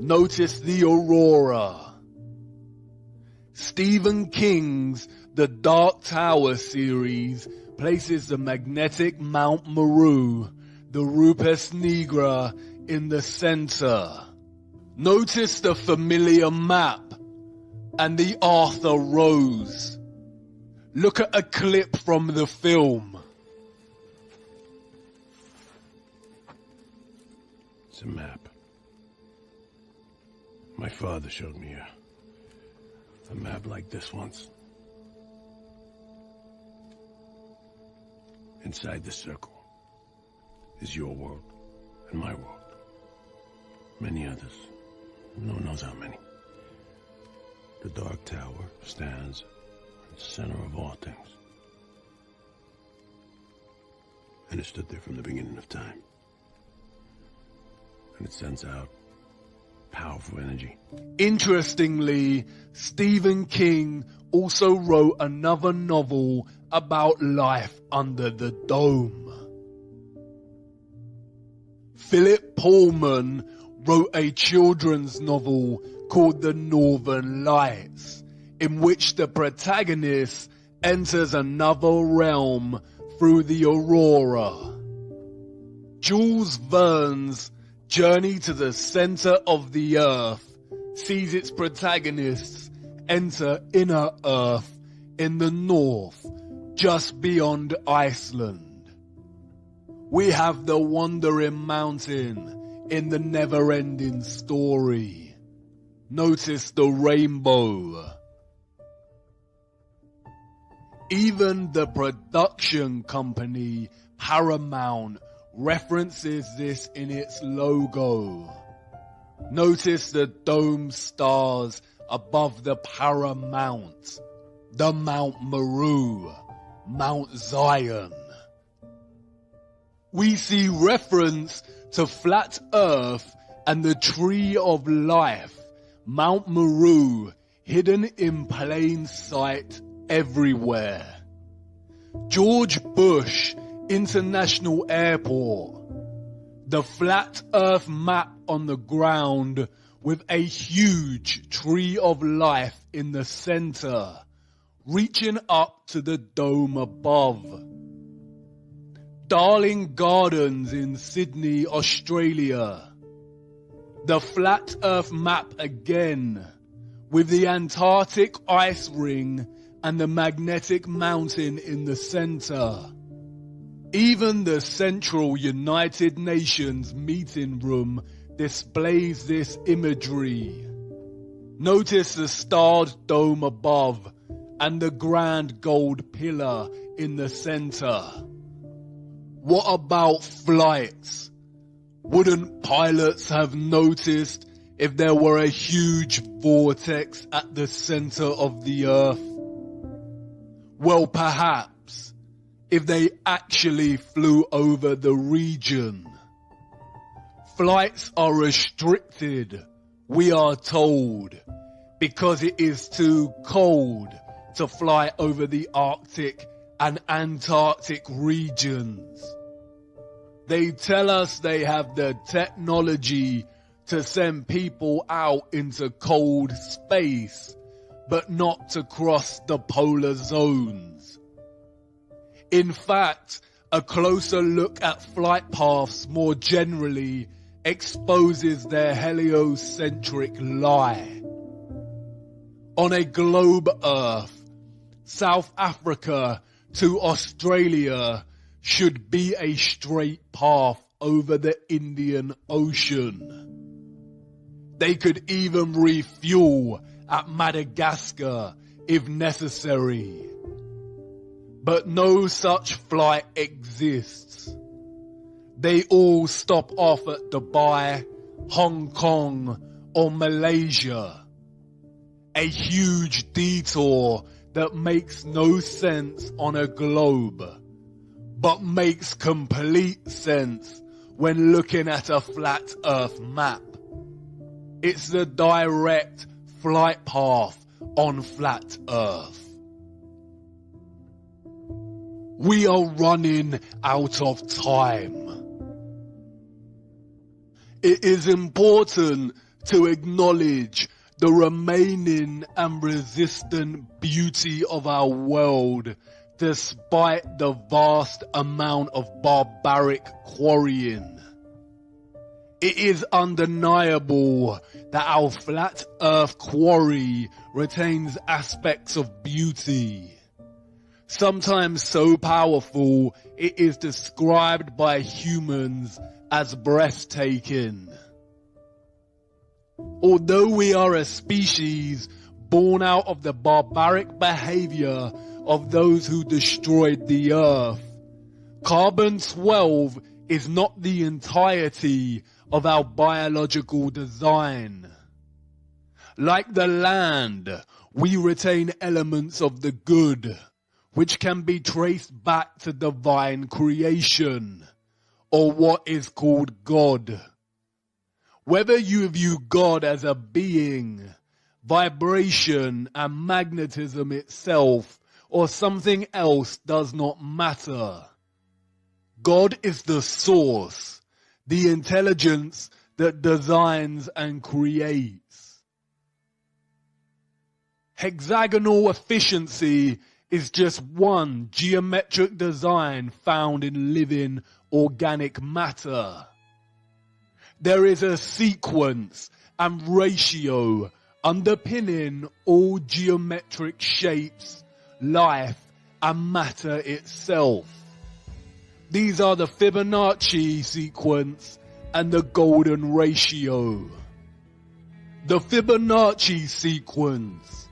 Notice the aurora. Stephen King's The Dark Tower series places the magnetic Mount Meru, the Rupes Nigra, in the center. Notice the familiar map and the Arthur Rose. Look at a clip from the film. It's a map. My father showed me a map like this once. Inside the circle is your world and my world. Many others. No one knows how many. The Dark Tower stands at the center of all things. And it stood there from the beginning of time. and it sends out powerful energy. Interestingly, Stephen King also wrote another novel about life under the dome. Philip Pullman wrote a children's novel called The Northern Lights, in which the protagonist enters another realm through the aurora. Jules Verne's Journey to the Center of the Earth sees its protagonists enter inner Earth in the north, just beyond Iceland. We have the Wandering Mountain in the Never-Ending Story. Notice the rainbow. Even the production company Paramount references this in its logo. Notice the dome stars above the Paramount, the Mount Meru, Mount Zion. We see reference to Flat Earth and the Tree of Life, Mount Meru, hidden in plain sight everywhere. George Bush International Airport, the Flat Earth map on the ground with a huge Tree of Life in the center, reaching up to the dome above. Darling Gardens in Sydney, Australia, the Flat Earth map again, with the Antarctic ice ring and the magnetic mountain in the center. Even the Central United Nations meeting room displays this imagery. Notice the starred dome above and the grand gold pillar in the center. What about flights? Wouldn't pilots have noticed if there were a huge vortex at the center of the Earth? Well, perhaps, if they actually flew over the region. Flights are restricted, we are told, because it is too cold to fly over the Arctic and Antarctic regions. They tell us they have the technology to send people out into cold space, but not to cross the polar zones. In fact, a closer look at flight paths more generally exposes their heliocentric lie. On a globe Earth, South Africa to Australia should be a straight path over the Indian Ocean. They could even refuel at Madagascar if necessary. But no such flight exists. They all stop off at Dubai, Hong Kong, or Malaysia. A huge detour that makes no sense on a globe, but makes complete sense when looking at a flat Earth map. It's the direct flight path on flat Earth. We are running out of time. It is important to acknowledge the remaining and resistant beauty of our world, despite the vast amount of barbaric quarrying. It is undeniable that our flat Earth quarry retains aspects of beauty, sometimes so powerful it is described by humans as breathtaking. Although we are a species born out of the barbaric behavior of those who destroyed the Earth, Carbon-12 is not the entirety of our biological design. Like the land, we retain elements of the good, which can be traced back to divine creation, or what is called God. Whether you view God as a being, vibration and magnetism itself, or something else does not matter. God is the source, the intelligence that designs and creates. Hexagonal efficiency is just one geometric design found in living organic matter. There is a sequence and ratio underpinning all geometric shapes, life, and matter itself. These are the Fibonacci sequence and the golden ratio. The Fibonacci sequence,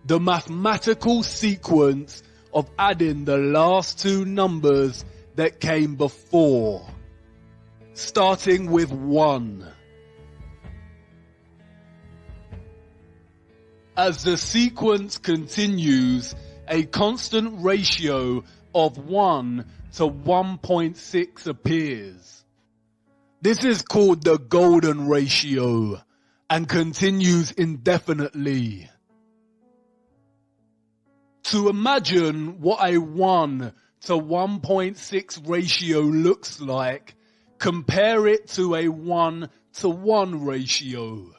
the mathematical sequence of adding the last two numbers that came before, starting with 1. As the sequence continues, a constant ratio of 1 to 1.6 appears. This is called the golden ratio and continues indefinitely. To imagine what a 1 to 1.6 ratio looks like, compare it to a 1 to 1 ratio.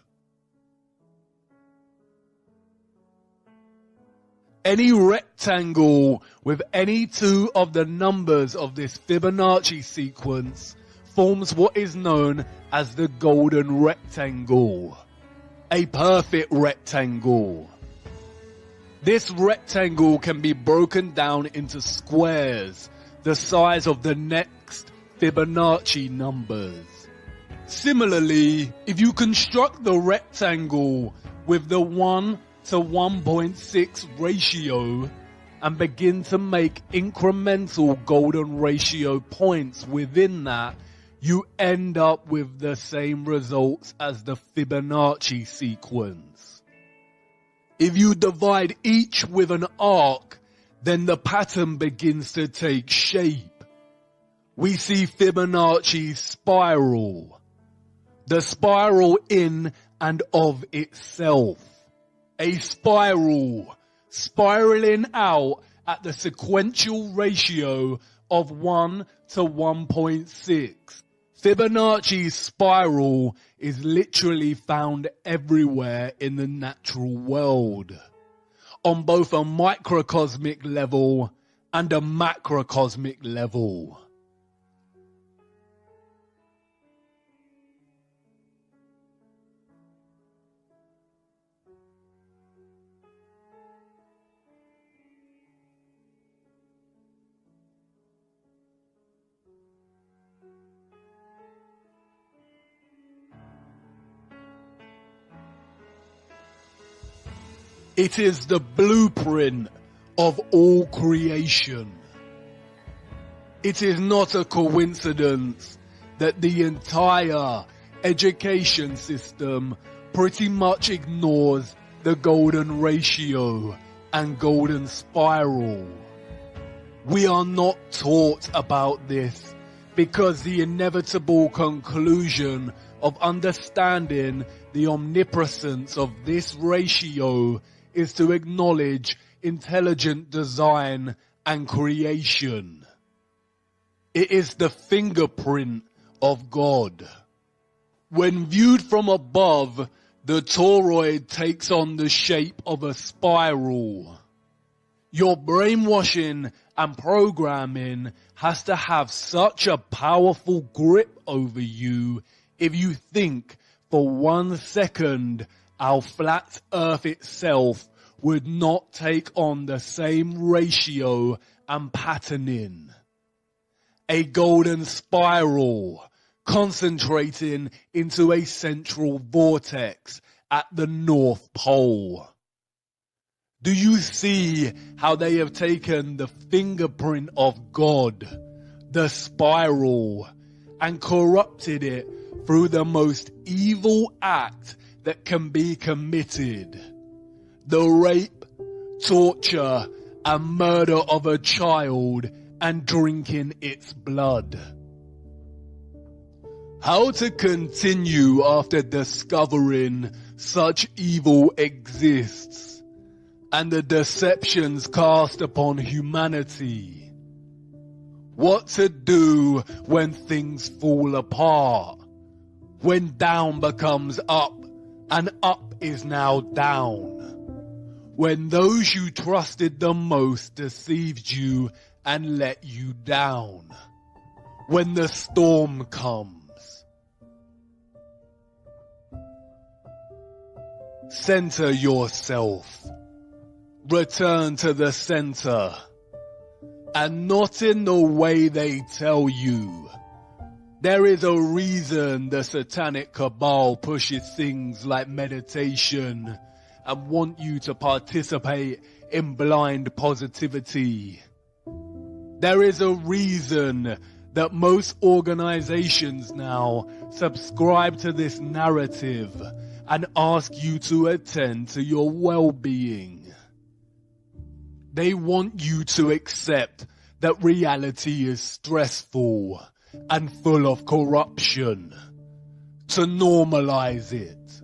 Any rectangle with any two of the numbers of this Fibonacci sequence forms what is known as the golden rectangle, a perfect rectangle. This rectangle can be broken down into squares, the size of the next Fibonacci numbers. Similarly, if you construct the rectangle with the 1 to 1.6 ratio and begin to make incremental golden ratio points within that, you end up with the same results as the Fibonacci sequence. If you divide each with an arc, then the pattern begins to take shape. We see Fibonacci's spiral, the spiral in and of itself. A spiral, spiraling out at the sequential ratio of 1 to 1.6. Fibonacci's spiral is literally found everywhere in the natural world, on both a microcosmic level and a macrocosmic level. It is the blueprint of all creation. It is not a coincidence that the entire education system pretty much ignores the golden ratio and golden spiral. We are not taught about this because the inevitable conclusion of understanding the omnipresence of this ratio is to acknowledge intelligent design and creation. It is the fingerprint of God. When viewed from above, the toroid takes on the shape of a spiral. Your brainwashing and programming has to have such a powerful grip over you if you think for 1 second our flat Earth itself would not take on the same ratio and patterning. A golden spiral concentrating into a central vortex at the North Pole. Do you see how they have taken the fingerprint of God, the spiral, and corrupted it through the most evil act that can be committed? The rape, torture, and murder of a child and drinking its blood. How to continue after discovering such evil exists, and the deceptions cast upon humanity. What to do when things fall apart, when down becomes up, and up is now down. When those you trusted the most deceived you and let you down. When the storm comes. Center yourself. Return to the center. And not in the way they tell you. There is a reason the satanic cabal pushes things like meditation and want you to participate in blind positivity. There is a reason that most organizations now subscribe to this narrative and ask you to attend to your well-being. They want you to accept that reality is stressful and full of corruption, to normalize it,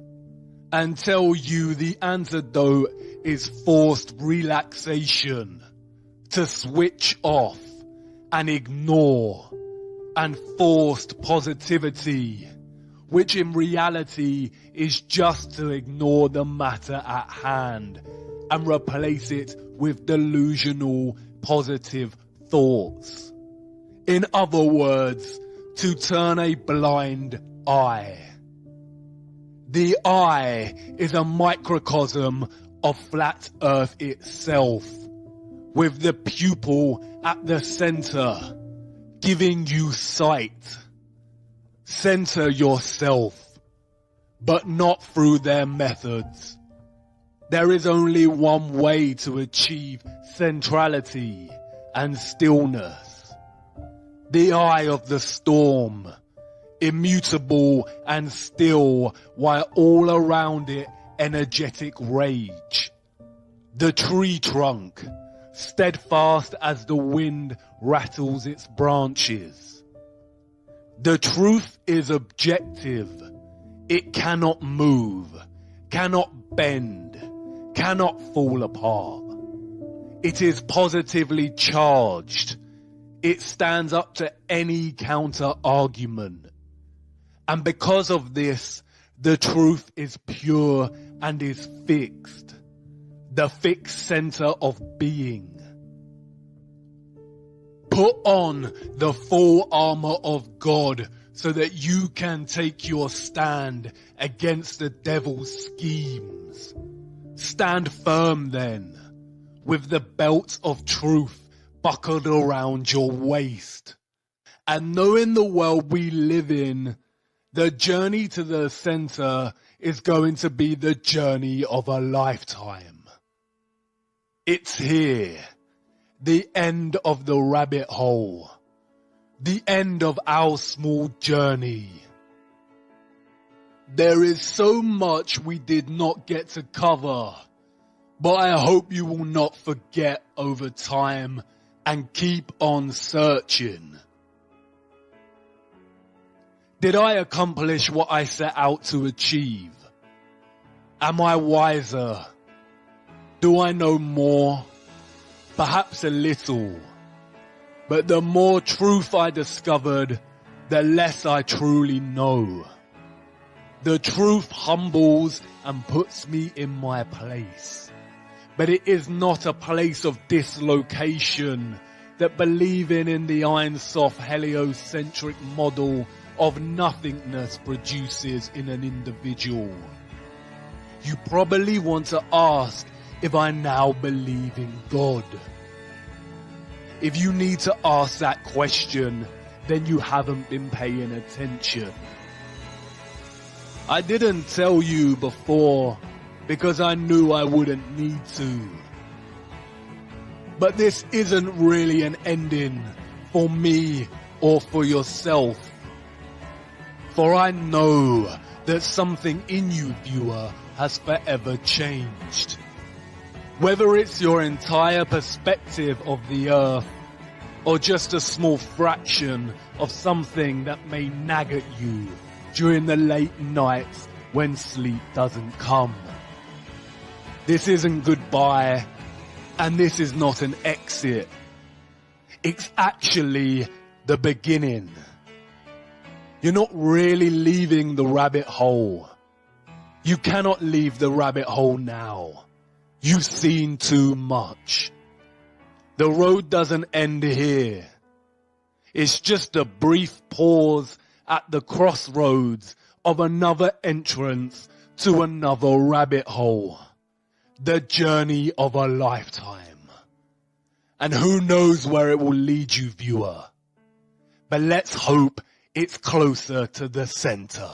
and tell you the antidote is forced relaxation, to switch off and ignore, and forced positivity, which in reality is just to ignore the matter at hand and replace it with delusional positive thoughts. In other words, to turn a blind eye. The eye is a microcosm of flat Earth itself, with the pupil at the center, giving you sight. Center yourself, but not through their methods. There is only one way to achieve centrality and stillness. The eye of the storm, immutable and still, while all around it energetic rage. The tree trunk, steadfast as the wind rattles its branches. The truth is objective. It cannot move, cannot bend, cannot fall apart. It is positively charged. It stands up to any counter-argument. And because of this, the truth is pure and is fixed. The fixed center of being. Put on the full armor of God so that you can take your stand against the devil's schemes. Stand firm then, with the belt of truth buckled around your waist. And knowing the world we live in, the journey to the center is going to be the journey of a lifetime. It's here, the end of the rabbit hole, the end of our small journey. There is so much we did not get to cover, but I hope you will not forget over time and keep on searching. Did I accomplish what I set out to achieve? Am I wiser? Do I know more? Perhaps a little. But the more truth I discovered, the less I truly know. The truth humbles and puts me in my place. But it is not a place of dislocation that believing in the Ein Sof heliocentric model of nothingness produces in an individual. You probably want to ask if I now believe in God. If you need to ask that question, then you haven't been paying attention. I didn't tell you before because I knew I wouldn't need to. But this isn't really an ending for me or for yourself. For I know that something in you, viewer, has forever changed. Whether it's your entire perspective of the earth, or just a small fraction of something that may nag at you during the late nights when sleep doesn't come. This isn't goodbye, and this is not an exit. It's actually the beginning. You're not really leaving the rabbit hole. You cannot leave the rabbit hole now. You've seen too much. The road doesn't end here. It's just a brief pause at the crossroads of another entrance to another rabbit hole. The journey of a lifetime. And who knows where it will lead you, viewer. But let's hope it's closer to the center.